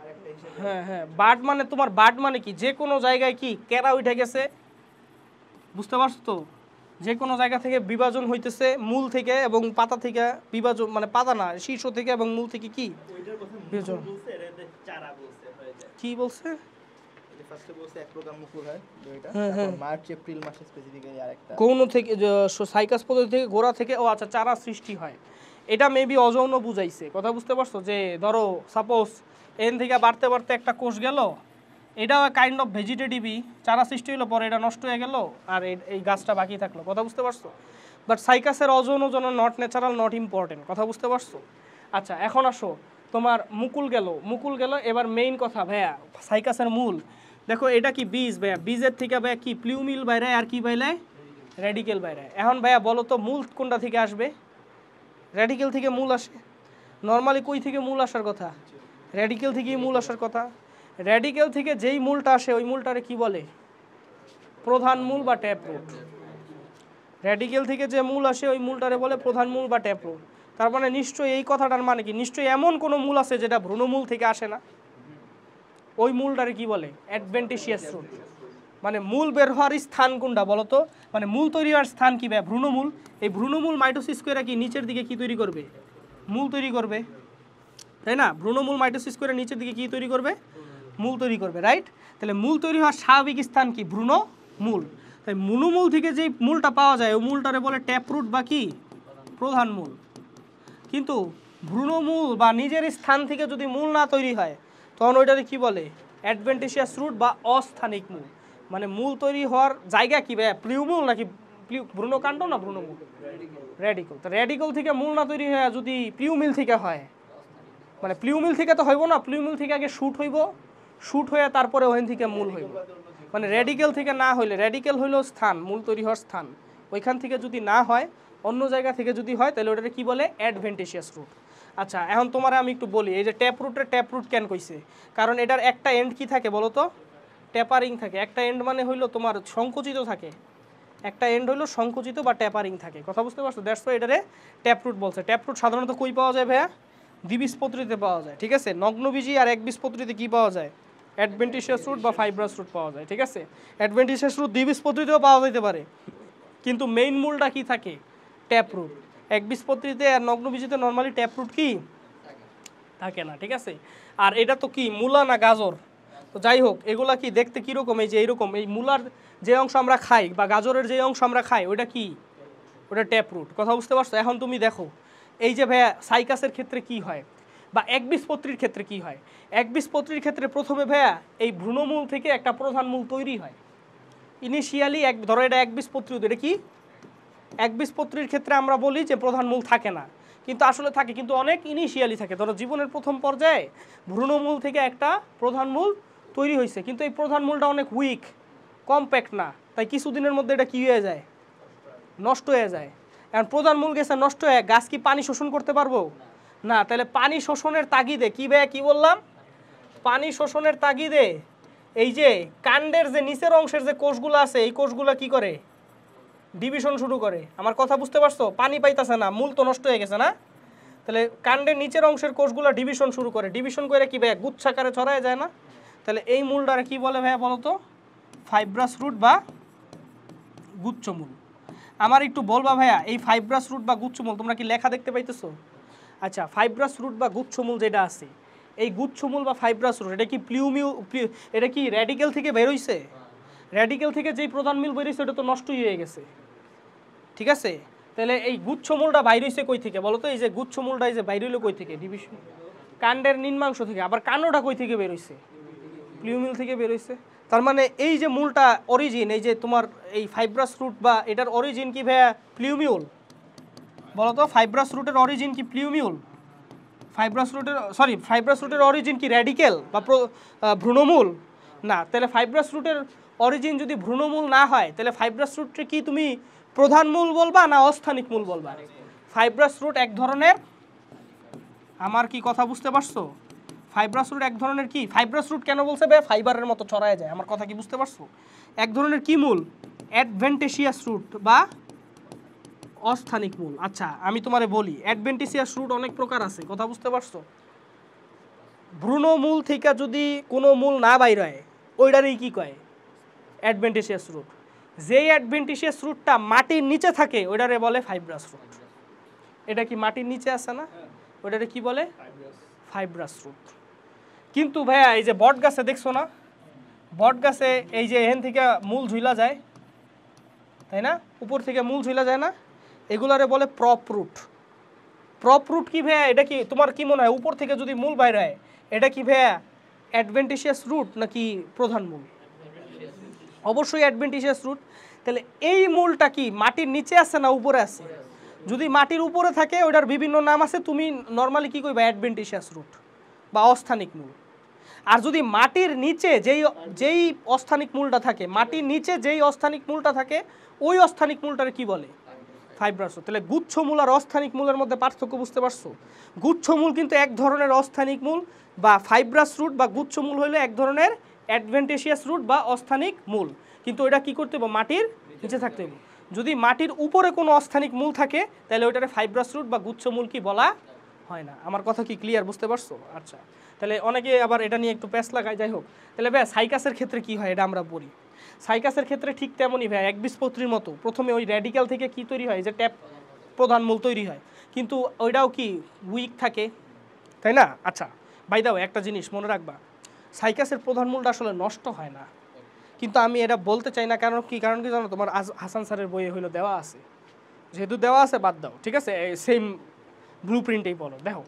আরেকটা হিসেবে হ্যাঁ হ্যাঁ, বার্ড মানে তোমার বার্ড মানে কি, যে কোনো জায়গায় কি কেরা উঠে গেছে, বুঝতে পারছো তো? যে কোনো জায়গা থেকে বিভাজন হইতেছে, মূল থেকে এবং পাতা থেকে বিভাজন, মানে পাতা না শীর্ষ থেকে এবং মূল থেকে কি ওইটার কথা বিভাজন। বলছে, এর চারা বলছে হয়ে যায়। কি বলছে? এটা ফার্স্টে বলছে এক প্রকার মুকুল হয় দুইটা, হ্যাঁ, হ্যাঁ। তারপর মার্চ এপ্রিল মাসে স্পেসিফিক্যালি আরেকটা গৌণ থেকে সাইকাস পদ্ধতি থেকে গোড়া থেকে, ও আচ্ছা, চারা সৃষ্টি হয়। এটা মেবি অযৌন বুঝাইছে। কথা বুঝতে পারছো? যে ধরো সাপোজ এন থেকে বাড়তে বাড়তে একটা কোষ গেল, এটাও কাইন্ড অফ ভেজিটেটিভই, চারা সৃষ্টি হলো, পরে এটা নষ্ট হয়ে গেল আর এই গাছটা বাকি থাকলো। কথা বুঝতে পারছো? বাট সাইকাসের অযৌন জনন নট ন্যাচারাল, নট ইম্পর্টেন্ট। কথা বুঝতে পারছো? আচ্ছা এখন আসো, তোমার মুকুল গেল, এবার মেইন কথা ভাইয়া সাইকাসের মূল। দেখো এটা কি বীজ ভাইয়া, বীজের থেকে ভাইয়া কি প্লিউমিল বাইরে আর কি বাইরে, রেডিকেল বাইরে। এখন ভাইয়া বলো তো মূল কোনটা থেকে আসবে? রেডিকেল থেকে মূল আসে। নর্মালি কই থেকে মূল আসার কথা? রেডিকেল থেকেই মূল আসার কথা। রেডিকেল থেকে যেই মূলটা আসে ওই মূলটারে কি বলে? প্রধান মূল বা ট্যাপ রুট। রেডিকেল থেকে যে মূল আসে ওই মূলটারে বলে প্রধান মূল বা ট্যাপ রুট। তার মানে নিশ্চয়ই এই কথাটার মানে কি, নিশ্চয়ই এমন কোনো মূল আছে যেটা ভ্রূণমূল থেকে আসে না। ওই মূলটারে কি বলে? Adventitious root. মানে মূল বের হওয়ার স্থান কোনটা বলো তো? মানে মূল তৈরি হওয়ার স্থান কি ভাই? ভ্রূণমূল। এই ভ্রূণমূল মাইটোসিস করে কি নিচের দিকে কি তৈরি করবে? মূল তৈরি করবে, তাই না? ভ্রূণমূল মাইটোসিস করে নিচের দিকে কি তৈরি করবে? মূল তৈরি করবে, রাইট? তাহলে মূল তৈরি হওয়ার স্বাভাবিক স্থান কি? ভ্রূণমূল। তাই মূলমূল থেকে যেই মূলটা পাওয়া যায় ওই মূলটারে বলে ট্যাপ রুট বা কি প্রধান মূল। কিন্তু ভ্রূণমূল বা নিজের স্থান থেকে যদি মূল না তৈরি হয় তখন ওইটারে কি বলে? অ্যাডভেন্টিশিয়াস রুট বা অস্থানিক মূল। মানে মূল তৈরি হওয়ার জায়গা কি ভাই? প্লিউমূল নাকি ভ্রূণকাণ্ড না ভ্রূণমূল? রেডিকল। তো রেডিকল থেকে মূল না তৈরি হয় যদি প্লিউমিল থেকে হয়, মানে প্লিউমিল থেকে তো হইব না, প্লিউমিল থেকে আগে শুট হইব, শুট হয়ে তারপরে ওখান থেকে মূল হইব। মানে রেডিকেল থেকে না হইলে, রেডিকেল হইলো স্থান, মূল তৈরি হওয়ার স্থান, ওইখান থেকে যদি না হয় অন্য জায়গা থেকে যদি হয় তাহলে ওটাকে কি বলে? Adventitious root. আচ্ছা এখন তোমার আমি একটু বলি, এই যে ট্যাপ রুট কেন কইছে? কারণ এটার একটা এন্ড কি থাকে বলো তো? ট্যাপারিং থাকে। একটা এন্ড মানে হইলো তোমার সংকুচিত থাকে, একটা এন্ড হইলো সংকুচিত বা ট্যাপারিং থাকে। কথা বুঝতে পারছো? দ্যাটস ওয়াই এটারে ট্যাপ রুট বলছে। ট্যাপ রুট সাধারণত কই পাওয়া যায় ভাইয়া? দ্বিবীজপত্রীতে পাওয়া যায়। ঠিক আছে, নগ্নবীজি আর একবীজপত্রীতে কি পাওয়া যায়? অ্যাডভেন্টিশিয়াস রুট বা ফাইব্রাস রুট পাওয়া যায়। ঠিক আছে, অ্যাডভেন্টিশিয়াস রুট দ্বিবীজপত্রীতেও পাওয়া যেতে পারে, কিন্তু মেইন মূলটা কি থাকে? Tap root. একবীজপত্রীতে আর নগ্নবীজিতে নর্মালি ট্যাপ রুট কি থাকে না। ঠিক আছে, আর এটা তো কি মূলা না গাজর? তো যাই হোক, এগুলা কি দেখতে কীরকম? এই যে এইরকম, এই মূলার যে অংশ আমরা খাই বা গাজরের যে অংশ আমরা খাই ওটা কি? ওটা ট্যাপ রুট। কথা বুঝতে পারছো? এখন তুমি দেখো এই যে ভাইয়া সাইকাসের ক্ষেত্রে কি হয় বা একবীজপত্রীর ক্ষেত্রে কি হয়? একবীজপত্রীর ক্ষেত্রে প্রথমে ভাইয়া এই ভ্রূণমূল থেকে একটা প্রধান মূল তৈরি হয় ইনিশিয়ালি। ধরো এটা একবীজপত্রী, এটা কি একবীজপত্রীর ক্ষেত্রে আমরা বলি যে প্রধান মূল থাকে না, কিন্তু আসলে থাকে, কিন্তু অনেক ইনিশিয়ালি থাকে। ধরো জীবনের প্রথম পর্যায়ে ভ্রূণমূল থেকে একটা প্রধান মূল তৈরি হয়েছে, কিন্তু এই প্রধান মূলটা অনেক উইক, কম্প্যাক্ট না, তাই কিছুদিনের মধ্যে এটা কী হয়ে যায়? নষ্ট হয়ে যায়। এখন প্রধান মূল গেছে নষ্ট হয়ে, গাছ কি পানি শোষণ করতে পারবো না? তাহলে পানি শোষণের তাগিদে কি ভাইয়া, কি বললাম? পানি শোষণের তাগিদে এই যে কাণ্ডের যে নিচের অংশের যে কোষগুলো আছে এই কোষগুলো কি করে? ডিভিশন শুরু করে। আমার কথা বুঝতে পারছো? পানি পাইতেছে না, মূল তো নষ্ট হয়ে গেছে না? তাহলে কাণ্ডের নিচের অংশের কোষগুলো ডিভিশন শুরু করে, ডিভিশন করে কি ভাইয়া গুচ্ছাকারে ছড়ায় যায় না? তাহলে এই মূলটারে কি বলে ভাইয়া বলো তো? ফাইব্রাস রুট বা গুচ্ছমূল। আমার একটু বলবা ভাইয়া এই ফাইব্রাস রুট বা গুচ্ছমূল তোমরা কি লেখা দেখতে পাইতেছো? আচ্ছা, ফাইব্রাস রুট বা গুচ্ছমূল যেটা আছে, এই গুচ্ছমূল বা ফাইব্রাস রুট এটা কি এটা কি র্যাডিক্যাল থেকে বের হইছে? র্যাডিক্যাল থেকে যেই প্রধান মিল বের হইছে ওটা তো নষ্টই হয়ে গেছে, ঠিক আছে? তাহলে এই গুচ্ছমূলটা বাইর হইছে কই থেকে বলো তো? এই যে গুচ্ছমূলটা এই যে বাইর হইলো কই থেকে? ডিভিশন, কাণ্ডের নিম্নাংশ থেকে। আবার কাণ্ডটা কই থেকে বের হইছে? প্লিউমিল থেকে বের হইছে। তার মানে এই যে মূলটা অরিজিন, এই যে তোমার এই ফাইব্রাস রুট বা এটার অরিজিন কি ভাইয়া প্লিউমিউল? বলো তো ফাইব্রাস রুটের অরিজিন কি প্লিউমিউল? ফাইব্রাস রুটের অরিজিন কি র্যাডিক্যাল বা ভ্রূণমূল? না। তাহলে ফাইব্রাস রুটের অরিজিন যদি ভ্রূণমূল না হয় তাহলে ফাইব্রাস রুটকে কি তুমি প্রধান মূল বলবা না অস্থানিক মূল বলবা? ফাইব্রাস রুট এক ধরনের, আমার কি কথা বুঝতে পারছো? ফাইব্রাস রুট এক ধরনের কি? ফাইব্রাস রুট কেন বলছে ভাই? ফাইবারের মতো ছড়ায় যায়। আমার কথা কি বুঝতে পারছো? এক ধরনের কি মূল? অ্যাডভেন্টেশিয়াস রুট বা অস্থানিক মূল। আচ্ছা আমি তোমারে বলি, অ্যাডভেন্টেশিয়াস রুট অনেক প্রকার আছে, কথা বুঝতে পারছো? ভ্রূণমূল থেকে যদি কোনো মূল না বাইর হয় ওইটারই কি কয়? অ্যাডভেন্টেশিয়াস রুট। যেই অ্যাডভেন্টেশিয়াস রুটটা মাটির নিচে থাকে ওইটারে বলে ফাইব্রাস রুট। এটা কি মাটির নিচে আছে না? ওইটারে কি বলে? Fibrous root. কিন্তু ভাইয়া এই যে বট গাছে দেখছো না, বট গাছে এই যে এখান থেকে মূল ঝুলা যায়, তাই না? উপর থেকে মূল ঝুলা যায় না? এগুলারে বলে প্রপ রুট। প্রপ রুট কি ভাইয়া? এটা কি তোমার কি মনে হয় উপর থেকে যদি মূল বাইর হয় এটা কি ভাইয়া অ্যাডভেন্টেশিয়াস রুট নাকি প্রধান মূল? অবশ্যই অ্যাডভেন্টেশিয়াস রুট। তাহলে এই মূলটা কি মাটির নিচে আছে না উপরে আছে? যদি মাটির উপরে থাকে ওটার বিভিন্ন নাম আছে, তুমি নর্মালি কি কইবা? অ্যাডভেন্টেশিয়াস রুট বা অস্থানিক মূল। আর যদি মাটির নিচে যেই অস্থানিক মূলটা থাকে, মাটির নিচে যেই অস্থানিক মূলটা থাকে ওই অস্থানিক মূলটারে কি বলে? Fibrous root. তাহলে গুচ্ছমূল আর অস্থানিক মূলের মধ্যে পার্থক্য বুঝতে পারছো? গুচ্ছমূল কিন্তু এক ধরনের অস্থানিক মূল, বা ফাইব্রাস রুট বা গুচ্ছমূল হইলে এক ধরনের অ্যাডভেন্টেশিয়াস রুট বা অস্থানিক মূল। কিন্তু এটা কি করতে হবে? মাটির নিচে থাকতে হবে। যদি মাটির উপরে কোনো অস্থানিক মূল থাকে তাহলে ওইটারে ফাইব্রাস রুট বা গুচ্ছমূল কি বলা হয় না। আমার কথা কি ক্লিয়ার বুঝতে পারছো? আচ্ছা, তাহলে অনেকে আবার এটা নিয়ে একটু প্যাচ লাগায়। যাই হোক, তাহলে ভাই সাইকাসের ক্ষেত্রে কি হয় এটা আমরা বলি। সাইকাসের ক্ষেত্রে ঠিক তেমনই ভাই, একবীজপত্রীর মতো প্রথমে ওই র্যাডিক্যাল থেকে কি তৈরি হয়? যে ট্যাপ প্রধান মূল তৈরি হয়, কিন্তু ওইটাও কি উইক থাকে, তাই না? আচ্ছা বাই দাও, একটা জিনিস মনে রাখবা, সাইকাসের প্রধান মূলটা আসলে নষ্ট হয় না। কিন্তু আমি এটা বলতে চাই না, কারণ কি জানো? তোমার হাসান স্যারের বইয়ে হইলো দেওয়া আছে, যেহেতু দেওয়া আছে বাদ দাও, ঠিক আছে? সেম ব্লু প্রিন্টেই বলো। দেখো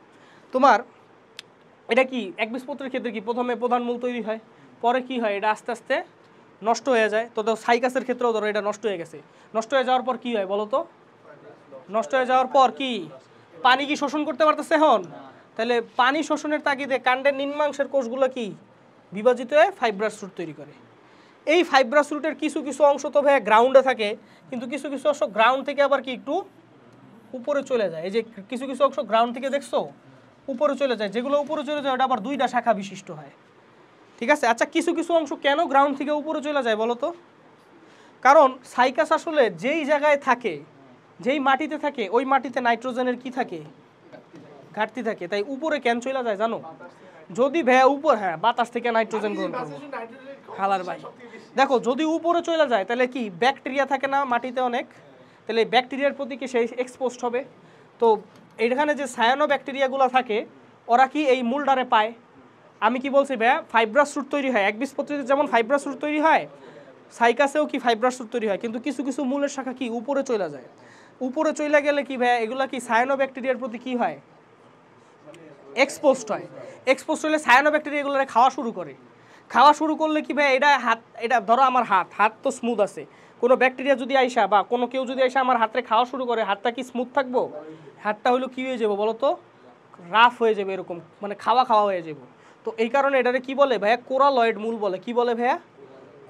তোমার এটা কি একবীজপত্রের ক্ষেত্রে কি প্রথমে প্রধান মূল তৈরি হয়, পরে কি হয়? এটা আস্তে আস্তে নষ্ট হয়ে যায়। তো সাইকাসের ক্ষেত্রেও ধরো এটা নষ্ট হয়ে গেছে। নষ্ট হয়ে যাওয়ার পর কি হয় বলো তো? নষ্ট হয়ে যাওয়ার পর কি পানি কি শোষণ করতে পারতেছে এখন? তাহলে পানি শোষণের তাগিদে কাণ্ডের নিম্নাংশের কোষগুলো কি বিভাজিত হয়ে ফাইব্রাস রুট তৈরি করে। এই ফাইব্রাস রুটের কিছু কিছু অংশ তো ভাই গ্রাউন্ডে থাকে, কিন্তু কিছু কিছু অংশ গ্রাউন্ড থেকে আবার কি একটু উপরে চলে যায়। এই যে কিছু কিছু অংশ গ্রাউন্ড থেকে দেখছো উপরে চলে যায়, যেগুলো উপরে চলে যায় ওটা আবার দুইটা শাখা বিশিষ্ট হয়, ঠিক আছে? আচ্ছা, কিছু কিছু অংশ কেন গ্রাউন্ড থেকে উপরে চলে যায় বলো তো? কারণ সাইকাস আসলে যেই জায়গায় থাকে, যেই মাটিতে থাকে, ওই মাটিতে নাইট্রোজেনের কি থাকে? ঘাটতি থাকে। তাই উপরে কেন চলে যায় জানো? যদি ভ্যা উপর, হ্যাঁ, বাতাস থেকে নাইট্রোজেন গ্রহণ করবো হালার ভাই। দেখো যদি উপরে চলে যায় তাহলে কি ব্যাকটেরিয়া থাকে না মাটিতে অনেক, তাহলে এই ব্যাকটেরিয়ার প্রতি কি সেই এক্সপোজড হবে। তো এইখানে যে সায়ানো ব্যাকটেরিয়াগুলো থাকে ওরা কি এই মূলটারে পায়। আমি কি বলছি ভাইয়া? ফাইব্রাস রুট তৈরি হয় একবীজপত্রীতে, যেমন ফাইব্রাস রুট তৈরি হয় সাইকাসেও কি ফাইব্রাস রুট তৈরি হয়, কিন্তু কিছু কিছু মূলের শাখা কি উপরে চলে যায়। উপরে চলে গেলে কি ভাইয়া এগুলা কি সায়ানো ব্যাকটেরিয়ার প্রতি কি হয়? এক্সপোজড হয়। এক্সপোজড হলে সায়ানো ব্যাকটেরিয়া এগুলো খাওয়া শুরু করে। খাওয়া শুরু করলে কি ভাই এটা ধরো আমার হাত তো স্মুথ আছে, কোনো ব্যাকটেরিয়া যদি আইসা বা কোনো কেউ যদি আইসা আমার হাতে খাওয়া শুরু করে, হাতটা কি স্মুথ থাকবো? হাতটা হলো কি হয়ে যাবো বলো তো? রাফ হয়ে যাবে, এরকম মানে খাওয়া হয়ে যাবো। তো এই কারণে এটারে কি বলে ভাইয়া? কোরালয়েড মূল বলে। কি বলে ভাইয়া?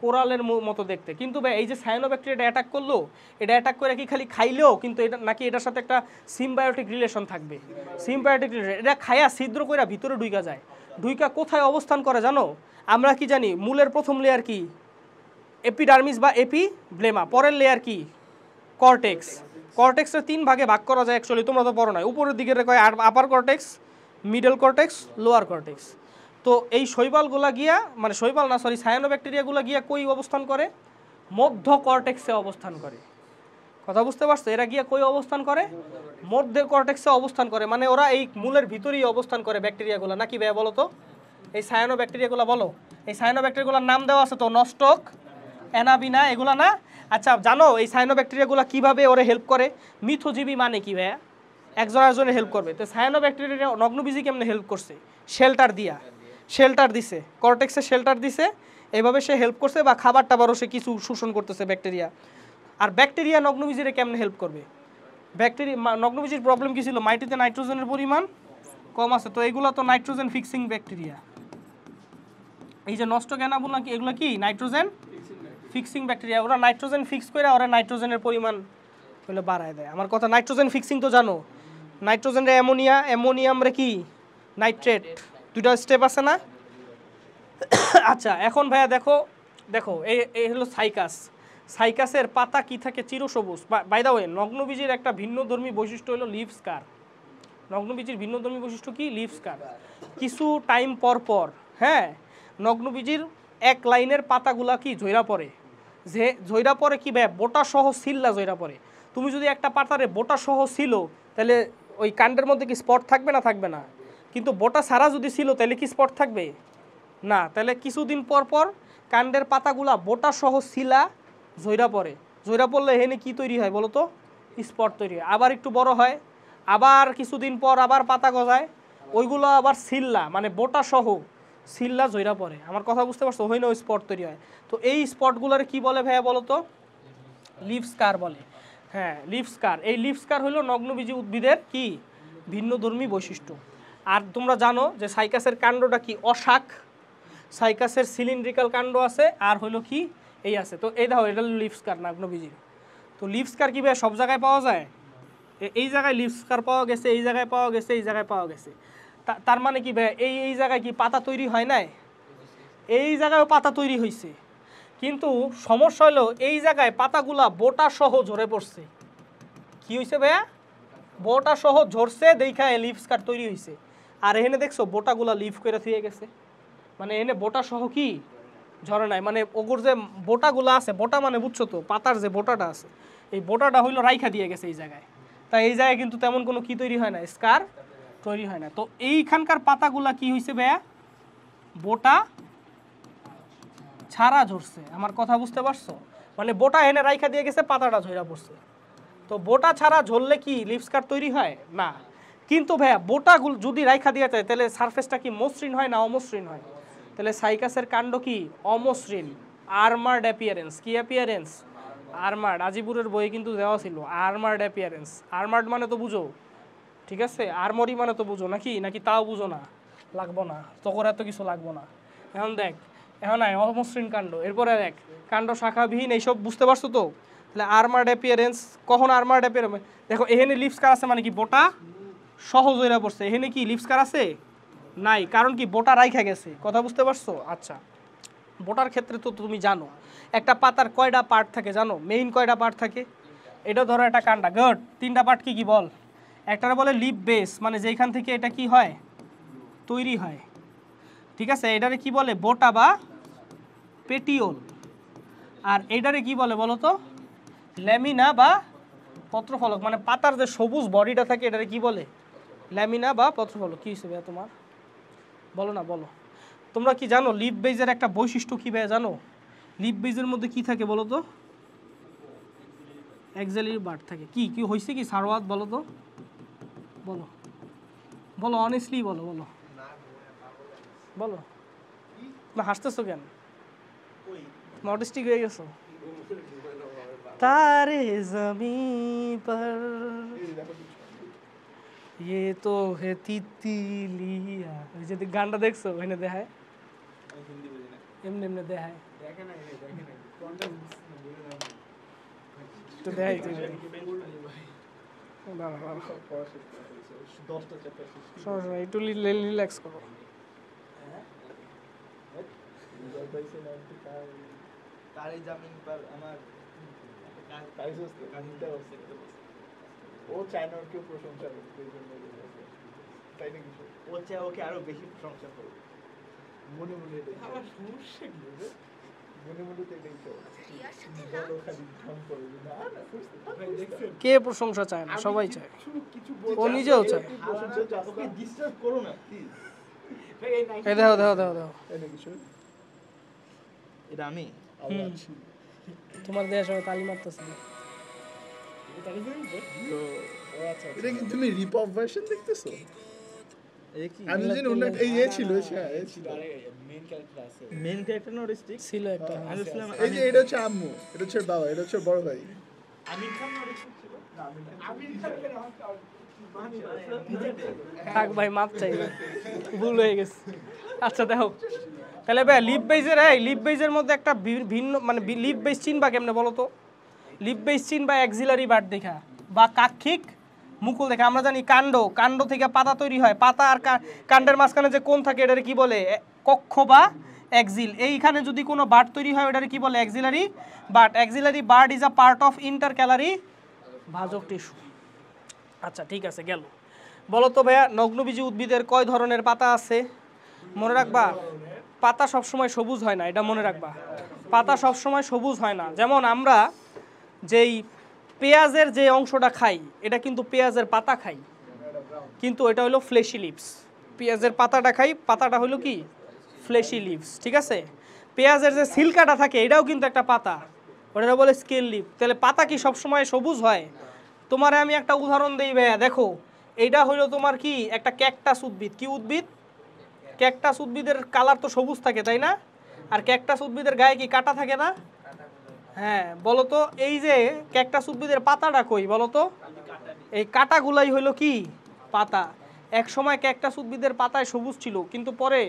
কোরালের মতো দেখতে। কিন্তু ভাই এই যে সায়ানো ব্যাকটেরিয়াটা অ্যাটাক করলো, এটা অ্যাটাক করে কি খালি খাইলেও কিন্তু এটা নাকি এটার সাথে একটা সিম্বায়োটিক রিলেশন থাকবে। সিম্বায়োটিক রিলেশন, এটা খায়া ছিদ্র কইরা ভিতরে ঢুইকা যায়। ঢুইকা কোথায় অবস্থান করে জানো? আমরা কি জানি? মূলের প্রথম লেয়ার কি? এপিডার্মিস বা এপিব্লেমা। পরের লেয়ার কি? কর্টেক্স। কর্টেক্সের 3 ভাগে ভাগ করা যায় অ্যাকচুয়ালি, তোমরা তো পড়ো না। উপরের দিকে কয় upper cortex, middle cortex, lower cortex. তো এই শৈবালগুলা গিয়া, মানে শৈবাল না সরি সায়ানোব্যাকটেরিয়াগুলো গিয়া কই অবস্থান করে? মধ্য কর্টেক্সে অবস্থান করে। কথা বুঝতে পারছো? এরা গিয়া কই অবস্থান করে? মধ্য কর্টেক্সে অবস্থান করে, মানে ওরা এই মূলের ভিতরেই অবস্থান করে ব্যাকটেরিয়াগুলো, নাকি ভাইয়া বলো তো? এই সায়ানোব্যাকটেরিয়াগুলো বলো, এই সায়ানোব্যাকটেরিয়াগুলোর নাম দেওয়া আছে তো, নস্টক, অ্যানাবিনা, এগুলা না? আচ্ছা জানো এই সায়ানোব্যাকটেরিয়াগুলো কিভাবে ওরে হেল্প করে? মিথজীবী মানে কি ভাইয়া? একজন আরেকজনের হেল্প করবে। তো সায়ানোব্যাকটেরিয়া নগ্নবীজি কেমনে হেল্প করছে? শেল্টার দিয়া, শেল্টার দিছে, কর্টেক্সে শেল্টার দিছে, এভাবে সে হেল্প করছে, বা খাবার টাবারও সে কিছু শোষণ করতেছে ব্যাকটেরিয়া। আর ব্যাকটেরিয়া নগ্নবীজিরে কেমনে হেল্প করবে? ব্যাকটেরিয়া নগ্নবীজির প্রবলেম কি ছিল? মাটিতে নাইট্রোজেনের পরিমাণ কম আছে, তো এগুলো তো নাইট্রোজেন ফিক্সিং ব্যাকটেরিয়া। এই যে নষ্ট অ্যানাবিনা কি, এগুলো কি নাইট্রোজেন ফিক্সিং ব্যাকটেরিয়া। ওরা নাইট্রোজেন ফিক্স করে ওরা নাইট্রোজেনের পরিমাণ হলে বাড়ায় দেয়। আমার কথা, নাইট্রোজেন ফিক্সিং তো জানো, নাইট্রোজেনের অ্যামোনিয়া, অ্যামোনিয়াম রে কি নাইট্রেট, দুইটা স্টেপ আছে না? আচ্ছা এখন ভাইয়া দেখো, দেখো এই হলো সাইকাস। সাইকাসের পাতা কি থাকে? চিরসবুজ। বাই দ্য ওয়ে, নগ্নবীজির একটা ভিন্নধর্মী বৈশিষ্ট্য হলো লিভ স্কার। নগ্নবীজির ভিন্নধর্মী বৈশিষ্ট্য কি? লিভ স্কার। কিছু টাইম পর পর, হ্যাঁ, নগ্নবীজির এক লাইনের পাতাগুলা কি ঝইরা পড়ে, যে ঝইরা পড়ে কি ভাই? বোটা সহ সিল্লা ঝইরা পড়ে। তুমি যদি একটা পাতারে বোটা সহ ছিল, তাহলে ওই কাণ্ডের মধ্যে কি স্পট থাকবে না? থাকবে না। কিন্তু বোটা ছাড়া যদি ছিল, তাহলে কি স্পট থাকবে? না। তাহলে কিছুদিন পর পর কাণ্ডের পাতাগুলা বোটা সহ শিলা ঝইরা পড়ে। ঝইরা পড়লে এখানে কি তৈরি হয় বলো তো? স্পট তৈরি হয়। আবার একটু বড় হয়, আবার কিছুদিন পর আবার পাতা গজায়, ওইগুলো আবার সিল্লা, মানে বোটা সহ সিল্লা ঝইরা পড়ে। আমার কথা বুঝতে পারছো? হয় না, ওই স্পট তৈরি হয়। তো এই স্পটগুলোর কি বলে ভাইয়া বলো তো? লিভ স্কার বলে। হ্যাঁ, লিভ স্কার। এই লিভ স্কার হলো নগ্নবীজি উদ্ভিদের কি ভিন্নধর্মী বৈশিষ্ট্য। আর তোমরা জানো যে সাইকাসের কাণ্ডটা কি? অশাক। সাইকাসের সিলিন্ড্রিক্যাল কাণ্ড আছে, আর হলো কি এই আছে। তো এই দেখো, এটা লিভ স্কার নগ্নবীজির। তো লিভ স্কার কি ভাই সব জায়গায় পাওয়া যায়? এই জায়গায় লিভ স্কার পাওয়া গেছে, এই জায়গায় পাওয়া গেছে, এই জায়গায় পাওয়া গেছে। তার মানে কি ভাই, এই জায়গায় কি পাতা তৈরি হয় নাই? এই জায়গায়ও পাতা তৈরি হয়েছে, কিন্তু সমস্যা হলো এই জায়গায় পাতাগুলা বোটা সহ ঝরে পড়ছে। কি হয়েছে ভাইয়া? বোটা সহ ঝরছে, দেখা লিভ স্কার তৈরি হয়েছে। আর এখানে দেখছো বোটাগুলা লিভ করে থুয়ে গেছে, মানে এনে বোটা সহ কি ঝরে নাই। মানে ওগুর যে বোটাগুলো আছে, বোটা মানে বুঝছো তো, পাতার যে বোটাটা আছে, এই বোটাটা হইলো রাইখা দিয়ে গেছে এই জায়গায়। তাই এই জায়গায় কিন্তু তেমন কোনো কি তৈরি হয় না, স্কার তৈরি হয় না। তো এইখানকার পাতাগুলা কি হয়েছে ভাইয়া? বোটা ছাড়া ঝরছে। আমার কথা বুঝতে পারছো? মানে বোটা এনে রাইখা দিয়ে গেছে, পাতাটা ঝইরা পড়ছে। তো বোটা ছাড়া ঝরলে কি লিভ স্কার তৈরি হয় না? কিন্তু ভাইয়া বোটাগুলো যদি রাইখা দিয়ে যায়, তাহলে সারফেসটা কি মসৃণ হয় না অমসৃণ হয়? তাহলে সাইকাসের কাণ্ড কি অমসৃণ, আর্মার্ড অ্যাপিয়ারেন্স। কি অ্যাপিয়ারেন্স? আর্মার্ড। আজিপুরের বই কিন্তু দেওয়া ছিল আর্মার্ড অ্যাপিয়ারেন্স। আর্মার্ড মানে তো বুঝো, ঠিক আছে? আর্মরি মানে তো বুঝো নাকি? নাকি তাও বুঝো না? লাগবো না তখন, এত কিছু লাগবো না। এখন দেখ, এখন আয় অমসৃণ কাণ্ড, এরপরে দেখ কাণ্ড শাখাবিহীন, এইসব বুঝতে পারছো তো? তাহলে আর্মার্ড অ্যাপিয়ারেন্স, কখন আর্মার্ড অ্যাপিয়ারেন্স? দেখো এখানে লিভ স্কার আছে, মানে কি বোটা সহজ হয়ে পড়ছে। এখানে কি লিভ স্কার আছে? নাই, কারণ কি বোটা রাইখা গেছে। কথা বুঝতে পারছো? আচ্ছা, বোটার ক্ষেত্রে তো তুমি জানো একটা পাতার কয়টা পার্ট থাকে জানো? মেইন কয়টা পার্ট থাকে? এটা ধরো একটা কাণ্ডা, গুড। 3টা পার্ট কি কি বল? একটারে বলে লিভ বেস, মানে যেখান থেকে এটা কি হয় তৈরি হয়, ঠিক আছে? এটারে কি বলে? বোটা বা পেটিওল। আর এইটারে কি বলে বলো তো? ল্যামিনা বা পত্রফলক। মানে পাতার যে সবুজ বডিটা থাকে, এটারে কি বলে? ল্যামিনা বা পত্রফলক। কি হিসেবে তোমার বলো না, বলো। তোমরা কি জানো লিভ বেজের একটা বৈশিষ্ট্য কি ভাই জানো? লিভ বেজের মধ্যে কি থাকে বলো তো? এক্সালির বার্ড থাকে। কি কি হয়েছে কি সারওয়াত বলো তো? বলো বলো, অনেস্টলি বলো, বলো বলো। না হাসতেছো কেন? অটিস্টিক হয়ে গেছো? তারে জমি পর ये तो है तितलिया। ওই যে গানটা দেখছো ওখানে দেখায়, এমনি এমনি দেখায় তো দেখাই তো। সমস্যা নাই, একটু রিল্যাক্স করো। तारे जमीन पर আমার পাইছস তো কাহিনীটা হচ্ছে ও চায় না ওর কেউ প্রশংসা করতে এই জন্য তাই নাকি ও চায় ওকে আরো বেশি প্রশংসা করবে। মনে মনে এটাই আমার সমস্যা কি রে? মনে মনে তো এটাই চাও বলো খালি ঢং করো না না ভাই দেখছেন কে প্রশংসা চায় না, সবাই চায়। কিছু ও নিজেও চায়। প্রশংসা চাচ্ছে ওকে ডিস্টার্ব করো না প্লিজ। ভাই এই এই দেখো দেখো দেখো দেখো, তাই নাকি শুন এটা আমি আওয়াজ তোমার দেওয়ার সময় তালি মারতেছে। এটা কি তুমি রিপপ ভার্সন দেখতেছো? এই কি আমি জানি অন্য এই ছিল হ্যাঁ এই ছিল মেইন ক্যারেক্টার না অরিস্টিক? ছিল একটা। আমি বলছিলাম এই যে এটা হচ্ছে আম্মু, এটা হচ্ছে বাবা, এটা হচ্ছে বড় ভাই। আমির খান না অরিস্টিক ছিল? না আমির খান থাক ভাই, মাপ চাই ভাই, ভুল হয়ে গেছে। আচ্ছা দেখো তাহলে ভাই লিপ বেজের, এই লিপ বেজের মধ্যে একটা ভিন্ন মানে লিপ বেজ চিনবা কেমনে বলো তো? লিপ বেজ চিনবা অ্যাক্সিলারি বাট দেখা বা কাক্ষিক মুকুল দেখা। আমরা জানি কাণ্ড থেকে পাতা তৈরি হয়, পাতা আর কাণ্ডের মাঝখানে যে কোণ থাকে এটারে কি বলে? কক্ষ বা এক্সিল। এইখানে যদি কোনো বাট তৈরি হয় ওটারে কি বলে? Axillary but. Axillary but is a part of ইন্টারক্যালারি ভাজক টিস্যু। আচ্ছা ঠিক আছে, গেল। বলো তো ভাইয়া, নগ্নবীজি উদ্ভিদের কয় ধরনের পাতা আছে? মনে রাখবা, পাতা সবসময় সবুজ হয় না, এটা মনে রাখবা। পাতা সবসময় সবুজ হয় না। যেমন আমরা যেই পেঁয়াজের যে অংশটা খাই, এটা কিন্তু পেঁয়াজের পাতা খাই, কিন্তু এটা হলো ফ্লেশি লিভস। পেঁয়াজের পাতাটা খাই, পাতাটা হলো কি? ফ্লেশি লিভস, ঠিক আছে? পেঁয়াজের যে সিল্কাটা থাকে এটাও কিন্তু একটা পাতা, ওটা বলে স্কেল লিভ। তাহলে পাতা কি সবসময় সবুজ হয়? তোমারে আমি একটা উদাহরণ দিই ভাইয়া, দেখো এইটা হলো তোমার কি? একটা ক্যাকটাস উদ্ভিদ। কি উদ্ভিদ? ক্যাকটাস উদ্ভিদের কালার তো সবুজ থাকে, তাই না? আর ক্যাকটাস উদ্ভিদের গায়ে কি কাটা থাকে না? হ্যাঁ, বলো তো এই যে ক্যাকটাস উদ্ভিদের পাতাটা কই বলো তো? এই কাটাগুলাই হলো কি? পাতা। এক সময় ক্যাকটাস উদ্ভিদের পাতায় সবুজ ছিল, কিন্তু পরে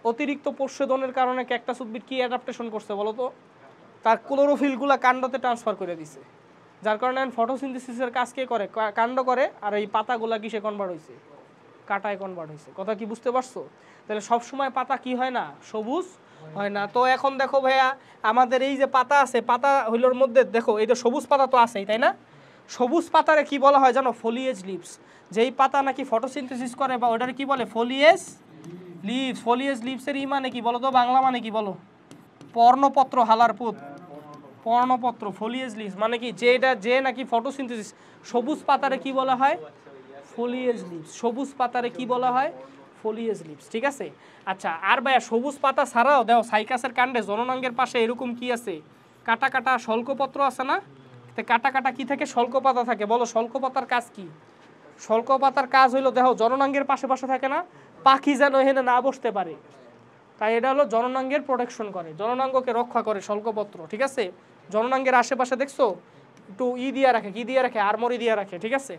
অতিরিক্ত প্রশোধনের কারণে ক্যাকটাস উদ্ভিদ কি অ্যাডাপ্টেশন করছে বলো তো? তার ক্লোরোফিলগুলা কাণ্ডতে ট্রান্সফার করে দিছে, যার কারণে ফটোসিনথেসিসের কাজ কে করে? কাণ্ড করে। আর এই পাতাগুলা কিসে কনভার্ট হয়েছে? কাটায় কনভার্ট হয়েছে। কথা কি বুঝতে পারছো? তাহলে সবসময় পাতা কি হয় না? সবুজ হয় না। তো এখন দেখো ভাইয়া, আমাদের এই যে পাতা আছে, পাতা হইলোর মধ্যে দেখো এই যে সবুজ পাতা তো আছেই, তাই না? সবুজ পাতারে কি বলা হয় জানো? Foliage leaves. যেই পাতা নাকি ফটোসিনথেসিস করে বা ওটারে কি বলে? Foliage leaves. ফলিয়েজ লিভসের মানে কি বলো তো? বাংলা মানে কি বলো? পর্ণপত্র। হালার পুত, পর্ণপত্র। ফলিয়েজ লিভস মানে কি? যে নাকি ফটোসিনথেসিস। সবুজ পাতারে কি বলা হয়? Foliage leaves. সবুজ পাতারে কি বলা হয়? ফলিয়েজ লিভস, ঠিক আছে? আচ্ছা, আর ভাইয়া সবুজ পাতা ছাড়াও দেখো সাইকাসের কাণ্ডে জননাঙ্গের পাশে এরকম কি আছে? কাটা কাটা শল্কপত্র আছে না? তো কাটা কাটা কি থাকে? শল্কপাতা থাকে। বলো শল্কপাতার কাজ কি? শল্কপাতার কাজ হইলো দেখো জননাঙ্গের পাশে পাশে থাকে না, পাখি যেন এখানে না বসতে পারে, তাই এটা হলো জননাঙ্গের প্রোটেকশন করে, জননাঙ্গকে রক্ষা করে শল্কপত্র, ঠিক আছে? জননাঙ্গের আশেপাশে দেখছো একটু দিয়ে রাখে, কি দিয়ে রাখে? আর্মরি দিয়ে রাখে, ঠিক আছে?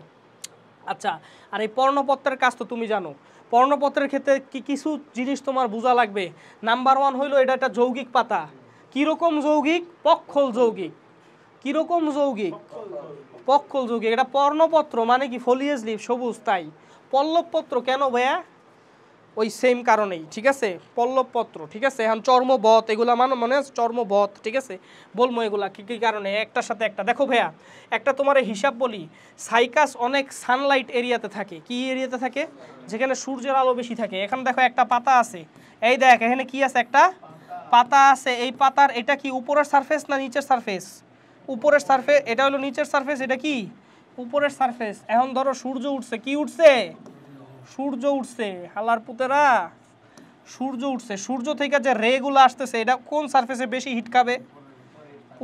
আচ্ছা, আর এই পর্ণপত্রের কাজ তো তুমি জানো। পর্ণপত্রের ক্ষেত্রে কি কিছু জিনিস তোমার বোঝা লাগবে। নাম্বার 1 হইলো এটা একটা যৌগিক পাতা। কীরকম যৌগিক? পক্ষল যৌগিক। কীরকম যৌগিক? পক্ষল যৌগিক। এটা পর্ণপত্র মানে কি? ফলিয়েজ লিভ, সবুজ। তাই পল্লবপত্র কেন ভাইয়া? ওই সেম কারণেই, ঠিক আছে? পল্লবপত্র, ঠিক আছে? এখন চর্মবত, এগুলা মানে চর্মবত, ঠিক আছে? বলবো এগুলা কী কী কারণে, একটার সাথে একটা। দেখো ভাইয়া, একটা তোমার হিসাব বলি। সাইকাস অনেক সানলাইট এরিয়াতে থাকে। কি এরিয়াতে থাকে? যেখানে সূর্যের আলো বেশি থাকে। এখানে দেখো একটা পাতা আছে, এই দেখ এখানে কি আছে? একটা পাতা আছে। এই পাতার এটা কি উপরের সারফেস না নিচের সারফেস? উপরের সারফেস। এটা হলো নিচের সারফেস, এটা কি? উপরের সারফেস। এখন ধরো সূর্য উঠছে, কি উঠছে? সূর্য উঠছে। হালার পুতেরা, সূর্য উঠছে। সূর্য থেকে যে রেগুলো আসতেছে এটা কোন সারফেসে বেশি হিট খাবে?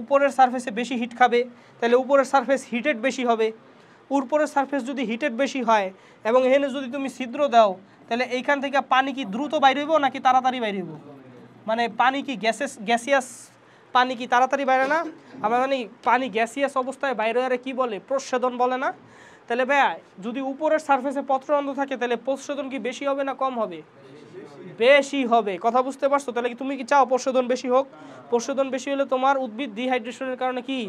উপরের সারফেসে বেশি হিট খাবে। তাহলে উপরের সারফেস হিটেড বেশি হবে। উপরের সারফেস যদি হিটেড বেশি হয় এবং এখানে যদি তুমি ছিদ্র দাও, তাহলে এইখান থেকে পানি কি দ্রুত বাইরে হইব নাকি তাড়াতাড়ি বাইরে হইব? মানে পানি কি গ্যাসিয়াস পানি কি তাড়াতাড়ি বাইরে না? আমরা জানি পানি গ্যাসিয়াস অবস্থায় বাইরে আরে কি বলে? প্রস্বেদন বলে না? তাহলে ভাইয়া যদি উপরের সারফেসে পত্ররন্ধ্র থাকে তাহলে প্রস্বেদন কি বেশি হবে না কম হবে? বেশি হবে। কথা বুঝতে পারছো? তাহলে কি তুমি কি চাও প্রস্বেদন বেশি হোক? প্রস্বেদন বেশি হলে তোমার উদ্ভিদ ডিহাইড্রেশনের কারণে কি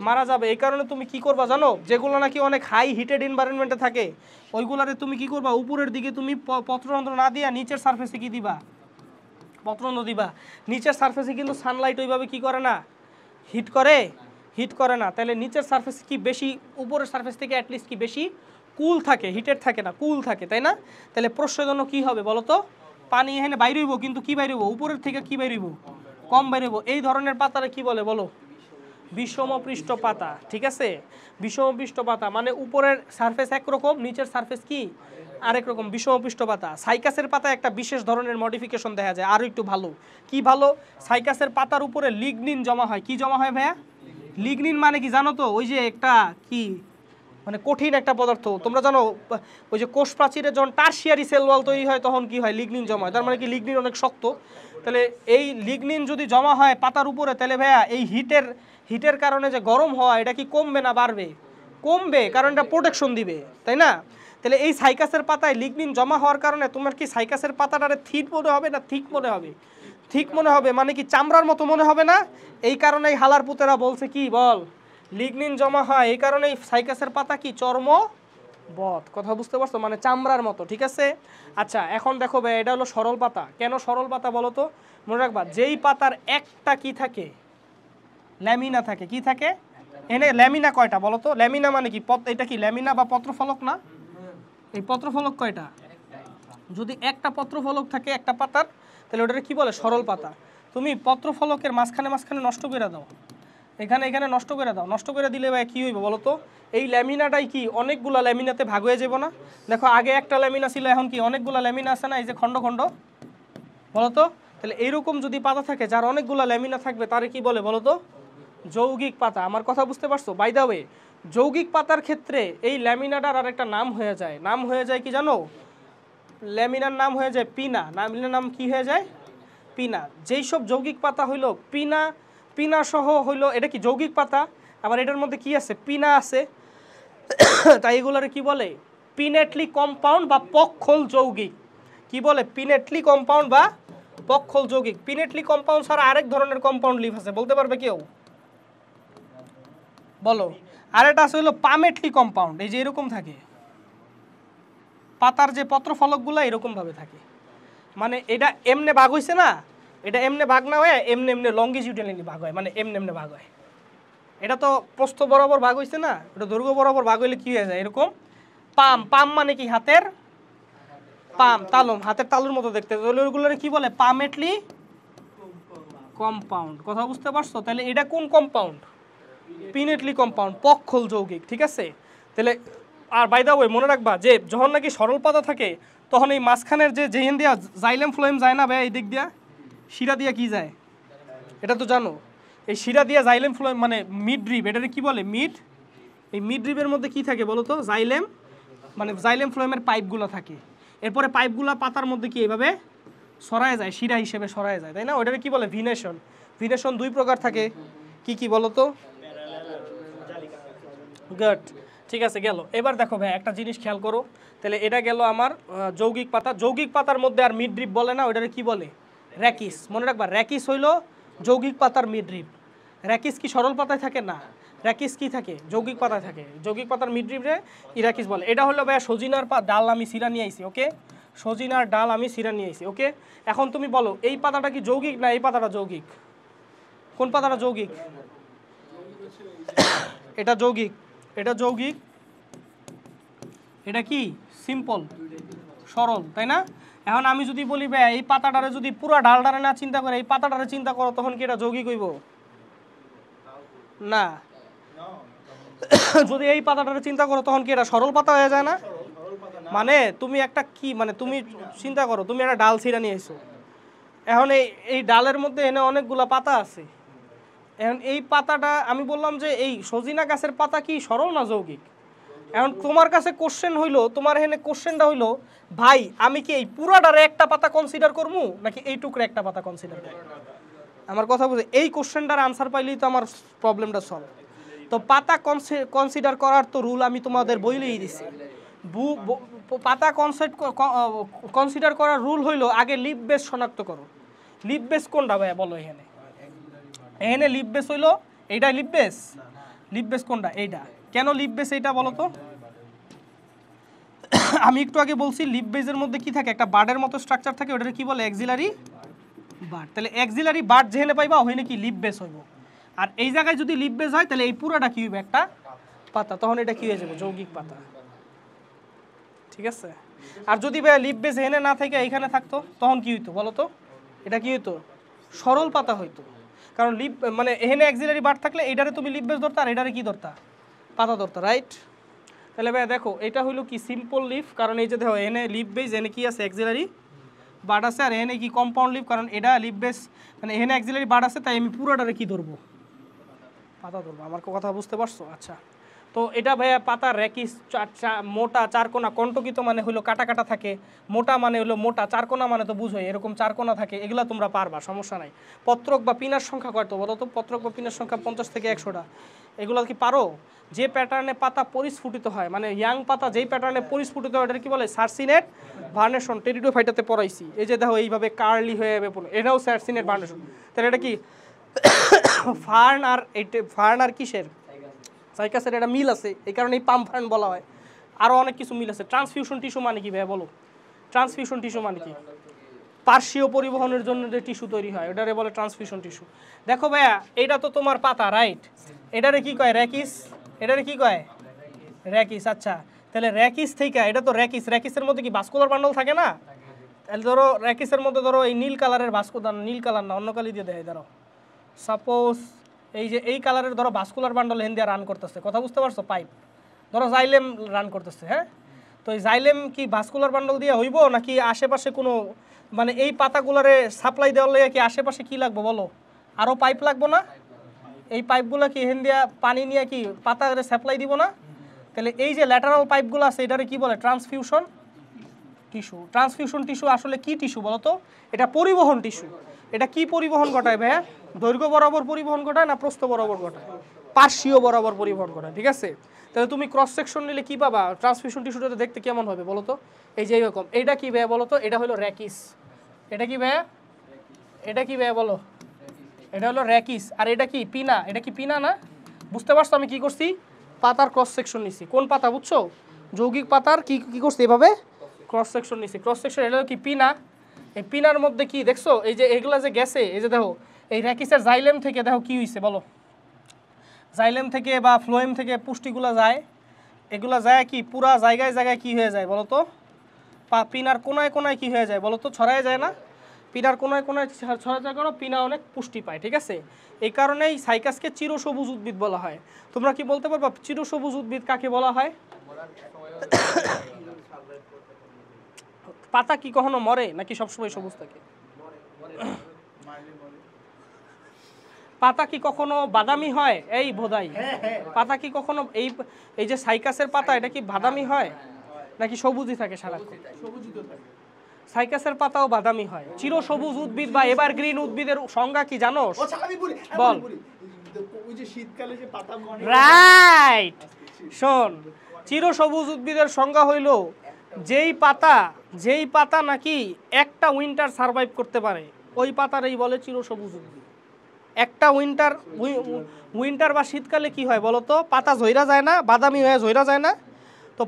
মারা যাবে। এই কারণে তুমি কি করবা জানো? যেগুলো নাকি অনেক হাই হিটেড এনভায়রনমেন্টে থাকে ওইগুলারে তুমি কি করবা? উপরের দিকে তুমি পত্ররন্ধ্র না দিয়া নিচের সারফেসে কি দিবা? পত্ররন্ধ্র দিবা। নিচের সারফেসে কিন্তু সানলাইট ওইভাবে কি করে না? হিট করে। হিট করে না, তাহলে নিচের সারফেস কি বেশি উপরের সারফেস থেকে অ্যাটলিস্ট কি বেশি কুল থাকে, হিটেড থাকে না, কুল থাকে, তাই না? তাহলে প্রস্রোদনও কি হবে বলো তো? পানি এখানে বাইরে হইব, কিন্তু কি বাইরে হইব? উপরের থেকে কি বাইরে হইব? কম বাইরে হইব। এই ধরনের পাতারে কি বলে বলো? বিষমপৃষ্ঠ পাতা, ঠিক আছে? বিষমপৃষ্ঠ পাতা মানে উপরের সারফেস একরকম, নিচের সারফেস কি আরেক রকম, বিষমপৃষ্ঠ পাতা। সাইকাসের পাতা একটা বিশেষ ধরনের মডিফিকেশন দেখা যায়, আরও একটু ভালো। কি ভালো? সাইকাসের পাতার উপরে লিগনিন জমা হয়। কি জমা হয় ভাইয়া? লিগনিন মানে কি জানো তো? ওই যে একটা কি মানে কঠিন একটা পদার্থ, তোমরা জানো ওই যে কোষ প্রাচীরে যখন টারশিয়ারি সেল ওয়াল তৈরি হয় তখন কি হয়? লিগনিন জমা হয়। তার মানে কি লিগনিন অনেক শক্ত। তাহলে এই লিগনিন যদি জমা হয় পাতার উপরে, তাহলে ভাইয়া এই হিটের কারণে যে গরম হওয়া, এটা কি কমবে না বাড়বে? কমবে, কারণ এটা প্রোটেকশন দিবে, তাই না? তাহলে এই সাইকাসের পাতায় লিগনিন জমা হওয়ার কারণে তোমার কি সাইকাসের পাতাটারে থিক মনে হবে না ঠিক মনে হবে? ঠিক মনে হবে, মানে কি চামড়ার মতো মনে হবে না? এই কারণেই হালার পুতেরা বলছে কি বল, লিগনিন জমা হয় এই কারণেই সাইকাসের পাতা কি চর্মবৎ। কথা বুঝতে পারছো? মানে চামড়ার মতো, ঠিক আছে? আচ্ছা এখন দেখো ভাই, এটা হলো সরল পাতা। কেন সরল পাতা বলো তো? মনে রাখবা, যেই পাতার একটা কি থাকে, ল্যামিনা থাকে। কি থাকে? এনে ল্যামিনা কয়টা বলো তো? ল্যামিনা মানে কি? এটা কি ল্যামিনা বা পত্রফলক না? এই পত্রফলক কয়টা? যদি একটা পত্রফলক থাকে একটা পাতার, তাহলে ওটাকে কি বলে? সরল পাতা। তুমি পত্রফলকের মাঝখানে মাঝখানে নষ্ট করে দাও, এখানে এখানে নষ্ট করে দাও, নষ্ট করে দিলে ভাই কী হইব বলো তো? এই ল্যামিনাটাই কি অনেকগুলো ল্যামিনাতে ভাগ হয়ে যাব না? দেখো আগে একটা ল্যামিনা ছিল, এখন কি অনেকগুলো ল্যামিনা আছে না? এই যে খণ্ড খণ্ড, বলো তো? তাহলে এইরকম যদি পাতা থাকে যার অনেকগুলো ল্যামিনা থাকবে, তারে কি বলে বলো তো? যৌগিক পাতা। আমার কথা বুঝতে পারছো? বাই দ্য ওয়ে, যৌগিক পাতার ক্ষেত্রে এই ল্যামিনাটার আর একটা নাম হয়ে যায়। নাম হয়ে যায় কি জানো? ল্যামিনার নাম হয়ে যায় পিনা। ল্যামিনার নাম কি হয়ে যায়? পিনা। যেই সব যৌগিক পাতা হইলো পিনা, পিনা সহ হইলো, এটা কি যৌগিক পাতা, আবার এটার মধ্যে কি আছে? পিনা আছে। তাই এগুলোরে কি বলে? পিনেটলি কম্পাউন্ড বা পক্ষল যৌগিক। কি বলে? পিনেটলি কম্পাউন্ড বা পক্ষল যৌগিক। পিনেটলি কম্পাউন্ড ছাড়া আরেক ধরনের কম্পাউন্ড লিভ আছে, বলতে পারবে কেউ? বলো। আর এটা আছে হলো পামেটলি কম্পাউন্ড। এই যে এরকম থাকে, পাতার যে পত্রফলকগুলো এরকম ভাবে থাকে। মানে এটা এমনে ভাগ হইছে না, এটা এমনে ভাগ না হয়ে এমনে এমনে লঙ্গিটিউডালি ভাগ হয়, মানে এমনে এমনে ভাগ হয়। এটা তো প্রস্থ বরাবর ভাগ হইছে না, এটা দৈর্ঘ্য বরাবর ভাগ হইলে কি হয়ে যায়? এরকম পাম। পাম মানে কি? হাতের পাম, তালুম, হাতের তালুর মতো দেখতে। ওইগুলোর কি বলে? পামেটলি কম্পাউন্ড। কথা বুঝতে পারছো? তাহলে এটা কোন কম্পাউন্ড? পিনেটলি কম্পাউন্ড, পক্ষল যৌগিক, ঠিক আছে? তাহলে আর বাই দা ওয়ে মনে রাখবা যে যখন নাকি সরল পাতা থাকে তখন এই মাঝখানের যে যেহেন দিয়া জাইলেম ফ্লোয়েম যায় না ভাই, এই দিক দিয়া শিরা দিয়া কি যায়? এটা তো জানো। এই শিরা দিয়া জাইলেম ফ্লোয়েম মানে মিড ড্রিপ, এটাকে কি বলে? মিড। এই মিড ড্রিপের মধ্যে কি থাকে বলো তো? জাইলেম, মানে জাইলেম ফ্লোয়েমের পাইপগুলো থাকে। এরপরে পাইপগুলো পাতার মধ্যে কি এইভাবে সরায় যায়, শিরা হিসেবে সরায় যায়, তাই না? ওটাকে কি বলে? ভিনেশন। ভিনেশন দুই প্রকার থাকে। কি কি বলো তো? গুড, ঠিক আছে গেল। এবার দেখো ভাই একটা জিনিস খেয়াল করো। তাহলে এটা গেল আমার যৌগিক পাতা। যৌগিক পাতার মধ্যে আর মিড ড্রিপ বলে না, ওটাকে কি বলে? র্যাকিস। মনে রাখবা, র্যাকিস হইলো যৌগিক পাতার মিড ড্রিপ। র্যাকিস কি সরল পাতায় থাকে না? র্যাকিস কি থাকে? যৌগিক পাতায় থাকে। যৌগিক পাতার মিড ড্রিপে র্যাকিস বলে। এটা হলো ভাই সজিনার ডাল আমি সিরা নিয়ে আইছি, ওকে? সজিনার ডাল আমি সিরা নিয়ে আইছি, ওকে? এখন তুমি বলো এই পাতাটা কি যৌগিক না এই পাতাটা যৌগিক? কোন পাতাটা যৌগিক? এটা যৌগিক, এটা যৌগিক, এটা কি সিম্পল সরল, তাই না? এখন আমি যদি বলি ভাই এই পাতাটারে যদি পুরো ডালটারে না চিন্তা করে এই পাতাটারে চিন্তা করো, তখন কি এটা যৌগিক হইব? না। যদি এই পাতাটারে চিন্তা করো তখন কি এটা সরল পাতা হয়ে যায় না? মানে তুমি একটা কি, মানে তুমি চিন্তা করো তুমি একটা ডাল ছিঁড়া নিয়ে এসো, এখন এই ডালের মধ্যে এনে অনেকগুলা পাতা আছে। এখন এই পাতাটা আমি বললাম যে এই সজিনা গাছের পাতা কি সরল না যৌগিক? এখন তোমার কাছে কোশ্চেন হইলো, তোমার এখানে কোশ্চেনটা হইলো ভাই আমি কি এই পুরাটারে একটা পাতা কনসিডার করবো নাকি এই টুকরে একটা পাতা কনসিডার করবো? আমার কথা বুঝে এই কোশ্চেনটার আনসার পাইলেই তো আমার প্রবলেমটা সলভ। তো পাতা কনসিডার করার তো রুল আমি তোমাদের বইলেই দিছি। পাতা কনসিডার করার রুল হইলো আগে লিপ বেস শনাক্ত করো। লিপ বেস কোনটা ভাই বলো? এখানে এখানে লিপ বেস হইলো এইটা লিপ বেস। লিপ বেস কোনটা? এইটা। কেন লিপ বেস এইটা বলো তো? আমি একটু আগে বলছি লিপ বেসের মধ্যে কি থাকে? একটা বার্ডের মতো স্ট্রাকচার থাকে, ওটাকে কি বলে? Axillary bird. তাহলে অ্যাক্সিলারি বার্ড যেখানে পাইবা ওখানে কি লিপ বেস হইব। আর এই জায়গায় যদি লিপ বেস হয় তাহলে এই পুরোটা কি হবে একটা পাতা, তখন এটা কি হয়ে যাবে যৌগিক পাতা। ঠিক আছে, আর যদি ভাই লিপ বেস এখানে না থেকে এইখানে থাকতো তখন কি হইতো বলো তো, এটা কি হইতো সরল পাতা হইতো, কারণ লিপ মানে এখানে অ্যাক্সিলারি বার থাকলে এটারে তুমি লিপ বেস ধরতা আর এটারে কি ধরতা পাতা ধরতা, রাইট। তাহলে ভাই দেখো এটা হইলো কি সিম্পল লিফ, কারণ এই যে দেখো এখানে লিপ বেস এখানে কি আছে অ্যাক্সিলারি বার্ড আছে, আর এখানে কি কম্পাউন্ড লিফ, কারণ এটা লিপ বেস মানে এখানে অ্যাক্সিলারি বার্ড আছে, তাই আমি পুরোটারে কি ধরবো পাতা ধরবো। আমার কথা বুঝতে পারছো? আচ্ছা, তো এটা ভাইয়া পাতা র্যাকিস মোটা চারকোনা, কণ্টকিত মানে হলো কাটা কাটা থাকে, মোটা মানে হলো মোটা, চারকোনা মানে তো বুঝোই এরকম চারকোনা থাকে, এগুলো তোমরা পারবা, সমস্যা নাই। পত্রক বা পিনার সংখ্যা কত বলো তো, পত্রক বা পিনার সংখ্যা 50 থেকে 100টা, এগুলো কি পারো? যে প্যাটার্নে পাতা পরিস্ফুটিত হয় মানে ইয়াং পাতা যেই প্যাটার্নে পরিস্ফুটিত হয় এটা কি বলে সার্সিনেট ভার্নেশন, টেরিডোফাইটাতে পড়াইছি। এই যে দেখো এইভাবে কার্লি হয়ে যাবে পুরো, এটাও সার্সিনেট ভার্নেশন। তাহলে এটা কি ফার্ন আর কিসের সাইকাসের এটা মিল আছে, এই কারণে এই পাম ফার্ন বলা হয়। আরও অনেক কিছু মিল আছে। ট্রান্সফিউশন টিস্যু মানে কি ভাইয়া বলো? ট্রান্সফিউশন টিস্যু মানে কি? পার্শ্বীয় পরিবহনের জন্য যে টিস্যু তৈরি হয় ওটারে বলে ট্রান্সফিউশন টিস্যু। দেখো ভাইয়া এটা তো তোমার পাতা, রাইট? এটারে কি কয়? র্যাকিস। এটারে কি কয়? র্যাকিস। আচ্ছা, তাহলে র্যাকিস থেকে এটা তো র্যাকিস, র্যাকিসের মধ্যে কি ভাস্কুলার বান্ডল থাকে না? তাহলে ধরো র্যাকিসের মধ্যে ধরো এই নীল কালারের নীল কালার না অন্য কালি দিয়ে দেয়, ধরো সাপোজ এই যে এই কালারের ধরো ভাস্কুলার বান্ডল হেন দিয়ে রান করতেছে, কথা বুঝতে পারছো? পাইপ ধরো জাইলেম রান করতেছে, হ্যাঁ, তো এই জাইলেম কি ভাস্কুলার বান্ডল দিয়ে হইব নাকি আশেপাশে কোনো মানে এই পাতাগুলারে সাপ্লাই দেওয়ার লাগে কি আশেপাশে কি লাগবে বলো? আরও পাইপ লাগবো না? এই পাইপগুলো কি হেন দিয়া পানি নিয়ে কি পাতারে সাপ্লাই দিব না? তাহলে এই যে ল্যাটারাল পাইপগুলো আছে এটারে কি বলে? Transfusion tissue. ট্রান্সফিউশন টিস্যু আসলে কি টিস্যু বলো তো? এটা পরিবহন টিস্যু। এটা কি পরিবহন ঘটায় ভাইয়া? দৈর্ঘ্য বরাবর পরিবহন ঘটায় না প্রস্থ বরাবর ঘটায়? পার্শ্বীয় বরাবর পরিবহন ঘটায়, ঠিক আছে? তাহলে তুমি ক্রস সেকশন নিলে কি পাবা? ট্রান্সফিউশন টিস্যুটা দেখতে কেমন হবে বলো তো? এই যে এরকম। এটা কি ভাইয়া বলো তো? এটা হলো র্যাকিস। এটা কি ভাইয়া? এটা কি ভাইয়া বলো? এটা হলো র্যাকিস। আর এটা কি পিনা? এটা কি পিনা না? বুঝতে পারছো আমি কি করছি? পাতার ক্রস সেকশন নিছি। কোন পাতা বুঝছো? যৌগিক পাতার কি কি করছি এভাবে ক্রস সেকশন নিছি। ক্রস সেকশন এটা কি পিনা। এই পিনার মধ্যে কি দেখছো? এই যে এগুলা যে গেছে, এই যে দেখো এই র্যাকিসের জাইলেম থেকে দেখো কি হইছে বলো? জাইলেম থেকে বা ফ্লোয়েম থেকে পুষ্টিগুলা যায়, এগুলা যায় কি পুরা জায়গায় জায়গায় কি হয়ে যায় বলো তো? পিনার কোনায় কোনায় কি হয়ে যায় বলো তো? ছড়ায় যায় না? পিনার কোনায় কোনায় ছড়ায় যায় কারণ পিনা অনেক পুষ্টি পায়, ঠিক আছে? এই কারণেই সাইকাসকে চিরসবুজ উদ্ভিদ বলা হয়। তোমরা কি বলতে পারবা চিরসবুজ উদ্ভিদ কাকে বলা হয়? পাতা কি কখনো মরে নাকি সবসময় সবুজ থাকে? পাতা কি কখনো বাদামি হয়? এই বোধাই পাতা কি কখনো এই যে সাইকাসের পাতা এটা কি বাদামি হয় নাকি সবুজই থাকে সারাক্ষণ? সাইকাসের পাতাও বাদামি হয়। চিরসবুজ উদ্ভিদ বা এভারগ্রিন উদ্ভিদের সংজ্ঞা কি জানো? বল। ওই যে শীতকালে যে পাতা মরে, রাইট, শোন, চিরসবুজ উদ্ভিদের সংজ্ঞা হইল যেই পাতা নাকি একটা উইন্টার সারভাইভ করতে পারে ওই পাতারই বলে চিরসবুজ উদ্ভিদ। একটা উইন্টার বা শীতকালে কি হয় বলো তো? পাতা ঝইরা যায় না, বাদামি হয়ে ঝইরা যায় না? তো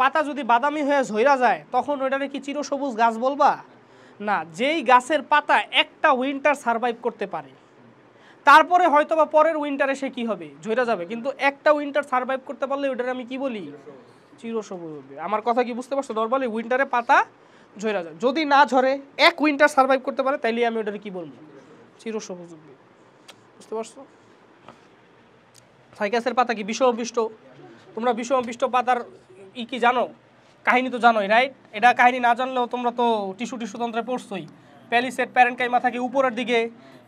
পাতা যদি বাদামি হয়ে ঝইরা যায় তখন ওইটারে কি চিরসবুজ গাছ বলবা? না। যেই গাছের পাতা একটা উইন্টার সারভাইভ করতে পারে তারপরে হয়তো বা পরের উইন্টারে সে কি হবে? ঝইরা যাবে, কিন্তু একটা উইন্টার সারভাইভ করতে পারলে ওইটারে আমি কি বলি? চিরসবুজ উদ্ভিদ। আমার কথা কি বুঝতে পারছো? নরমালি উইন্টারে পাতা ঝইরা যায়, যদি না ঝরে এক উইন্টার সারভাইভ করতে পারে তাইলে আমি ওইটারে কি বলবো? চিরসবুজ উদ্ভিদ। বুঝতে পারছো? সাইকাসের পাতা কি বিষমপিষ্ট? তোমরা বিষমপিষ্ট পাতার কি জানো? কাহিনী তো জানোই, রাইট? এটা কাহিনী না জানলেও তোমরা তো টিস্যু তন্ত্রে পড়ছোই। প্যালিসেড প্যারেনকাইমা থাকে উপরের দিকে,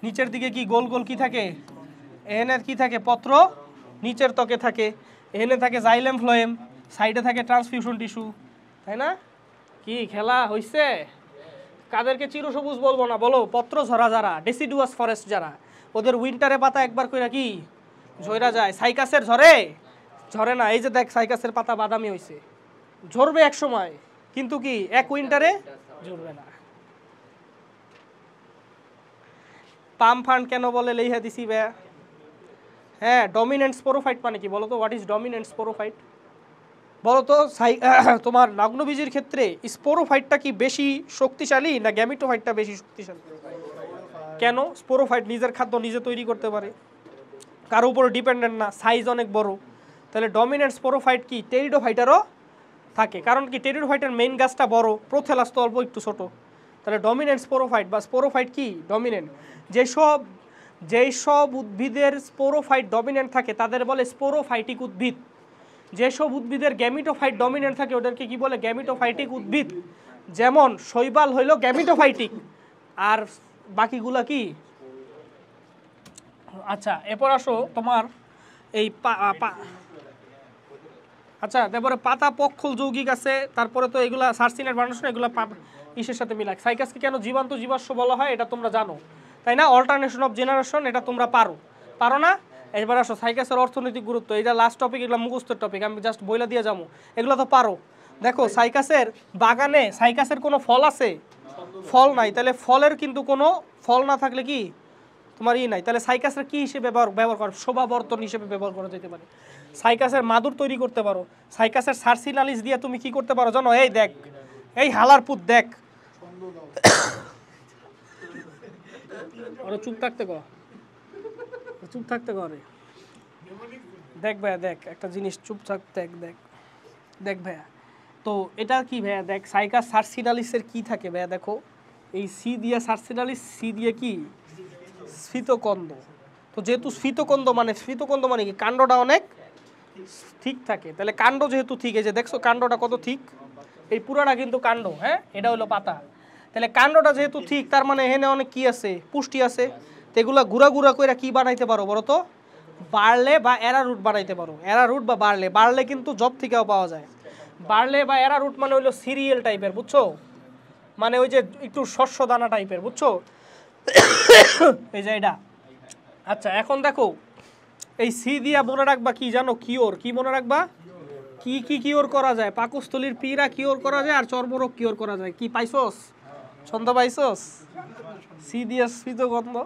নিচের দিকে কি গোল গোল কি থাকে? এখানে কি থাকে? পত্র নিচের ত্বকে থাকে, এখানে থাকে জাইলেম ফ্লোয়েম, সাইডে থাকে ট্রান্সফিউশন টিস্যু, তাই না? কি খেলা হইছে? কাদেরকে চিরসবুজ বলবো না বলো? পত্র ঝরা যারা, ডেসিডুয়াস ফরেস্ট যারা, ওদের উইন্টারে পাতা একবার কইরা কি ঝইরা যায়। সাইকাসের ঝরে না। এই যে দেখ সাইকাসের পাতা বাদামি হইছে, ঝরবে এক সময়, কিন্তু কি এক উইন্টারে ঝরবে না। পাম ফান্ড কেন বলে লেইহা দিছি ভাইয়া? হ্যাঁ, ডমিনেন্ট স্পোরোফাইট মানে কি বলো তো? হোয়াট ইজ ডমিনেন্ট স্পোরোফাইট বলো তো? তোমার নগ্নবীজির ক্ষেত্রে স্পোরোফাইটটা কি বেশি শক্তিশালী না গ্যামিটোফাইটটা বেশি শক্তিশালী? কেন? স্পোরোফাইট নিজের খাদ্য নিজে তৈরি করতে পারে, কারো উপর ডিপেন্ডেন্ট না, সাইজ অনেক বড়। তাহলে ডমিনেন্ট স্পোরোফাইট কি টেরিডোফাইটারও থাকে, কারণ কি টেরিডোফাইটের মেইন গাছটা বড়, প্রোথেলাস তো অল্প একটু ছোট। তাহলে ডমিনেন্ট স্পোরোফাইট বা স্পোরোফাইট কি ডমিনেন্ট। যেসব উদ্ভিদের স্পোরোফাইট ডমিনেন্ট থাকে তাদের বলে স্পোরোফাইটিক উদ্ভিদ। যেসব উদ্ভিদের গ্যামিটোফাইট ডমিনেন্ট থাকে ওদেরকে কি বলে গ্যামিটোফাইটিক উদ্ভিদ। যেমন শৈবাল হইল গ্যামিটোফাইটিক, আর বাকিগুলা কি। আচ্ছা এরপর আসো তোমার এই আচ্ছা তারপরে পাতা পক্ষল যৌগিক আছে, তারপরে তো এগুলা সার্সিনের বানানো এগুলা ইসের সাথে মিলাক। সাইকাসকে কেন জীবান্ত জীবাশ্ম বলা হয় এটা তোমরা জানো তাই না, অল্টারনেশন অফ জেনারেশন এটা তোমরা পারো না। এবার আসো সাইকাসের অর্থনৈতিক গুরুত্ব, এটা লাস্ট টপিক, এগুলো মুখস্থের টপিক, আমি জাস্ট বইলা দিয়ে যাবো, এগুলো তো পারো। দেখো সাইকাসের বাগানে সাইকাসের কোনো ফল আছে, ফল নাই, তাহলে ফলের কিন্তু কোনো ফল না থাকলে কি তোমার নাই, তাহলে সাইকাসের কি হিসেবে ব্যবহার করা, শোভাবর্ধন হিসেবে ব্যবহার করা যেতে পারে। সাইকাসের মাদুর তৈরি করতে পারো, সাইকাসের সার্সিনালিস দিয়ে তুমি কি করতে পারো জানো, এই দেখ এই হালার পুত দেখ, ওরা চুপ থাকতে কর, চুপ থাকতে করে দেখ ভাইয়া, দেখ একটা জিনিস চুপ থাকতে দেখ দেখ ভাইয়া। তো এটা কি ভাইয়া দেখ, সাইকাস সার্সিনালিসের কি থাকে ভাইয়া, দেখো এই সি দিয়ে সার্সিনালিস, সি দিয়ে কি স্ফীতকন্দ। তো যেহেতু স্ফীতকন্দ মানে কি কাণ্ডটা অনেক ঠিক থাকে, তাহলে কাণ্ড যেহেতু ঠিক, এই যে দেখছো কাণ্ডটা কত ঠিক, এই পুরাটা কিন্তু কাণ্ড, হ্যাঁ এটা হলো পাতা। তাহলে কাণ্ডটা যেহেতু ঠিক তার মানে এখানে অনেক কি আছে, পুষ্টি আছে। তো এগুলা গুঁড়া গুঁড়া করে কি বানাইতে পারো বলো তো, বার্লে বা অ্যারারুট বানাইতে পারো। অ্যারারুট বা বার্লে কিন্তু জব থেকেও পাওয়া যায়। বার্লে বা অ্যারারুট মানে হলো সিরিয়াল টাইপের, বুঝছো, মানে ওই যে একটু শস্য দানা টাইপের, বুঝছো এই যে এটা। আচ্ছা এখন দেখো এই সি দিয়া মনে রাখবা কি জানো, কিওর, কি মনে রাখবা, কি কি কিওর করা যায়, পাকস্থলীর পীড়া কিওর করা যায় আর চর্মরোগ কিওর করা যায়। কি পাইছস, ছন্দ পাইছস, সি দিয়া স্ফীতগন্ধ,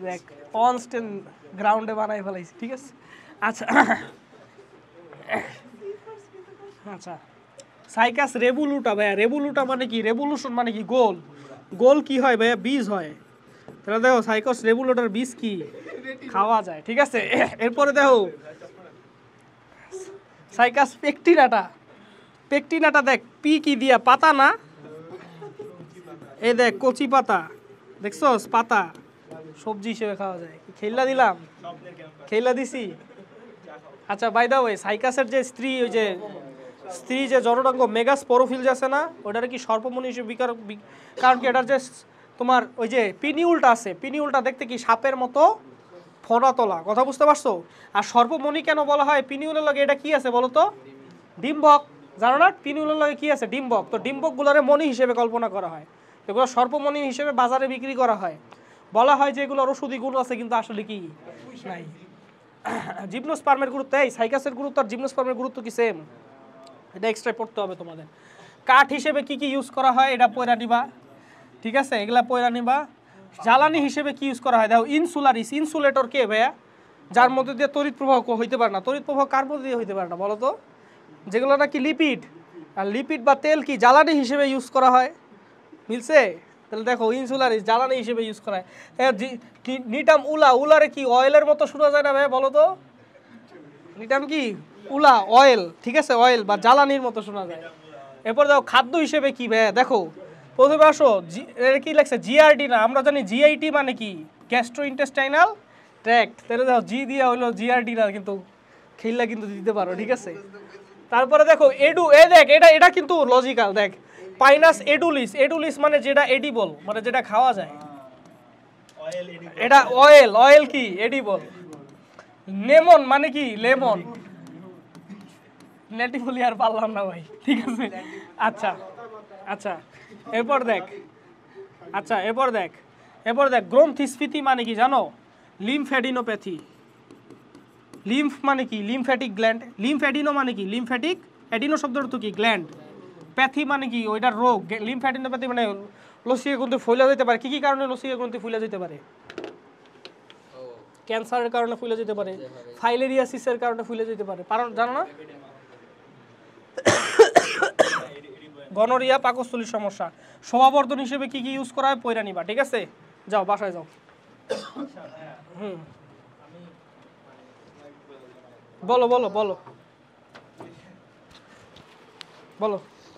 দেখ কনস্ট্যান্ট গ্রাউন্ডে বানাই ফেলাইছি, ঠিক আছে। আচ্ছা আচ্ছা সাইকাস রেবুলুটা ভাইয়া, রেবুলুটা মানে কি, রেভলিউশন মানে কি গোল, গোল কি হয় ভাইয়া, বীজ হয়। তাহলে দেখো সাইকাস রেবুলুটার বীজ কি খাওয়া যায়, ঠিক আছে। এরপরে দেখো সাইকাস পেকটিনাটা দেখ, পি কি দিয়া, পাতা না, এই দেখ কচি পাতা, দেখছস পাতা সবজি হিসেবে খাওয়া যায়। খেললা দিলাম, খেললা দিছি। আচ্ছা বাই দা ওয়ে সাইকাসের যে স্ত্রী যে জননাঙ্গ মেগাস্পোরোফিলস আছে না, ওটার কি সর্পমণি হিসেবে কারণ কি এটার যে তোমার ওই যে পিনিউলটা আছে, পিনিউলটা দেখতে কি সাপের মতো ফোনা তোলা, কথা বুঝতে পারছো। আর সর্পমণি কেন বলা হয়, পিনিউলের লগে এটা কি আছে বলো তো, ডিম্বক, জানো না পিনিউলের লগে কি আছে, ডিম্বক। তো ডিম্বকগুলোরে মণি হিসেবে কল্পনা করা হয়, এগুলো সর্পমণি হিসেবে বাজারে বিক্রি করা হয়। বলা হয় যে এগুলোর ওষুধি গুণ আছে, কিন্তু আসলে কি নাই। জিমনোস্পার্মের গুরুত্ব, এই সাইকাসের গুরুত্ব আর জিমনোস্পার্মের গুরুত্ব কি সেম, এটা এক্সট্রা পড়তে হবে তোমাদের। কাঠ হিসেবে কি কি ইউজ করা হয় এটা পয়রা নিবা, ঠিক আছে, এগুলা পয়রা নিবা। জ্বালানি হিসেবে কি ইউজ করা হয় দেখো, ইনসুলারিস, ইনসুলেটর কে ভাইয়া, যার মধ্যে দিয়ে তড়িৎ প্রবাহ হইতে পারে না, তড়িৎ প্রবাহ কার মধ্যে দিয়ে হইতে পারে না বলো তো, যেগুলো নাকি লিপিড, আর লিপিড বা তেল কি জ্বালানি হিসেবে ইউজ করা হয়, মিলছে। তাহলে দেখো ইনসুলারিস জ্বালানি হিসেবে ইউজ করা হয়। নিটাম উলারে কি অয়েলের মতো শোনা যায় না ভাই বলো তো, নিটাম কি উলা অয়েল, ঠিক আছে, অয়েল বা জ্বালানির মতো শোনা যায়। এরপর দেখো খাদ্য হিসেবে কি ভাইয়া, দেখো প্রথমে আসো কি লাগছে, জিআরডি না, আমরা জানি জিআইটি মানে কি গ্যাস্ট্রো ইন্টেস্টাইনাল ট্র্যাক্ট, তাহলে দেখো জি দিয়া হইলো জিআরডি না, কিন্তু খেললা কিন্তু দিতে পারো, ঠিক আছে। তারপরে দেখো এডু, দেখ এটা কিন্তু লজিক্যাল, দেখ পাইনাস এডুলিস, এডুলিস মানে যেটা এডিবল, মানে যেটা খাওয়া যায়, এটা অয়েল কি এডিবল। লেমন মানে কি, লেমন, নেটি বলি আর পারলাম না ভাই, ঠিক আছে। আচ্ছা আচ্ছা এরপর দেখ গ্রন্থিস্ফীতি মানে কি জানো, লিম্ফ্যাডিনোপ্যাথি, লিম্ফ মানে কি লিম্ফ্যাটিক গ্ল্যান্ড, লিম্ফ্যাডিনো মানে কি লিম্ফ্যাটিক, অ্যাডিনো শব্দের অর্থ কি গ্ল্যান্ড, প্যাথি মানে কি ওইটার রোগ, লিম্ফ্যাডিনোপ্যাথি মানে লসিকা গ্রন্থি ফুলে যেতে পারে। কি কি কারণে লসিকা গ্রন্থি ফুলে যেতে পারে, ক্যান্সারের কারণে ফুলে যেতে পারে, ফাইলেরিয়াসিসের কারণে ফুলে যেতে পারে, জানো না, গনোরিয়া, পাকস্থলীর সমস্যা। শোভাবর্ধন হিসেবে কি কি ইউজ করা হয় পয়রা নিবা, ঠিক আছে, যাও বাসায় যাও। বলো বলো বলো বলো